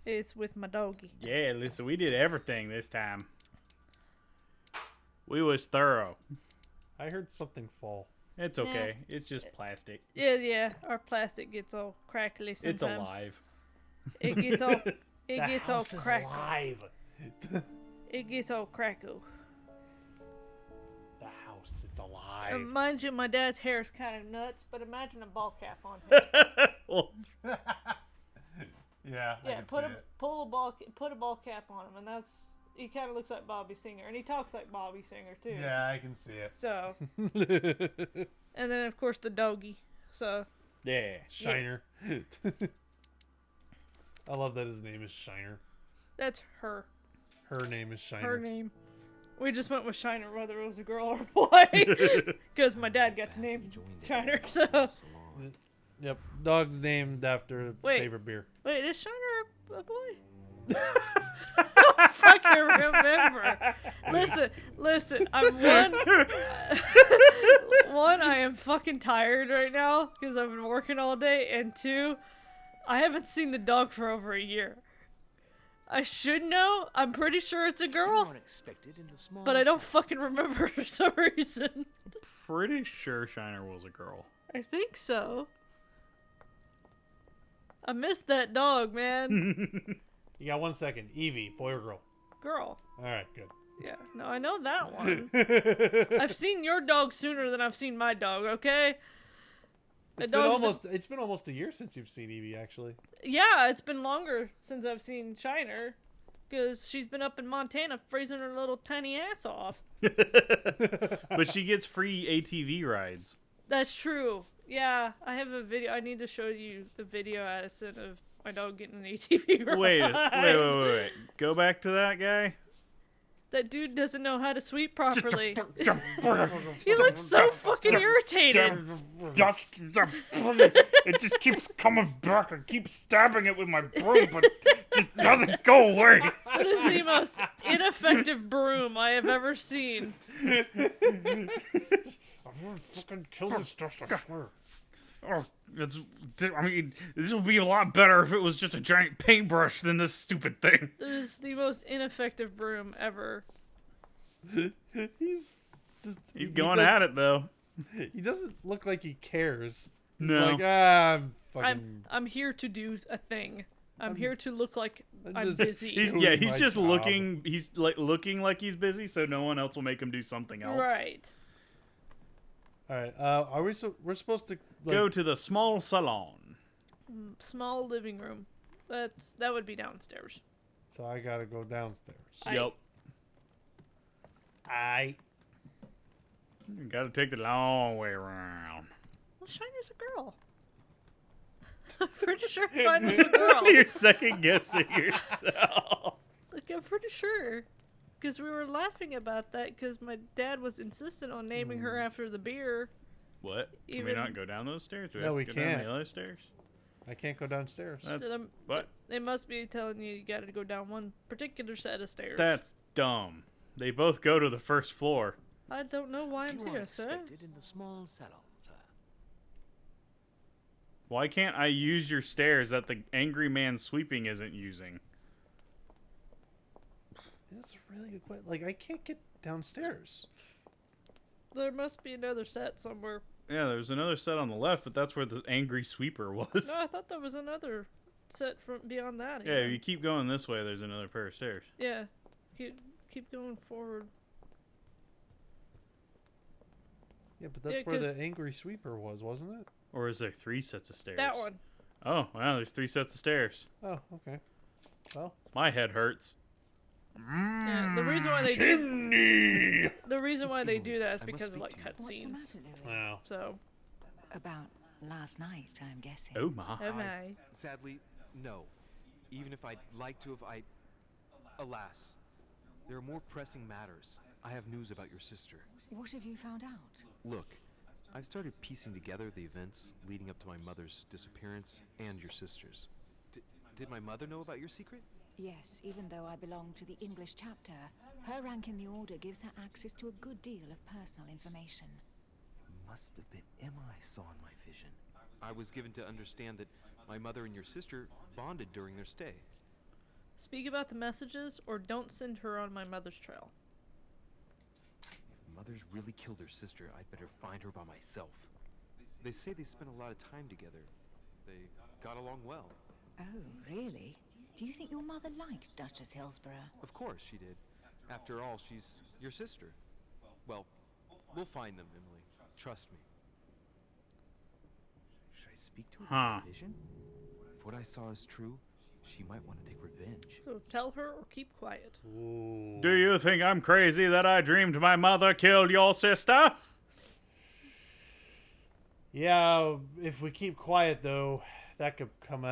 It's with my doggy. Yeah, listen, we did everything this time. We was thorough. I heard something fall. It's okay. It's just plastic. Yeah, our plastic gets all crackly sometimes. It's alive. It gets all... It The gets all house is crackly. alive. It gets all crackle. The house is alive. Mind you, my dad's hair is kind of nuts, but imagine a ball cap on him. Well, Yeah, I Yeah, can put see a it. put a ball cap on him, and that's he kind of looks like Bobby Singer, and he talks like Bobby Singer too. Yeah, I can see it. So, and then of course the doggy. So yeah. Shiner. I love that his name is Shiner. that's her. Her name is Shiner. Her name. We just went with Shiner, whether it was a girl or a boy, because my dad got to name Shiner. So Yep, dog's named after Wait. favorite beer. wait, is Shiner a boy? I don't fucking remember. Listen. I'm one, I am fucking tired right now because I've been working all day, and two, I haven't seen the dog for over a year. I should know. I'm pretty sure it's a girl, Unexpected in the small but I don't fucking remember for some reason. Pretty sure Shiner was a girl. I think so. I missed that dog, man. You got 1 second. Evie, boy or girl? Girl. All right, good. Yeah, no, I know that one. I've seen your dog sooner than I've seen my dog, okay? It's been almost a year since you've seen Evie, actually. Yeah, it's been longer since I've seen Shiner. Because she's been up in Montana freezing her little tiny ass off. But she gets free ATV rides. That's true. Yeah, I have a video. I need to show you the video, Addison, of my dog getting an ATV ride. Wait. Go back to that guy. That dude doesn't know how to sweep properly. He looks so fucking irritated. It just keeps coming back. I keep stabbing it with my broom, but it just doesn't go away. That is the most ineffective broom I have ever seen. I'm gonna fucking kill this stuff, I swear. Oh, I mean, this would be a lot better if it was just a giant paintbrush than this stupid thing. That is the most ineffective broom ever. He's going at it, though. He doesn't look like he cares. He's No. like, I'm fucking... I'm here to do a thing. I'm here to look like I'm just- busy. He's my just job. looking. He's like looking like he's busy, so no one else will make him do something else. Right. All right, we're supposed to... Like, Go to the small salon. Small living room. That would be downstairs. So I gotta go downstairs. Yep. You gotta take the long way around. Well, Shiner's a girl. I'm pretty sure Shiner's a girl. You're second guessing yourself. Like, I'm pretty sure. Because we were laughing about that because my dad was insistent on naming her after the beer. What? Can we Even- not go down those stairs? Do No, have we to go down can't. the other stairs? I can't go downstairs. That's them- what? They must be telling you gotta go down one particular set of stairs. That's dumb. They both go to the first floor. I don't know why I'm You here, are sir. expected in the small salon, sir. Why can't I use your stairs that the angry man sweeping isn't using? That's a really good question. Like, I can't get downstairs. There must be another set somewhere. Yeah, there's another set on the left, but that's where the angry sweeper was. No, I thought there was another set from beyond that. Yeah, if you keep going this way, there's another pair of stairs. Yeah, keep going forward. Yeah, but that's where the angry sweeper was, wasn't it? Or is there 3 sets of stairs? That one. Oh, wow, there's 3 sets of stairs. Oh, okay. Well, my head hurts. Yeah, the reason why they do that is because of like cutscenes. Wow. So. About last night, I'm guessing. Oh my. Oh my. Sadly, no. Even if I'd like to have, alas, there are more pressing matters. I have news about your sister. What have you found out? Look, I've started piecing together the events leading up to my mother's disappearance and your sister's. Did my mother know about your secret? Yes, even though I belong to the English chapter, her rank in the Order gives her access to a good deal of personal information. Must have been Emma I saw in my vision. I was given to understand that my mother and your sister bonded during their stay. Speak about the messages, or don't send her on my mother's trail. If mother's really killed her sister, I'd better find her by myself. They say they spent a lot of time together. They got along well. Oh, really? Do you think your mother liked Duchess Hillsborough? Of course she did. After all, she's your sister. Well, we'll find them, Emily. Trust me. Should I speak to her about the vision? If what I saw is true, she might want to take revenge. So tell her or keep quiet. Ooh. Do you think I'm crazy that I dreamed my mother killed your sister? Yeah, if we keep quiet though, that could come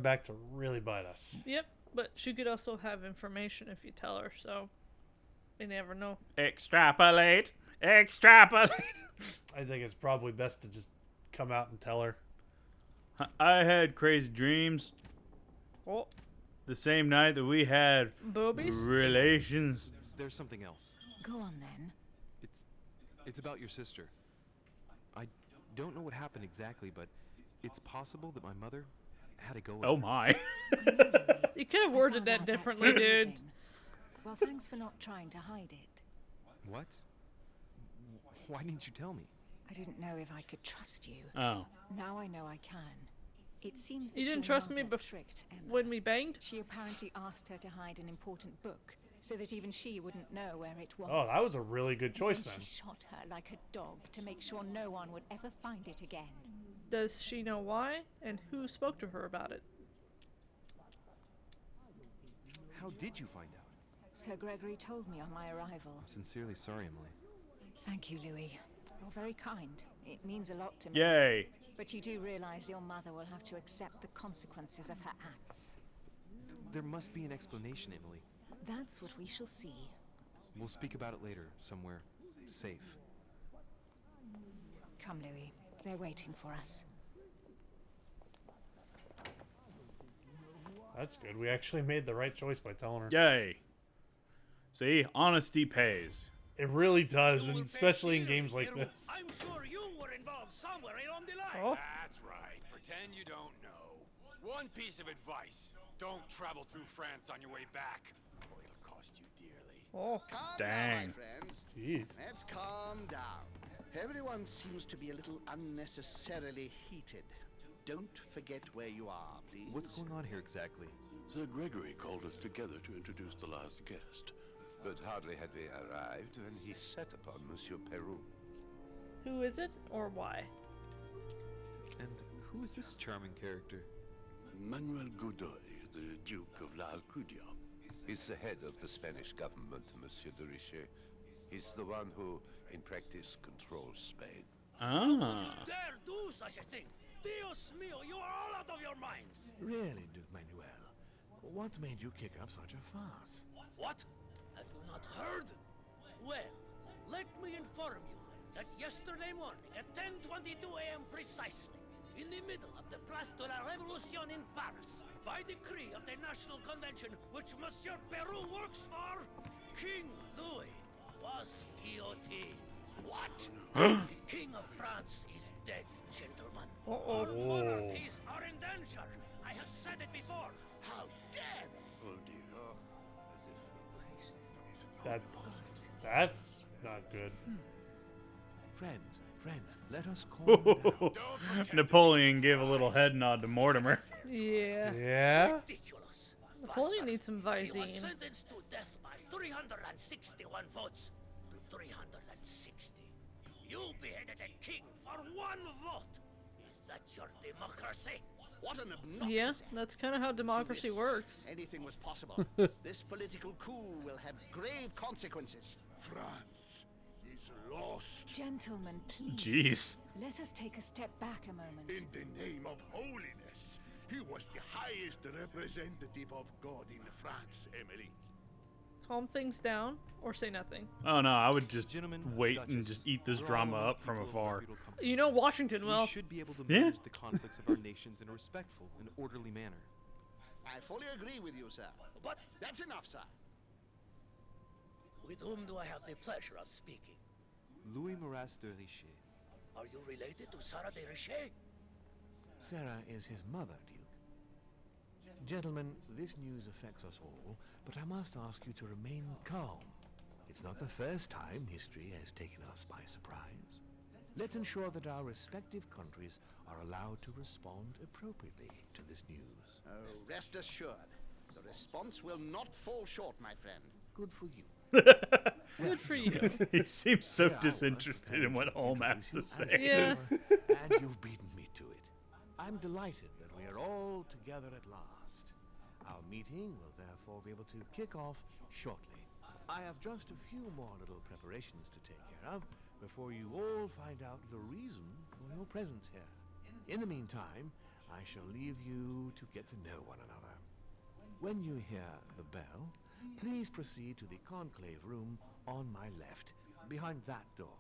back to really bite us. Yep, but she could also have information if you tell her, so you never know. Extrapolate. Extrapolate. I think it's probably best to just come out and tell her. I had crazy dreams. Oh. The same night that we had boobies relations. There's something else. Go on then. It's about your sister. I don't know what happened exactly, but it's possible that my mother had a go at Oh her. my. You could have worded that differently, dude. Well, thanks for not trying to hide it. What? Why didn't you tell me? I didn't know if I could trust you. Oh. Now I know I can. It seems that You didn't your trust me mother tricked Emma. when we banged? She apparently asked her to hide an important book, so that even she wouldn't know where it was. Oh, that was a really good choice then. She shot her like a dog to make sure no one would ever find it again. Does she know why? And who spoke to her about it? How did you find out? Sir Gregory told me on my arrival. I'm sincerely sorry, Emily. Thank you, Louis. You're very kind. It means a lot to me. Yay. But you do realize your mother will have to accept the consequences of her acts. There must be an explanation, Emily. That's what we shall see. We'll speak about it later, somewhere safe. Come, Louis. They're waiting for us. That's good. We actually made the right choice by telling her. Yay. See, honesty pays. It really does, and especially in games like this. I'm sure you were involved somewhere along the line. Oh. That's right. Pretend you don't know. One piece of advice. Don't travel through France on your way back, or it'll cost you dearly. Oh, dang. Down, my friends. Jeez. Let's calm down. Everyone seems to be a little unnecessarily heated. Don't forget where you are, please. What's going on here exactly? Sir Gregory called us together to introduce the last guest. But hardly had we arrived when he set upon Monsieur Peru. who is it or why? And who is this charming character? Manuel Godoy, the Duke of La Alcudia. He's the head of the Spanish government, Monsieur de Richet. He's the one who, in practice, controls Spain. How could you dare do such a thing? Dios mío, you are all out of your minds! Really, Duke Manuel? What made you kick up such a fuss? What? Have you not heard? Well, let me inform you that yesterday morning at 10:22 a.m. precisely, in the middle of the Place de la Révolution in Paris, by decree of the National Convention which Monsieur Peru works for, King Louis was guillotined. What? The King of France is dead, gentlemen. Uh-oh. Our monarchies are in danger. I have said it before. How dare they? Oh dear. That's not good. Friends, let us calm down. Napoleon gave a little head nod to Mortimer. Yeah. Yeah? Ridiculous. Napoleon needs some He was Visine. sentenced to death by 361 votes to 360. You beheaded a king for one vote. Is that your democracy? What an obnoxious Yeah, act. that's kind of how democracy This, works. Anything was possible. This political coup will have grave consequences. France is lost. Gentlemen, please. Jeez. Let us take a step back a moment. In the name of holiness. He was the highest representative of God in France, Emily. Calm things down or say nothing. Oh no, I would just Gentlemen, wait and Duchess, just eat this we're all drama among up from people of afar. reputable company. You know Washington well. We should be able to Yeah. manage the conflicts of our nations in a respectful and orderly manner. I fully agree with you, sir. But That's enough, sir. with whom do I have the pleasure of speaking? Louis Maras de Richet. Are you related to Sarah de Richet? Sarah is his mother, Duke. Gentlemen, this news affects us all, but I must ask you to remain calm. It's not the first time history has taken us by surprise. Let's ensure that our respective countries are allowed to respond appropriately to this news. Oh, rest assured. The response will not fall short, my friend. Good for you. Good for you. He seems so disinterested in what Holm has to say. Yeah. And you've beaten me to it. I'm delighted that we are all together at last. Our meeting will therefore be able to kick off shortly. I have just a few more little preparations to take care of before you all find out the reason for your presence here. In the meantime, I shall leave you to get to know one another. When you hear the bell, please proceed to the conclave room on my left, behind that door.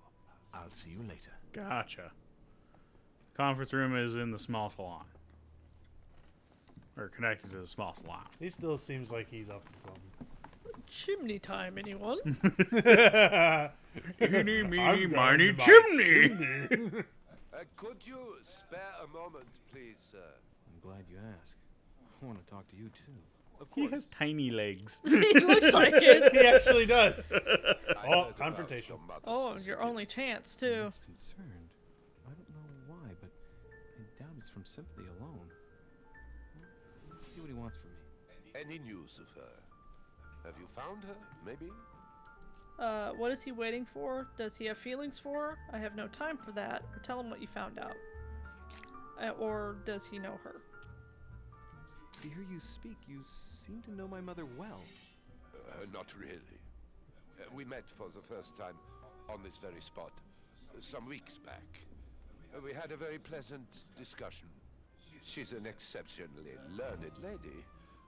I'll see you later. Gotcha. Conference room is in the small salon. Or connected to the small salon. He still seems like he's up to something. Chimney time, anyone? Eeny, meeny, I'm going miny, to my chimney! Could you spare a moment, please, sir? I'm glad you asked. I want to talk to you too. Of He course. has tiny legs. He looks like it. He actually does. I heard Oh, about confrontation. your mother's Oh, your disappearance. only chance, too. I'm concerned. I don't know why, but I doubt it's from sympathy alone. Let's see what he wants from me. Any news of her? Have you found her, maybe? What is he waiting for? Does he have feelings for her? I have no time for that. Or tell him what you found out. Or does he know her? To hear you speak, you seem to know my mother well. Not really. We met for the first time on this very spot some weeks back. We had a very pleasant discussion. She's an exceptionally learned lady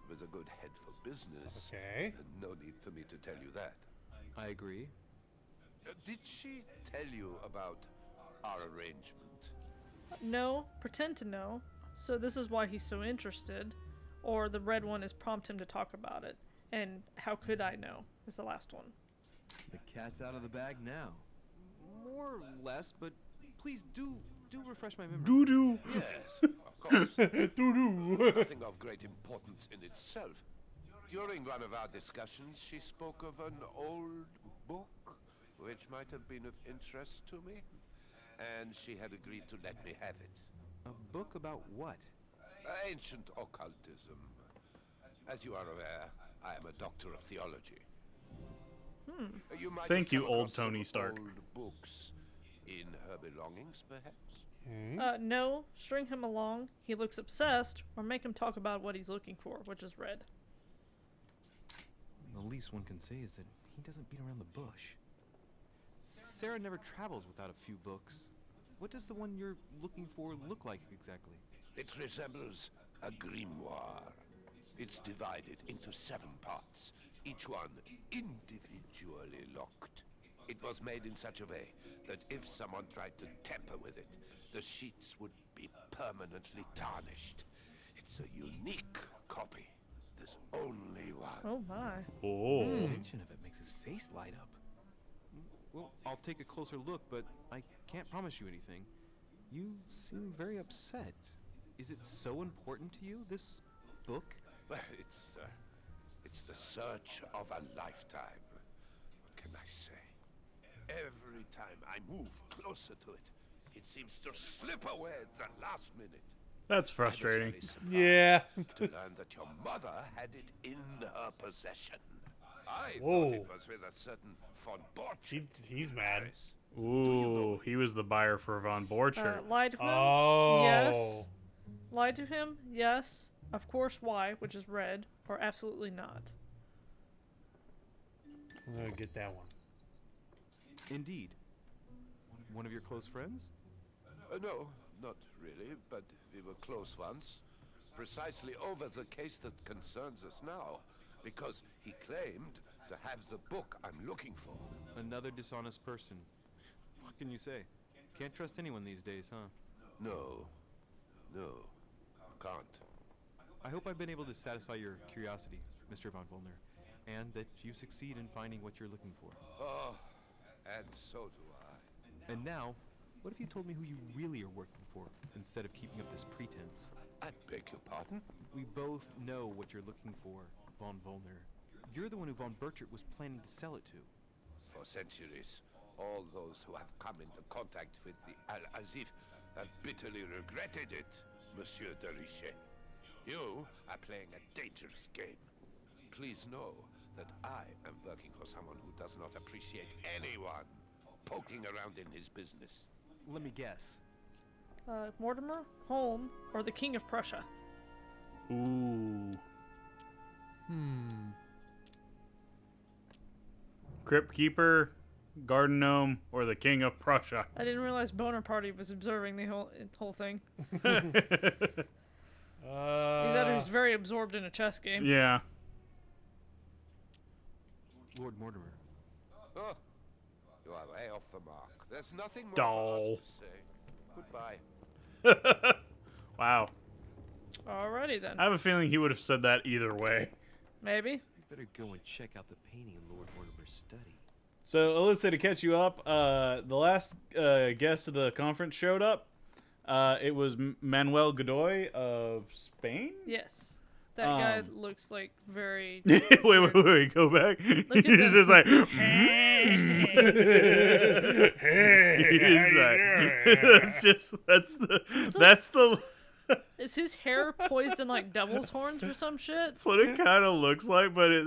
with a good head for business. Okay. No need for me to tell you that. I agree. Did she tell you about our arrangement? No, pretend to know. So this is why he's so interested. Or the red one is prompt him to talk about it. And how could I know is the last one. The cat's out of the bag now. More or less, but please do refresh my memory. Doo-doo. Yes, of course. Doo-doo. Nothing of great importance in itself. During one of our discussions, she spoke of an old book which might have been of interest to me, and she had agreed to let me have it. A book about what? Ancient occultism. As you are aware, I am a doctor of theology. You might Thank have you, come old across some Tony Stark. Old books in her belongings, perhaps? No, string him along. He looks obsessed, or make him talk about what he's looking for, which is red. The least one can say is that he doesn't beat around the bush. Sarah never travels without a few books. What does the one you're looking for look like exactly? It resembles a grimoire. It's divided into 7 parts, each one individually locked. It was made in such a way that if someone tried to tamper with it, the sheets would be permanently tarnished. It's a unique copy. There's only one. Oh my. Oh. The mention of it makes his face light up. Well, I'll take a closer look, but I can't promise you anything. You seem very upset. Is it so important to you, this book? Well, it's the search of a lifetime. What can I say? Every time I move closer to it, it seems to slip away at the last minute. That's frustrating. Yeah. To learn that your mother had it in her possession. I Whoa. thought it was with a certain von Borchardt. He's mad. Ooh, he was the buyer for Von Borchardt. Lied to him? Oh. Yes. Lied to him? Yes. Of course, why, which is red, or absolutely not. I'm gonna get that one. Indeed. One of your close friends? No, not really, but we were close once. Precisely over the case that concerns us now, because he claimed to have the book I'm looking for. Another dishonest person. What can you say? Can't trust anyone these days, huh? No, can't. I hope I've been able to satisfy your curiosity, Mr. Von Volner, and that you succeed in finding what you're looking for. Oh, and so do I. And now, what if you told me who you really are working for, instead of keeping up this pretense? I beg your pardon? We both know what you're looking for, Von Volner. You're the one who Von Borchardt was planning to sell it to. For centuries, all those who have come into contact with the Al-Azif have bitterly regretted it, Monsieur de Richet. You are playing a dangerous game. Please know that I am working for someone who does not appreciate anyone poking around in his business. Let me guess. Mortimer, Holm, or the King of Prussia? Ooh. Crypt Keeper, Garden Gnome, or the King of Prussia? I didn't realize Boner Party was observing the whole thing. Either he's very absorbed in a chess game. Yeah. Lord Mortimer. Oh, you are way off the mark. There's nothing more Doll. for us to say. Goodbye. Wow. Alrighty then. I have a feeling he would have said that either way. Maybe. You better go and check out the painting in Lord Mortimer's study. So, Alyssa, to catch you up, the last guest of the conference showed up. It was Manuel Godoy of Spain? Yes. That guy looks like very... wait, go back. He's just like... That's the... Is his hair poised in like devil's horns or some shit? That's what it kind of looks like, but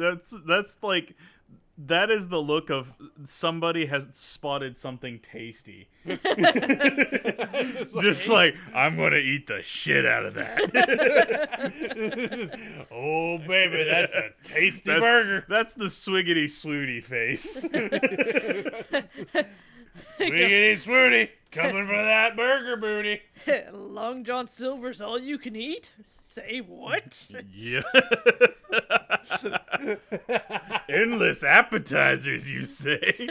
that's like... That is the look of somebody has spotted something tasty. Just like, I'm going to eat the shit out of that. Oh, baby, that's a tasty burger. That's the swiggity swooty face. Swiggity swooty, coming for that burger booty. Long John Silver's all you can eat? Say what? Yeah. Endless appetizers, you say?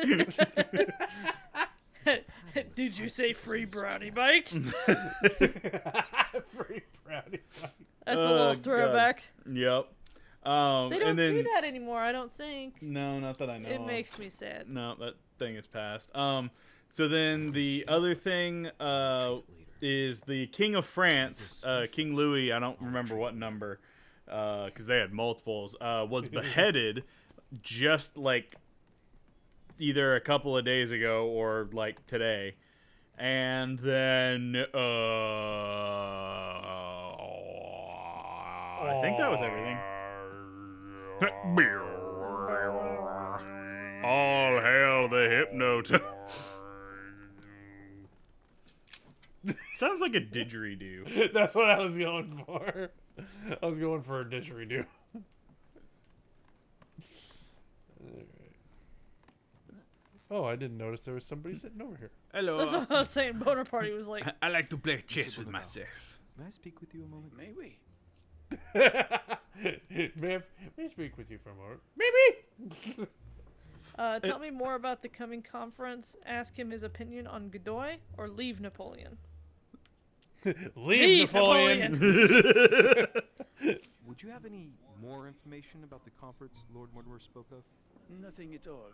Did you say free brownie bite? Free brownie bite. That's a little throwback. God. Yep. They don't do that anymore, I don't think. No, not that I know. It makes me sad. No, that thing is passed. So then the other thing is the King of France, King Louis, I don't remember what number, because they had multiples, was beheaded just like either a couple of days ago or like today. And then I think that was everything. All hail the Hypnotoad. Sounds like a didgeridoo. That's what I was going for. I was going for a didgeridoo. Oh, I didn't notice there was somebody sitting over here. Hello. That's what I was saying. Boner Party was like... I like to play chess with myself. May I speak with you a moment? May we? May I speak with you for a moment? Maybe! Tell me more about the coming conference. Ask him his opinion on Godoy, or leave Napoleon. Leave Napoleon! Would you have any more information about the conference Lord Mortimer spoke of? Nothing at all.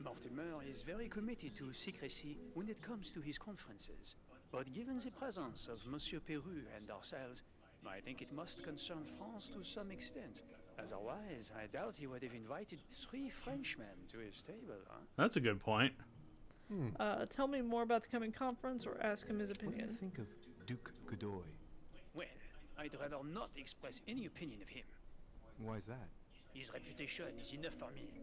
Mortimer is very committed to secrecy when it comes to his conferences. But given the presence of Monsieur Peru and ourselves, I think it must concern France to some extent. Otherwise, I doubt he would have invited 3 Frenchmen to his table, huh? That's a good point. Tell me more about the coming conference or ask him his What do opinion. you think of Duke Godoy? Well, I'd rather not express any opinion of him. Why is that? His reputation is enough for me.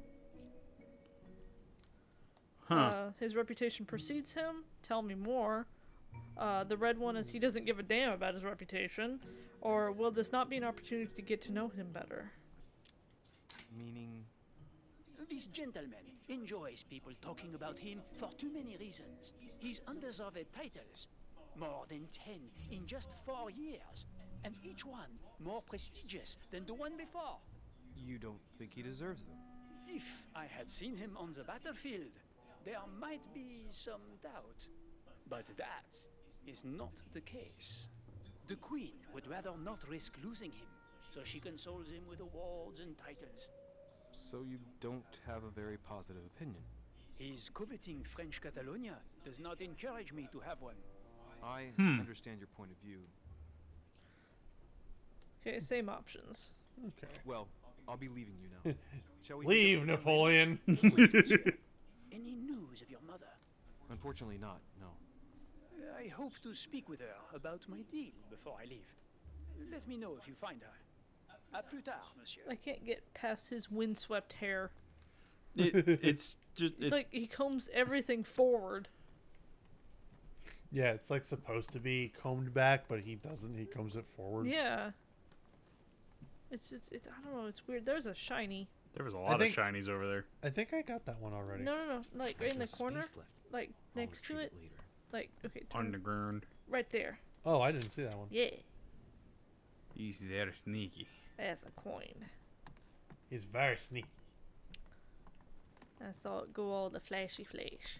His reputation precedes him. Tell me more. The red one is he doesn't give a damn about his reputation. Or will this not be an opportunity to get to know him better? Meaning? This gentleman enjoys people talking about him for too many reasons. His undeserved titles, more than 10 in just 4 years, and each one more prestigious than the one before. You don't think he deserves them? If I had seen him on the battlefield, there might be some doubt. But that is not the case. The Queen would rather not risk losing him, so she consoles him with awards and titles. So you don't have a very positive opinion? His coveting French Catalonia does not encourage me to have one. I understand your point of view. Okay, same options. Okay. Well, I'll be leaving you now. Shall we Leave, Napoleon. Any news of your mother? Unfortunately not, no. I hope to speak with her about my deal before I leave. Let me know if you find her. À plus tard, monsieur. I can't get past his windswept hair. It's just... It's like he combs everything forward. Yeah, it's like supposed to be combed back, but he doesn't. He combs it forward. Yeah. It's I don't know, it's weird. There's a shiny. There was a lot of shinies over there. I think I got that one already. No. Like right in the corner. Like next to it. Like, okay. On the ground. Right there. Oh, I didn't see that one. Yeah. He's very sneaky. That's a coin. He's very sneaky. I saw it go all the flashy flash.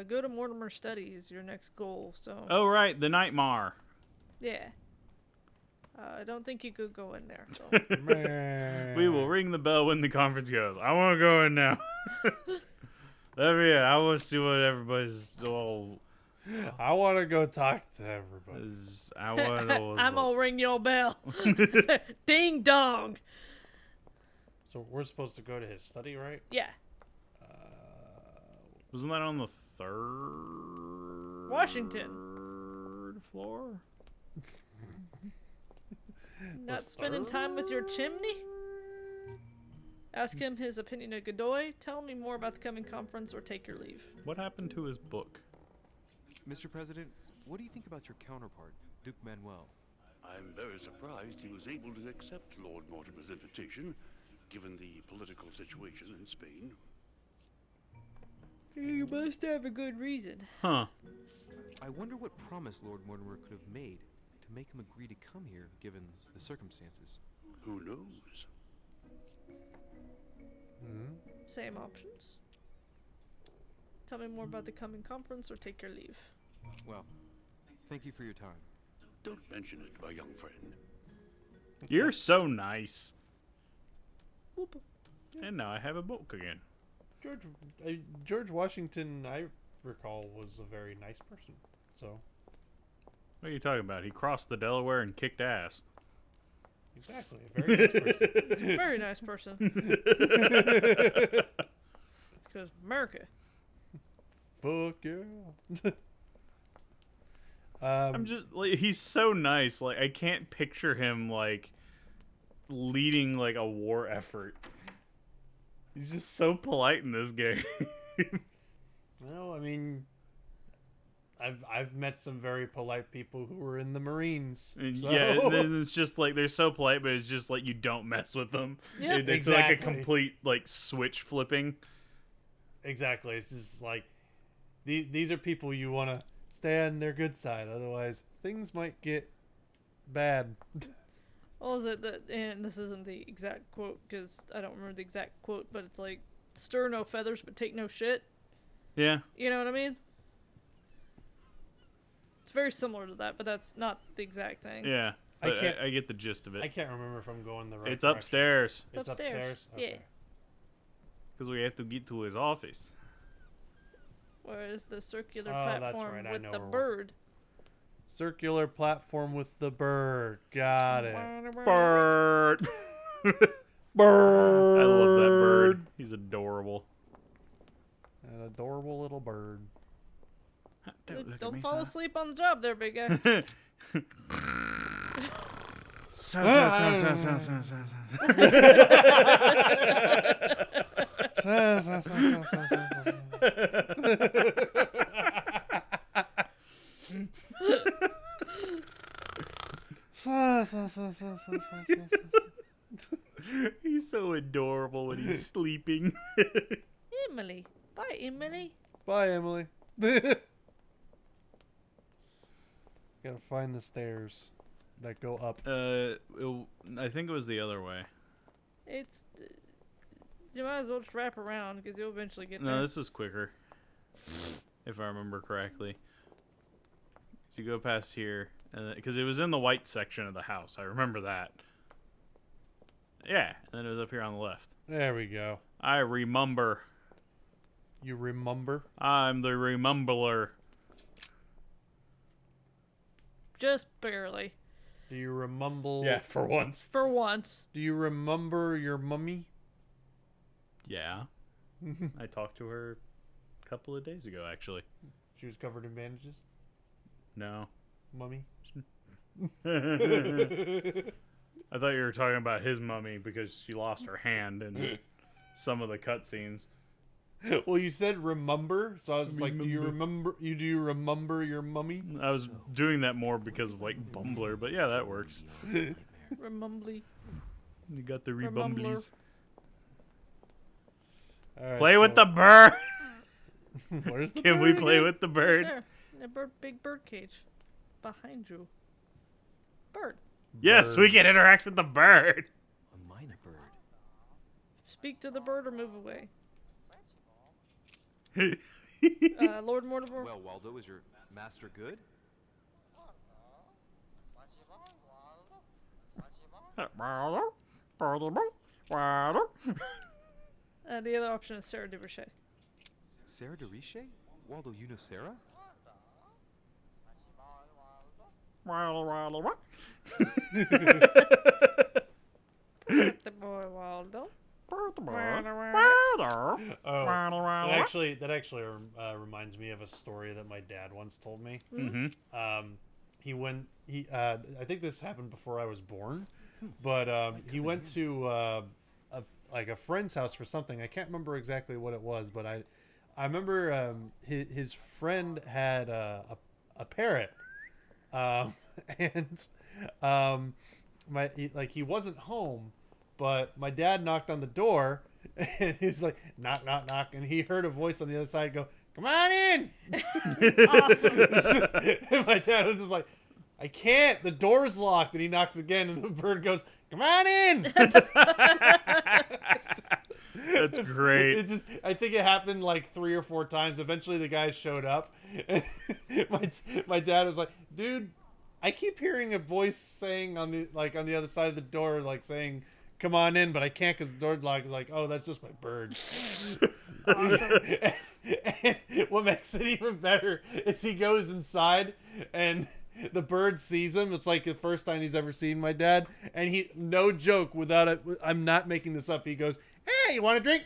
Go to Mortimer Studies, your next goal, so... Oh, right, the Nightmare. Yeah. I don't think you could go in there, so... We will ring the bell when the conference goes. I want to go in now. I want to see what everybody's all... I want to go talk to everybody. I'm gonna ring your bell. Ding dong. So we're supposed to go to his study, right? Yeah. Wasn't that on the third... Washington. floor? Not spending time with your chimney? Ask him his opinion of Godoy. Tell me more about the coming conference or take your leave. What happened to his book? Mr. President, what do you think about your counterpart, Duke Manuel? I'm very surprised he was able to accept Lord Mortimer's invitation, given the political situation in Spain. You must have a good reason. Huh. I wonder what promise Lord Mortimer could have made to make him agree to come here, given the circumstances. Who knows? Same options. Tell me more about the coming conference or take your leave. Well, thank you for your time. Don't mention it, my young friend. You're so nice. Whoop. And now I have a book again. George Washington, I recall, was a very nice person. So. What are you talking about? He crossed the Delaware and kicked ass. Exactly. A very nice person. Very nice person. Because America. Fuck yeah. I'm just like, he's so nice. Like, I can't picture him like leading like a war effort. He's just so polite in this game. Well, I mean, I've met some very polite people who were in the Marines. So. Yeah, and then it's just like they're so polite, but it's just like you don't mess with them. Yeah. It's exactly. like a complete like switch flipping. Exactly. It's just like these are people you want to stay on their good side. Otherwise, things might get bad. What was it that? And this isn't the exact quote because I don't remember the exact quote, but it's like stir no feathers, but take no shit. Yeah. You know what I mean? It's very similar to that, but that's not the exact thing. Yeah. I get the gist of it. I can't remember if I'm going the right It's direction. upstairs. It's upstairs? Yeah. Okay. Because we have to get to his office. Whereas the circular Oh, that's platform right, I with know the where bird. Circular platform with the bird. Got it. Bird. Bird. I love that bird. He's adorable. An adorable little bird. Don't fall asleep on the job there, big guy. He's so adorable when he's sleeping. Emily. Bye, Emily. Bye, Emily. Gotta find the stairs that go up. I think it was the other way. It's... You might as well just wrap around, because you'll eventually get there. No, this is quicker. If I remember correctly. So you go past here, because it was in the white section of the house. I remember that. Yeah, and then it was up here on the left. There we go. I remember. You remember? I'm the rememberer. Just barely. Do you remember? Yeah, for once. For once. Do you remember your mummy? Yeah. I talked to her a couple of days ago, actually. She was covered in bandages? No. Mummy? I thought you were talking about his mummy because she lost her hand in some of the cutscenes. Well, you said remember, so I was just like, do you remember your mummy? I was doing that more because of, like, Bumbler, but yeah, that works. Remumbly. You got the rebumblies. Right, play with the bird! Where's the Can bird we play again? with the bird? There. Big bird cage. Behind you. Bird. Yes, we can interact with the bird! A minor bird. Speak to the bird or move away. Lord Mortimer. Well, Waldo, is your master good? The other option is Sarah DeRichet. Sarah DeRichet? Waldo, you know Sarah? The boy Waldo. That actually reminds me of a story that my dad once told me. I think this happened before I was born, but he went to a friend's house for something. I can't remember exactly what it was, but I remember his friend had a parrot, and he wasn't home. But my dad knocked on the door, and he's like, knock, knock, knock. And he heard a voice on the other side go, come on in! Awesome! And my dad was just like, I can't, the door's locked. And he knocks again, and the bird goes, come on in! That's great. It's just, I think it happened like 3 or 4 times. Eventually the guys showed up. And my dad was like, dude, I keep hearing a voice saying on the other side of the door, like saying, come on in, but I can't because the door's locked. Like, oh, that's just my bird. Awesome. And what makes it even better is he goes inside and the bird sees him. It's like the first time he's ever seen my dad. And he, no joke, without it, I'm not making this up. He goes, hey, you want a drink?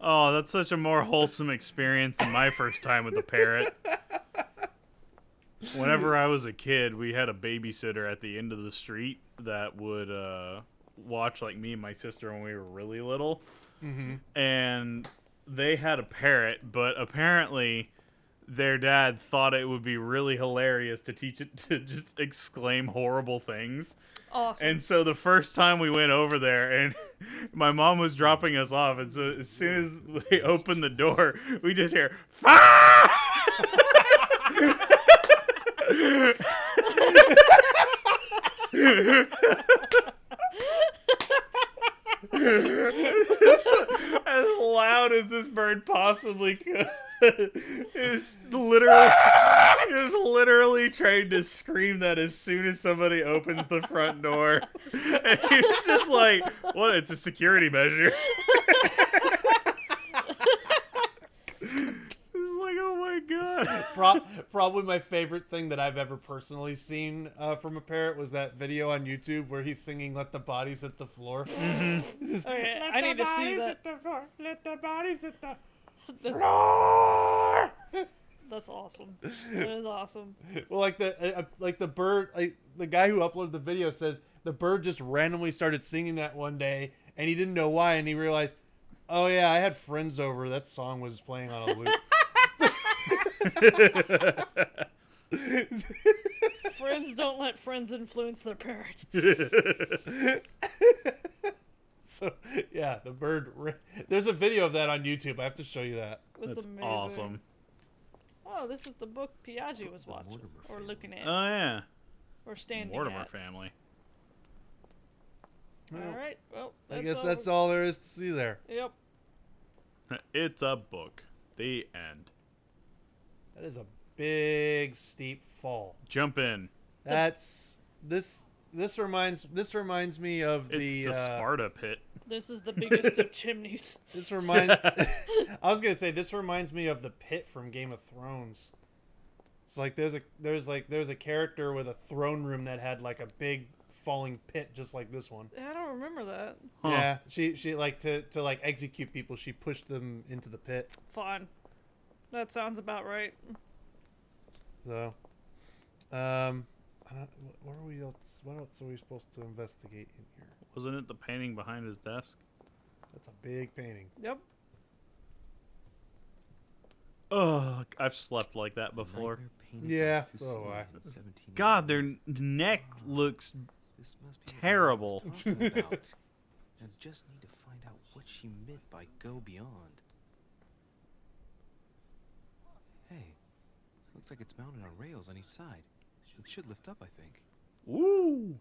Oh, that's such a more wholesome experience than my first time with the parrot. Whenever I was a kid, we had a babysitter at the end of the street that would watch like me and my sister when we were really little. Mm-hmm. And they had a parrot, but apparently their dad thought it would be really hilarious to teach it to just exclaim horrible things. Awesome. And so the first time we went over there, and my mom was dropping us off, and so as soon as we opened the door, we just hear, "Fire!" As loud as this bird possibly could. It was literally trying to scream that as soon as somebody opens the front door. And it's just like, well, it's a security measure. Probably my favorite thing that I've ever personally seen from a parrot was that video on YouTube where he's singing "Let the Bodies Hit the Floor." Just, Okay, I need to see that. Hit the floor. Let the bodies hit the floor. That's awesome. That is awesome. Well, like the bird, the guy who uploaded the video says the bird just randomly started singing that one day, and he didn't know why, and he realized, oh yeah, I had friends over. That song was playing on a loop. Friends don't let friends influence their parent. So yeah, the bird. There's a video of that on YouTube. I have to show you that. That's amazing. Awesome. Oh, this is the book Piaggi was watching or looking at. Oh yeah. Or standing Mortimer at. family. Well, all right. Well, I guess that's all there is to see there. Yep. It's a book. The end. That is a big steep fall. Jump in. That's this reminds me of It's the Sparta pit. This is the biggest of chimneys. This reminds. I was gonna say this reminds me of the pit from Game of Thrones. It's like there's a character with a throne room that had like a big falling pit just like this one. I don't remember that. Huh. Yeah, she like to like execute people. She pushed them into the pit. Fine. That sounds about right. So, what are we else? What else are we supposed to investigate in here? Wasn't it the painting behind his desk? That's a big painting. Yep. Ugh, I've slept like that before. Yeah, so have I. God, their neck looks terrible. I just need to find out what she meant by go beyond. Hey, looks like it's mounted on rails on each side. It should lift up, I think. Ooh.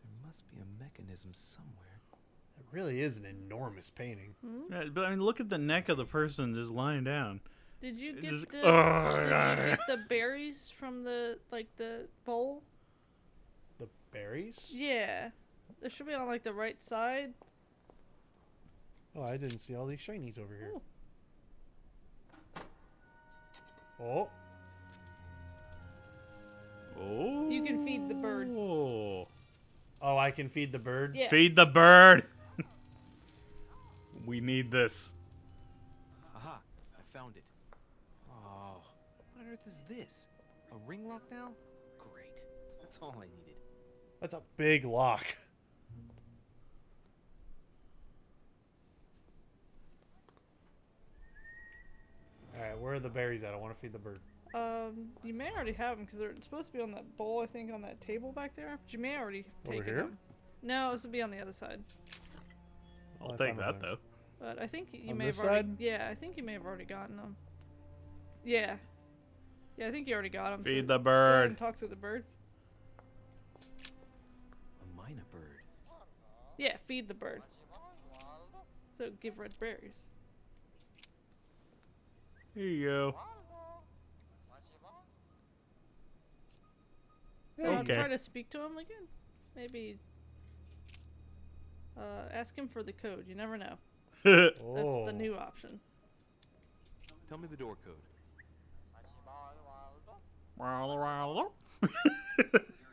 There must be a mechanism somewhere. It really is an enormous painting. Yeah, but I mean, look at the neck of the person just lying down. Did you It's get just- did you get the berries from the bowl? The berries? Yeah. They should be on like the right side. Oh, I didn't see all these shinies over here. Ooh. Oh. Oh. You can feed the bird. Oh, I can feed the bird? Yeah. Feed the bird. We need this. Aha, I found it. Oh, what on earth is this? A ring lock now? Great. That's all I needed. That's a big lock. Alright, where are the berries at? I want to feed the bird. You may already have them because they're supposed to be on that bowl, I think, on that table back there. But you may already Over taken here? them. No, this would be on the other side. I'll I take found that them. though. But I think you On may this have already. side? Yeah, I think you may have already gotten them. Yeah. Yeah, I think you already got them. Feed the Go ahead and bird. talk to the bird. A mina bird. Yeah, feed the bird. So give red berries. Here you go. So Okay. try to speak to him again. Maybe ask him for the code. You never know. That's the new option. Tell me the door code.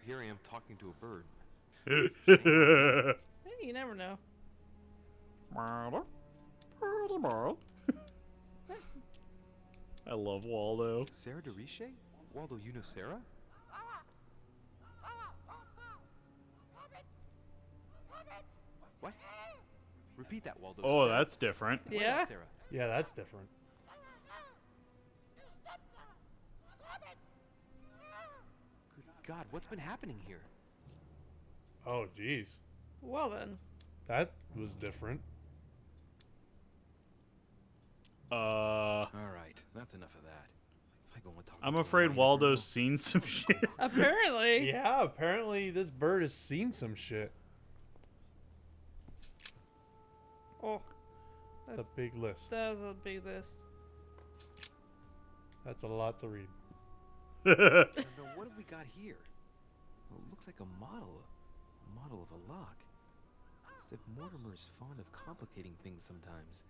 Here I am talking to a bird. Hey, you never know. I love Waldo. Sarah DeRiche? Waldo, you know Sarah? What? Repeat that, Waldo. Oh, Sarah. that's different. Wait, Yeah? Sarah. Yeah, that's different. Good God, what's been happening here? Oh, jeez. Well then. That was different. All right, that's enough of that. If I go and talk I'm to afraid Ryan Waldo's Bruno- seen some shit. Apparently. Yeah, apparently this bird has seen some shit. Oh. That's a big list. That was a big list. That's a lot to read. Now, what have we got here? Well, it looks like a model of a lock. As if Mortimer is fond of complicating things sometimes.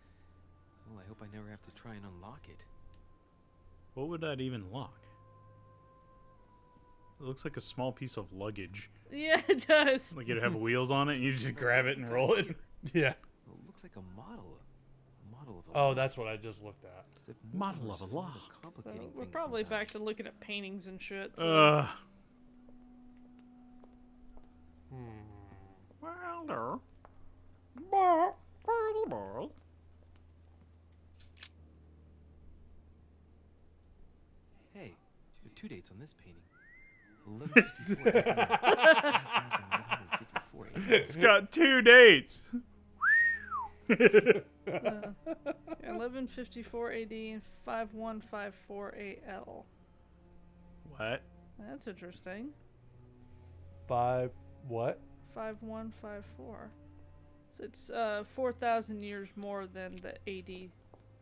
Well, I hope I never have to try and unlock it. What would that even lock? It looks like a small piece of luggage. Yeah, it does. Like it'd have wheels on it, and you just grab it and roll it. Yeah. Well, it looks like a model. A model of a Oh, lock. that's what I just looked at. Except Model Mortimer's of a fond lock. complicating We're things probably sometimes. back to looking at paintings and shit. So. Wilder. Hey, there are 2 dates on this painting. 1154 It's got 2 dates. 1154 AD and 5154 AL. What? That's interesting. 5 what? 5154. So it's 4,000 years more than the AD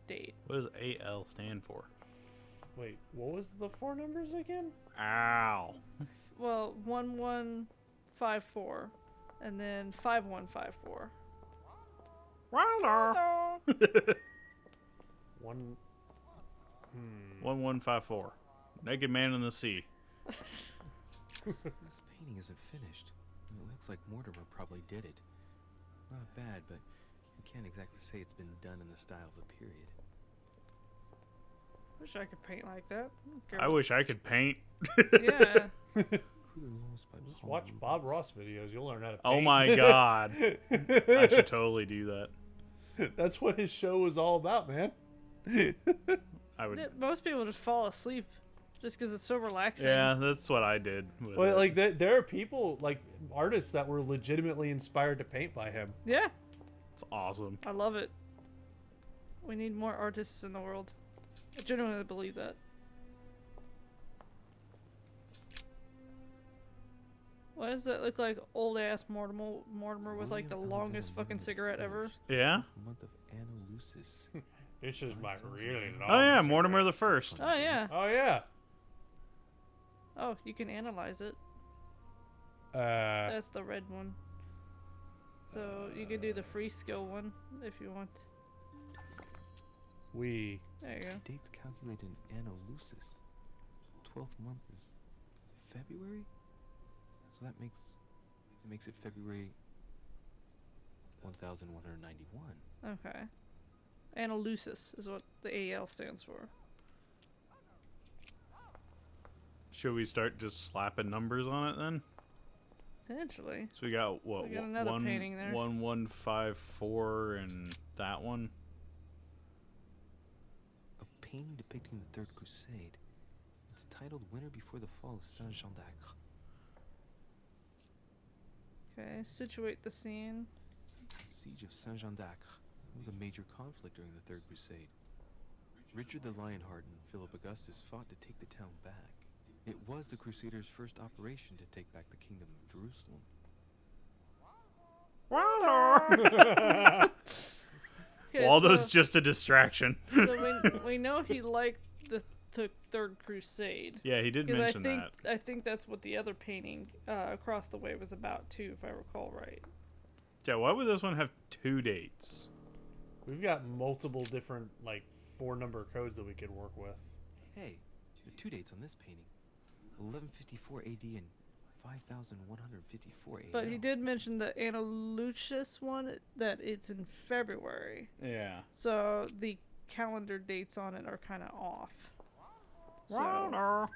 date. What does AL stand for? Wait, what was the 4 numbers again? Ow. Well, 1154 and then 5154. Wilder. 1154. Naked Man in the Sea. This painting isn't finished. And it looks like Mortimer probably did it. Not bad, but you can't exactly say it's been done in the style of the period. Wish I could paint like that. I wish I could paint. Yeah. Just watch Bob Ross videos. You'll learn how to paint. Oh my god. I should totally do that. That's what his show was all about, man. I would. Most people just fall asleep just because it's so relaxing. Yeah, that's what I did. Well, like there are people, like artists, that were legitimately inspired to paint by him. Yeah. It's awesome. I love it. We need more artists in the world. I genuinely believe that. Why does that look like old ass Mortimer with like the longest fucking cigarette ever? Yeah. Month of Analucis. This is my really long. Oh yeah, Mortimer the First. Oh yeah. Oh yeah. Oh, you can analyze it. Uh. That's the red one. So you can do the free skill one if you want. There you go. Dates calculated in Analucis. 12th month is February? So that makes it February 1191. Okay. Analucis is what the AL stands for. Should we start just slapping numbers on it then? Potentially. So we got what? We got another painting there. 1154 and that one. A painting depicting the Third Crusade. It's titled Winter Before the Fall of Saint Jean d'Acre. Okay, situate the scene. The Siege of Saint Jean d'Acre was a major conflict during the Third Crusade. Richard the Lionheart and Philip Augustus fought to take the town back. It was the Crusaders' first operation to take back the Kingdom of Jerusalem. Okay, Waldo's just a distraction. So we know he liked the Third Crusade. Yeah, he did mention that. I think that's what the other painting across the way was about too, if I recall right. Yeah, why would this one have 2 dates? We've got multiple different, like, 4-number codes that we could work with. Hey, there are 2 dates on this painting. 1154 AD and 5154 AD. But he did mention the Analucis one, that it's in February. Yeah. So the calendar dates on it are kind of off. So.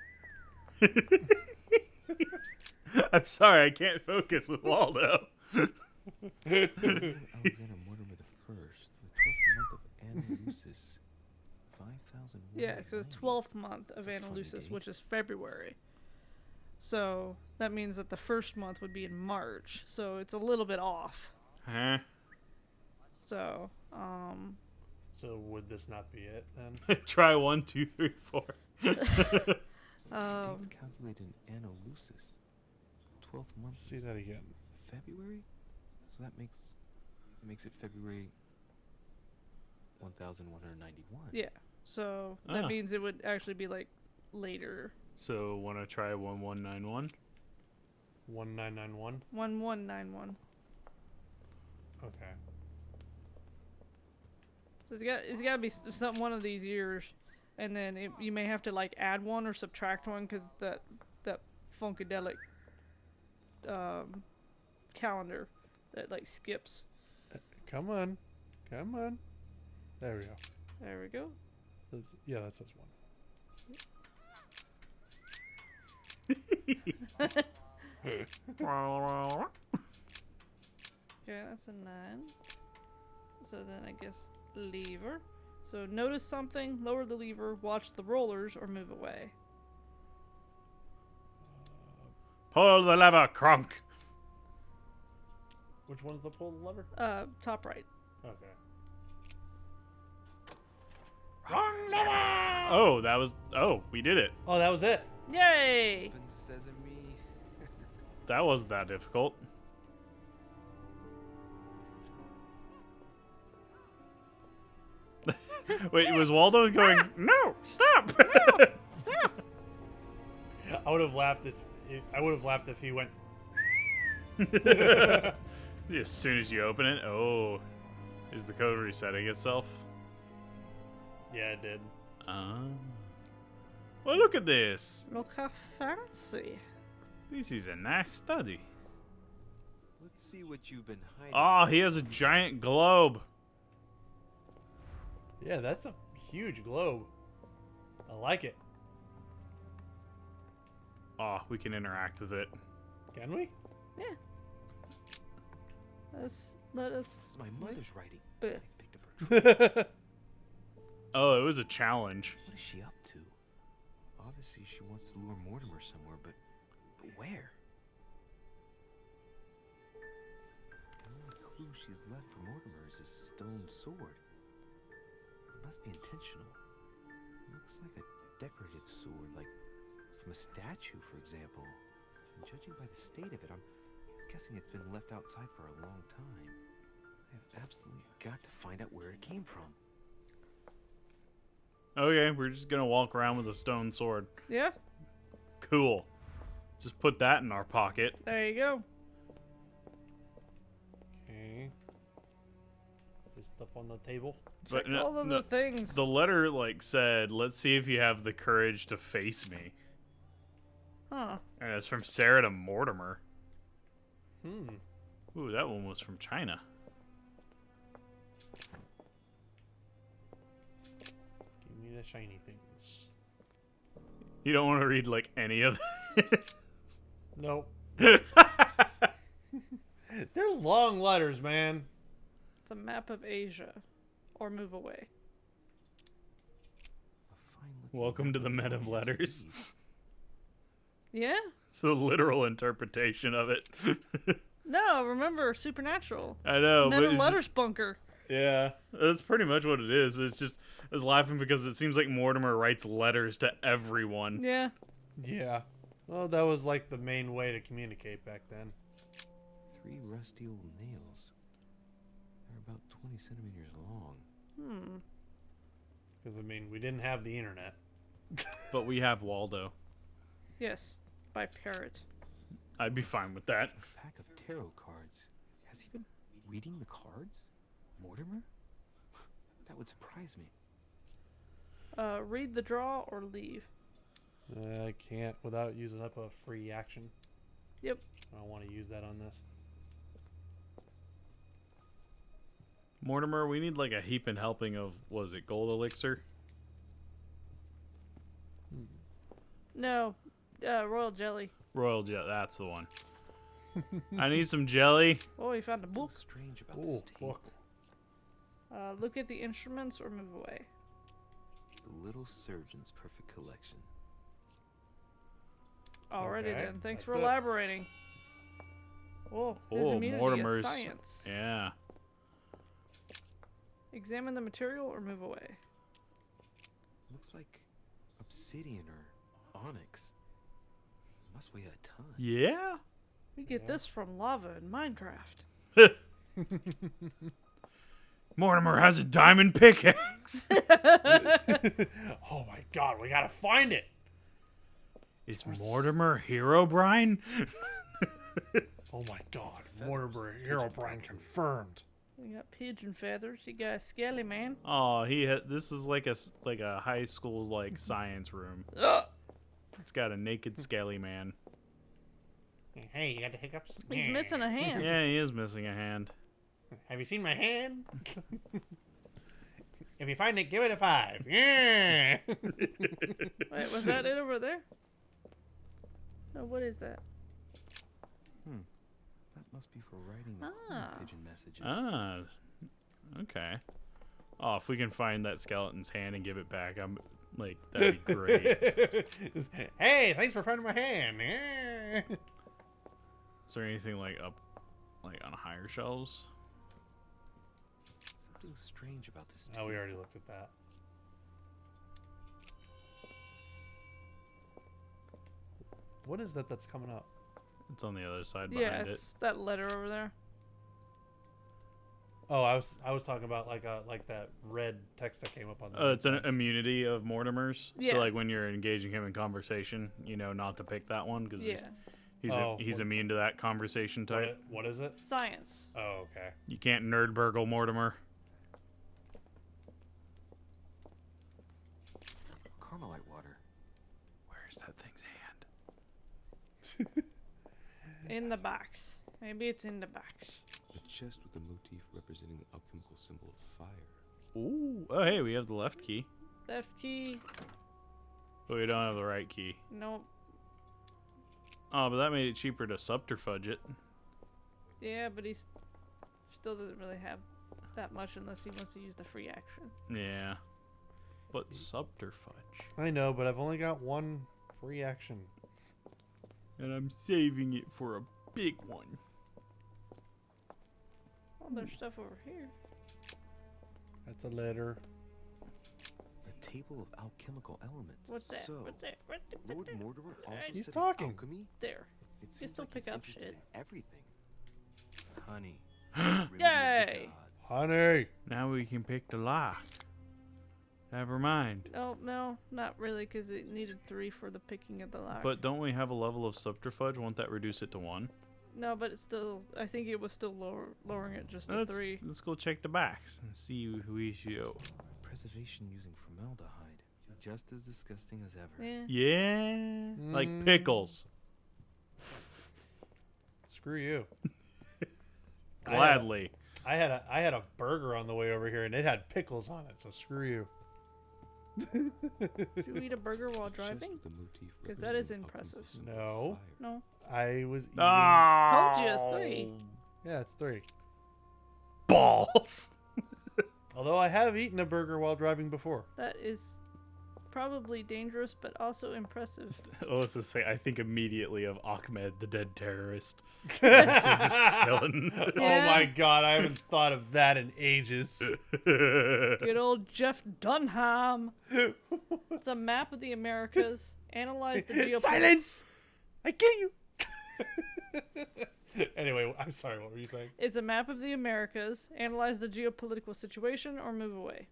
I'm sorry, I can't focus with Waldo. Alexander Mortimer the First, the 12th month of Analucis. 5,000. Yeah, because it's 12th month of Analucis, which is February. So that means that the first month would be in March. So it's a little bit off. Huh? So, So would this not be it then? Try 1, 2, 3, 4. Dates calculated in Analucis. 12th month. See that again. February? So that makes it February 1191. Yeah. So that means it would actually be like later. So want to try 1191? 1991. 1191. Okay. So it's got to be some one of these years. and then you may have to like add one or subtract one because that Funkadelic calendar that like skips. Come on. Come on. There we go. There we go. Yeah, that says 1. Okay, that's a 9. So then I guess lever. So notice something, lower the lever, watch the rollers, or move away. Pull the lever, Kronk. Which one's the pull the lever? Top right. Okay. Oh, that was... Oh, we did it. Oh, that was it. Yay! Open sesame. That wasn't that difficult. Wait, was Waldo going, no, stop! No, stop! I would have laughed if he went. As soon as you open it, oh, is the code resetting itself? Yeah, it did. Well, look at this. Look how fancy. This is a nice study. Let's see what you've been hiding. Oh, he has a giant globe. Yeah, that's a huge globe. I like it. Oh, we can interact with it. Can we? Yeah. Let us. This is my mother's writing. But Oh, it was a challenge. What is she up to? Obviously, she wants to lure Mortimer somewhere, but where? The only clue she's left for Mortimer is his stone sword. It must be intentional. It looks like a decorative sword, like from a statue, for example. And judging by the state of it, I'm guessing it's been left outside for a long time. I have absolutely got to find out where it came from. Okay, we're just gonna walk around with a stone sword. yeah, Cool. Just put that in our pocket. there you go. Okay. There's stuff on the table. Check all of the things. The letter like said, "Let's see if you have the courage to face me." Huh. And it's from Sarah to Mortimer. Hmm. Ooh, that one was from China. Give me the shiny things. You don't want to read like any of this. Nope. They're long letters, man. It's a map of Asia. Or move away. Welcome to the men of letters. Yeah? It's the literal interpretation of it. No, remember, Supernatural. I know, Men but of it's letters just, bunker. yeah, that's pretty much what it is. It's just, I was laughing because it seems like Mortimer writes letters to everyone. Yeah. Yeah. Well, that was like the main way to communicate back then. 3 rusty old nails. They're about 20 centimeters long. Hmm. Because, I mean, we didn't have the internet. But we have Waldo. Yes. By Parrot. I'd be fine with that. A pack of tarot cards. Has he been reading the cards? Mortimer? That would surprise me. Read the draw or leave. I can't without using up a free action. Yep. I don't want to use that on this. Mortimer, we need like a heaping helping of, was it gold elixir? No. Royal jelly. Royal jelly, that's the one. I need some jelly. Oh, you found a book. Strange about Ooh, this table. book. Look at the instruments or move away. The Little Surgeon's Perfect Collection. Alrighty Okay, then. Thanks that's for it. elaborating. Oh, his Oh, immunity Mortimer's. is science. Yeah. Examine the material or move away. Looks like obsidian or onyx. Must weigh a ton. Yeah? We get this from lava in Minecraft. Mortimer has a diamond pickaxe. Oh my god, we gotta find it! Is Mortimer Herobrine? Oh my god, Mortimer Herobrine confirmed. You got pigeon feathers. You got a skelly man. Oh, this is like a high school like science room. Ugh. It's got a naked skelly man. Hey, you got the hiccups? He's missing a hand. Yeah, he is missing a hand. Have you seen my hand? If you find it, give it a 5. Yeah. Wait, was that it over there? No, what is that? That must be for writing the pigeon messages. Ah, okay. Oh, if we can find that skeleton's hand and give it back, I'm like, that'd be great. Hey, thanks for finding my hand. Yeah. Is there anything like up, like on higher shelves? Something strange about this. Oh, we already looked at that. What is that that's coming up? It's on the other side Yeah, behind it. it's that letter over there. Oh, I was talking about like that red text that came up on. It's an immunity of Mortimer's. Yeah. So like when you're engaging him in conversation, you know not to pick that one because he's immune to that conversation type. What is it? Science. Oh, okay. You can't nerdburgle Mortimer. Carmelite water. Where's that thing's hand? In the box. Maybe it's in the box. A chest with a motif representing the alchemical symbol of fire. Ooh. Oh, hey, we have the left key. Left key. But we don't have the right key. Nope. Oh, but that made it cheaper to subterfuge it. Yeah, but he still doesn't really have that much unless he wants to use the free action. Yeah. But subterfuge. I know, but I've only got one free action. And I'm saving it for a big one. Oh, there's stuff over here. That's a letter. A table of alchemical elements. What's that? So, What's that? Lord Mortimer also He's studies talking. alchemy? There. It You seems still like pick he's up interested shit. in everything. Honey. Yay! Honey. Now we can pick the lock. Never mind. Oh, no, not really, because it needed 3 for the picking of the lock. But don't we have a level of subterfuge? Won't that reduce it to 1? No, but it's still, I think it was still lowering it just to 3. Let's go check the box and see who we show. Preservation using formaldehyde. Just as disgusting as ever. Yeah. Yeah. Like pickles. Screw you. Gladly. I had a burger on the way over here and it had pickles on it, so screw you. Did you eat a burger while driving? Because that is impressive. No. No. I was eating... Told you it's 3. Yeah, it's 3. Balls. Although I have eaten a burger while driving before. That is probably dangerous, but also impressive. Let's just say, I think immediately of Ahmed, the dead terrorist. This is a skeleton. Oh my god, I haven't thought of that in ages. Good old Jeff Dunham. It's a map of the Americas. Analyze the geopolitics. Silence! I kill you! Anyway, I'm sorry, what were you saying? It's a map of the Americas. Analyze the geopolitical situation or move away.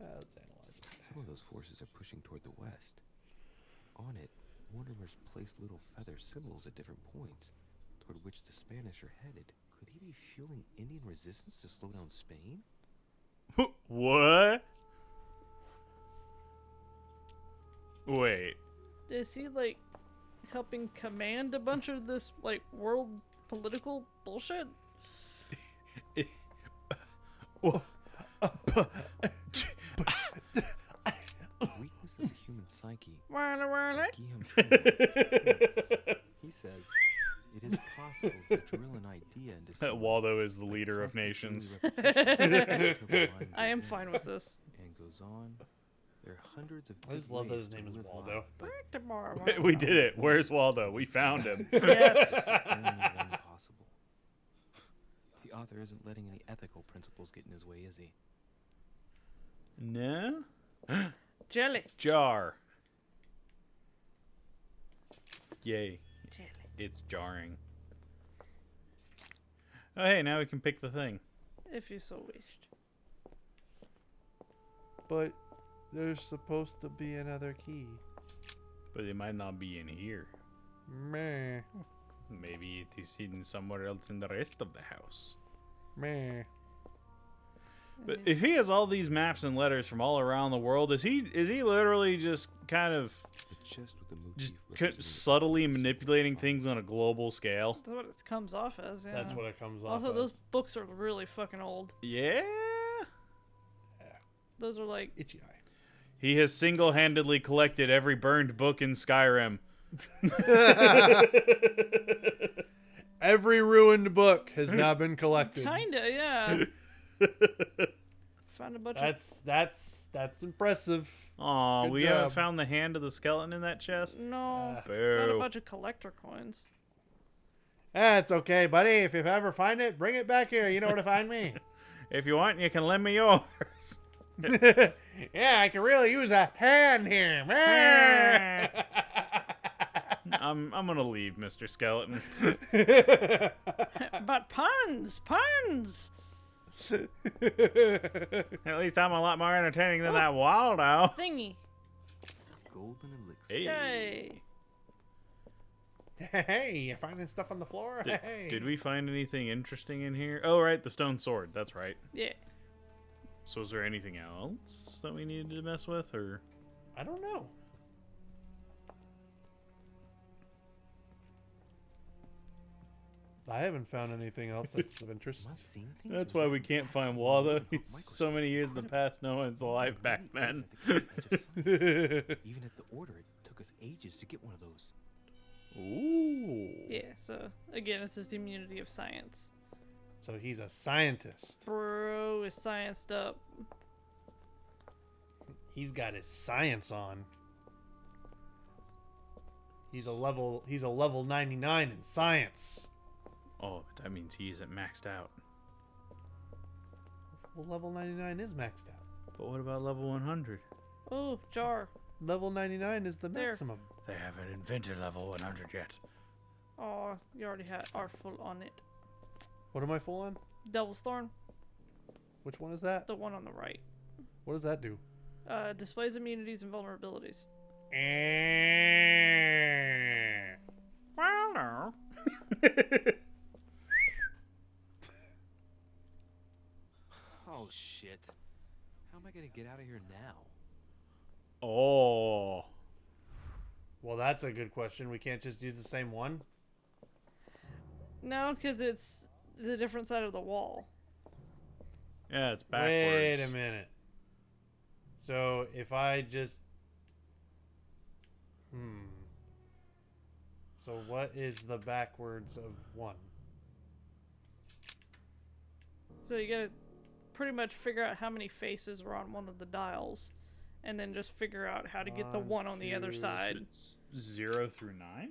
Let's analyze it. Some of those forces are pushing toward the west. On it, Mortimer's placed little feather symbols at different points, toward which the Spanish are headed. Could he be fueling Indian resistance to slow down Spain? What? Wait. Is he, like, helping command a bunch of this, like, world political bullshit? Weakness of the human psyche. He says it is possible to drill an idea into someone. Waldo is the leader of nations. I am fine with this. And goes on. There are hundreds of I just love that his name is Waldo. We did it. Where's Waldo? We found him. Yes. Only one possible. The author isn't letting any ethical principles get in his way, is he? No? Jelly. Jar. Yay. Jelly. It's jarring. Oh, hey, now we can pick the thing. If you so wished. But there's supposed to be another key. But it might not be in here. Meh. Maybe it is hidden somewhere else in the rest of the house. Meh. But if he has all these maps and letters from all around the world, is he literally just kind of subtly manipulating things on a global scale? That's what it comes off as. Yeah. That's what it comes off. Also, as. those books are really fucking old. Yeah. Those are like itchy eye. He has single-handedly collected every burned book in Skyrim. Every ruined book has now been collected. Kinda, yeah. Found a bunch That's impressive. Aw, Good we job. haven't found the hand of the skeleton in that chest? No. Boo. Found a bunch of collector coins. That's okay, buddy. If you ever find it, bring it back here. You know where to find me. If you want, you can lend me yours. Yeah, I can really use a hand here. I'm gonna leave, Mr. Skeleton. But puns! At least I'm a lot more entertaining than that Waldo. Thingy. Golden elixir. Hey. Yay. Hey, you finding stuff on the floor? Hey. Did we find anything interesting in here? Oh, right, the stone sword. That's right. Yeah. So is there anything else that we needed to mess with, or? I don't know. I haven't found anything else that's of interest. That's why we can't find Waldo. He's so many years in the past, no one's alive back then. Even at the order, it took us ages to get one of those. Ooh. Yeah, so again, it's just immunity of science. So he's a scientist. Bro is scienced up. He's got his science on. He's a level 99 in science. Oh, but that means he isn't maxed out. Well, level 99 is maxed out. But what about level 100? Oh, jar. Level 99 is the There. maximum. They haven't invented level 100 yet. Oh, you already are full on it. What am I full on? Devil's Thorn, Which one is that? the one on the right. What does that do? Displays immunities and vulnerabilities. Well, no. Oh shit. How am I gonna get out of here now? Oh. Well, that's a good question. We can't just use the same one? No, because it's the different side of the wall. Yeah, it's backwards. Wait a minute. So if I just... So what is the backwards of 1? So you gotta pretty much figure out how many faces were on one of the dials, and then just figure out how to get the one on the other side. 0 through 9?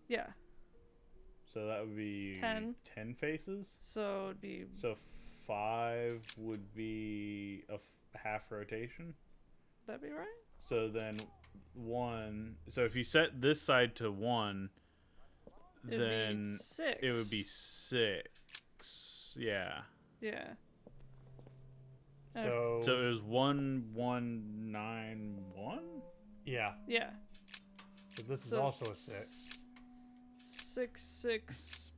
Yeah. So that would be 10 faces? So it'd be... So 5 would be a half rotation? That'd be right? So then 1... So if you set this side to 1, It'd then be 6. it would be 6. Yeah. Yeah. So So it was 1191? yeah. Yeah. So this is So also a 6. 6, 6.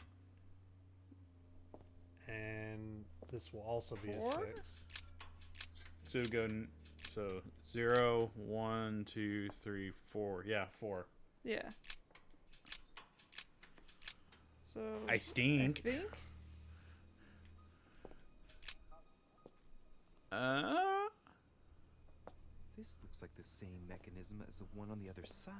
And this will also be 4? a 6. So it would go... So 0, 1, 2, 3, 4. Yeah, 4. Yeah. So I stink. I think. This looks like the same mechanism as the one on the other side.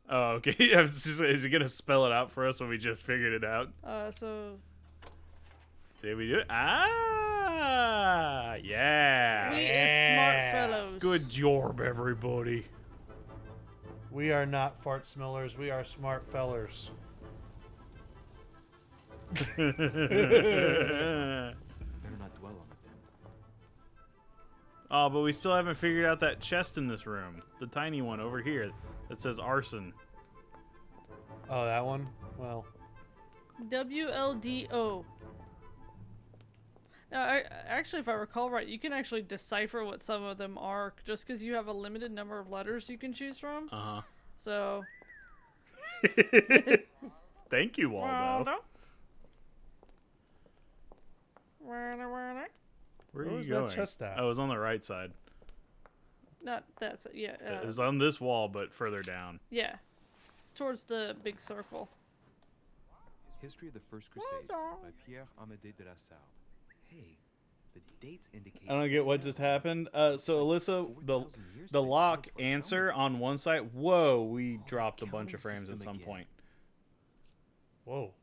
Oh, okay. I was just, is he gonna spell it out for us when we just figured it out? So Did we do it? Ah, yeah. we is smart fellows. Good job, everybody. We are not fart smellers. We are smart fellers. Better not dwell on it then. Oh, but we still haven't figured out that chest in this room. The tiny one over here that says arson. Oh, that one? Well. WLDO. Now, actually, if I recall right, you can actually decipher what some of them are just because you have a limited number of letters you can choose from. Uh-huh. So. Thank you, Waldo. Where Where are was you that going? chest at? Oh, it was on the right side. Not that side. Yeah. It was on this wall, but further down. Yeah. Towards the big circle. History of the First Crusades by Pierre Amédée de la Salle. Hey, the dates indicate. I don't get what just happened. So Alyssa, the lock answer on one side. Whoa, we dropped a bunch of frames at some point. Whoa.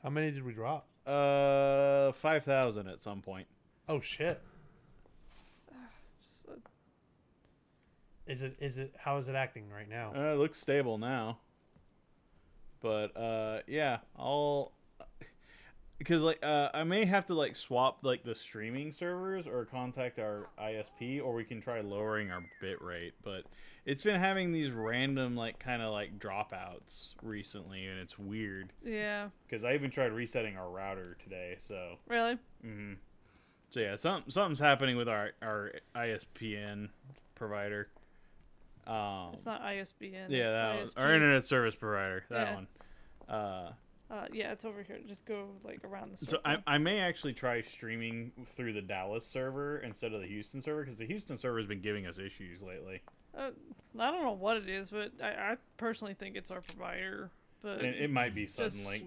How many did we drop? 5,000 at some point. Oh shit. Is it how is it acting right now? It looks stable now. But yeah, because like I may have to like swap like the streaming servers or contact our ISP, or we can try lowering our bit rate. But it's been having these random like kind of like dropouts recently, and it's weird. Yeah. Because I even tried resetting our router today. So really. Mm-hmm. So yeah, something's happening with our ISPN provider. It's not ISBN. Yeah, it's our internet service provider. That yeah. one. Yeah, it's over here. Just go like around the circle. So I may actually try streaming through the Dallas server instead of the Houston server, because the Houston server has been giving us issues lately. I don't know what it is, but I personally think it's our provider. But it might be Suddenlink.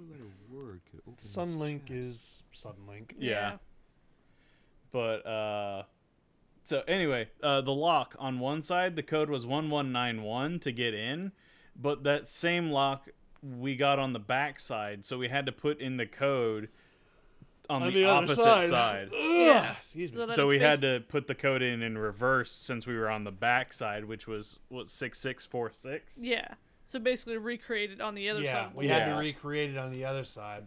Sunlink is Suddenlink. Yeah. But so anyway, the lock on one side, the code was 1191 to get in, but that same lock we got on the back side, so we had to put in the code on the opposite side. Yeah. So we had to put the code in reverse since we were on the back side, which was what 6646. Yeah. So basically recreate it on the other side. Yeah, we had to recreate it on the other side,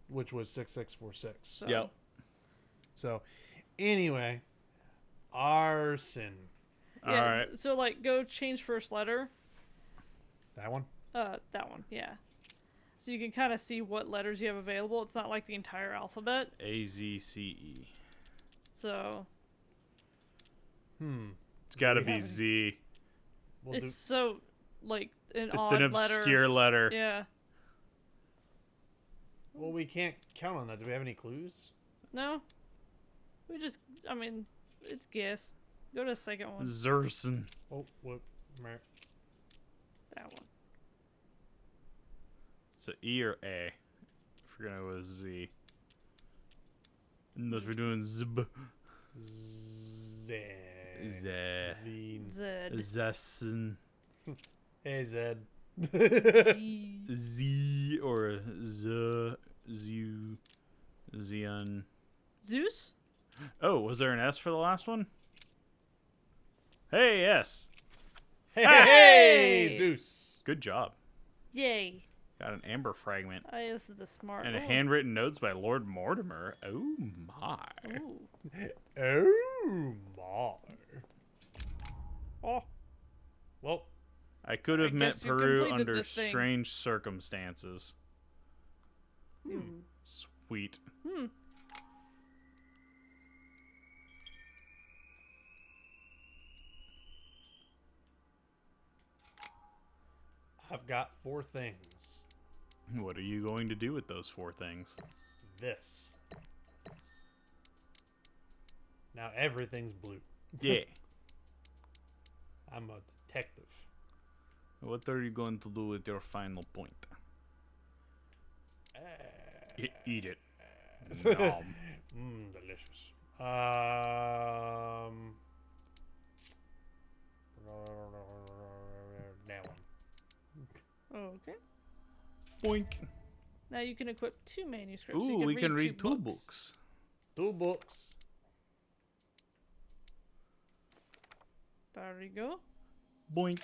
which was 6646. So. Yep. So anyway, arson. Yeah, all right. So like go change first letter. That one? That one, yeah. So you can kind of see what letters you have available. It's not like the entire alphabet. AZCE. So. It's got to be Z. It's so like an It's odd an obscure letter. Yeah. Well, we can't count on that. Do we have any clues? No. We just, I mean, it's guess. Go to the second one. Zerson. Oh, what? That one. It's an E or A. If we're going to go with Z. Unless we're doing ZB. Z. Zessen. Hey, Zed. Z or Z. Zu. Zion. Zeus? Oh, was there an S for the last one? Hey, S. Hey, Zeus. Good job. Yay. Got an amber fragment. This is the smart And one. handwritten notes by Lord Mortimer. Oh, my. Ooh. Oh, my. Oh. Well, I could have met guess you Peru completed under the thing. strange circumstances. Sweet. I've got 4 things. What are you going to do with those 4 things? This. Now everything's blue. Yeah. I'm a detective. What are you going to do with your final point? Eat it. Nom. Delicious. That one. Okay. Boink. Now you can equip 2 manuscripts. Ooh, you we can read 2 2 books. 2 books. There we go. Boink.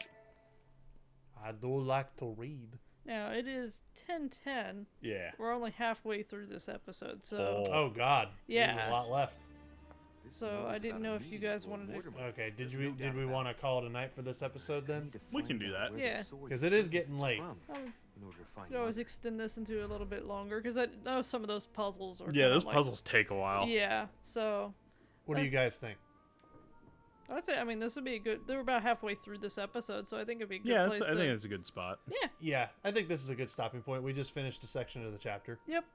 I do like to read. Now it is 10:10. Yeah. We're only halfway through this episode, so. Oh God. Yeah. There's a lot left. So I didn't know if you guys wanted to. Okay. Did we want to call it a night for this episode then? We can do that. Yeah. Because it is getting late. You could always extend this into a little bit longer because I know some of those puzzles are. Yeah, kinda those like, puzzles take a while. Yeah. So. What do you guys think? I'd say, I mean, this would be a good. They were about halfway through this episode, so I think it'd be a good Yeah, place I think it's a good spot. Yeah. Yeah, I think this is a good stopping point. We just finished a section of the chapter. Yep.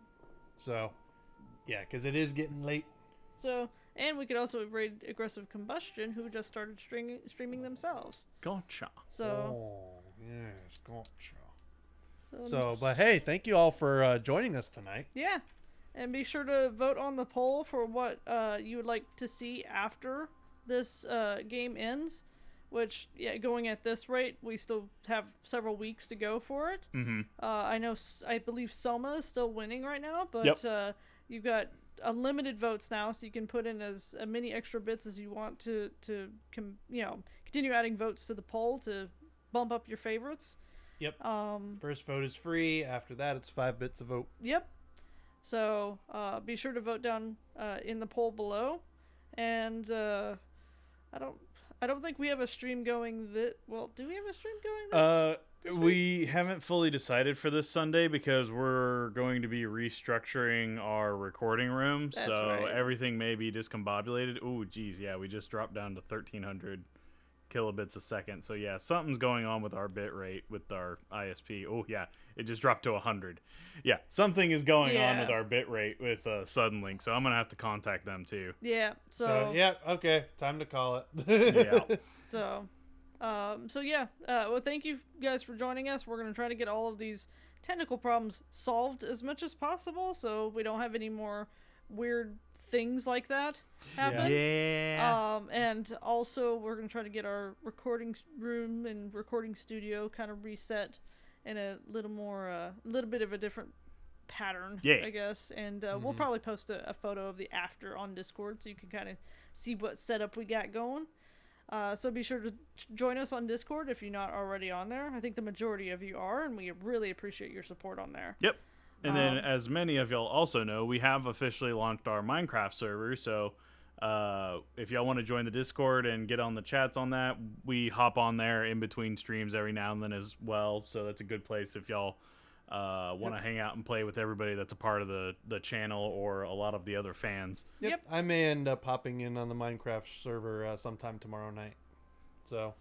So, Yeah, because it is getting late. So, and we could also raid Aggressive Combustion, who just started streaming themselves. Gotcha. So. Oh, yes, gotcha. So, but hey, thank you all for joining us tonight. Yeah. And be sure to vote on the poll for what you would like to see after this game ends. Which, yeah, going at this rate, we still have several weeks to go for it. Mm-hmm. I believe Soma is still winning right now, but you've got unlimited votes now, so you can put in as many extra bits as you want to continue adding votes to the poll to bump up your favorites. Yep. First vote is free. After that, it's 5 bits a vote. Yep. So be sure to vote down in the poll below, and I don't think we have a stream going well, do we have a stream going this week? We haven't fully decided for this Sunday because we're going to be restructuring our recording room. That's so right. Everything may be discombobulated. Oh, geez, yeah, we just dropped down to 1300 kilobits a second. So yeah, something's going on with our bit rate with our ISP. Oh yeah, it just dropped to 100. Yeah, something is going on with our bit rate with Suddenlink. So I'm gonna have to contact them too. Yeah. So yeah, okay, time to call it. Yeah. So yeah. Well, thank you guys for joining us. We're gonna try to get all of these technical problems solved as much as possible, so we don't have any more weird things like that happen. Yeah. And also we're gonna try to get our recording room and recording studio kind of reset in a little bit of a different pattern, I guess. And we'll probably post a photo of the after on Discord so you can kind of see what setup we got going. So be sure to join us on Discord if you're not already on there. I think the majority of you are, and we really appreciate your support on there. Yep. And then, as many of y'all also know, we have officially launched our Minecraft server. So if y'all want to join the Discord and get on the chats on that, we hop on there in between streams every now and then as well. So that's a good place if y'all want to hang out and play with everybody that's a part of the channel or a lot of the other fans. Yep. I may end up popping in on the Minecraft server sometime tomorrow night. So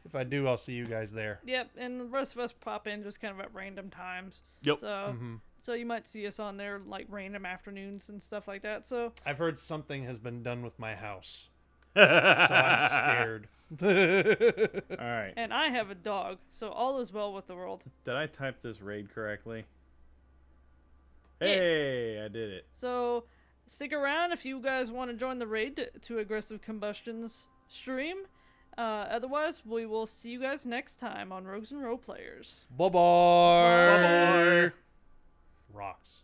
if I do, I'll see you guys there. Yep. And the rest of us pop in just kind of at random times. Yep. So... So you might see us on there like random afternoons and stuff like that. So I've heard something has been done with my house. So I'm scared. All right. And I have a dog, so all is well with the world. Did I type this raid correctly? Hey, I did it. So stick around if you guys want to join the raid to Aggressive Combustion's stream. Otherwise, we will see you guys next time on Rogues and Roleplayers. Bye-bye. Bye-bye. Rocks.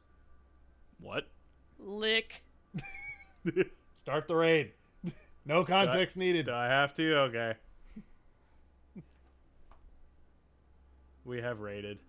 What? Lick. Start the raid. No context needed. Do I have to? Okay. We have raided.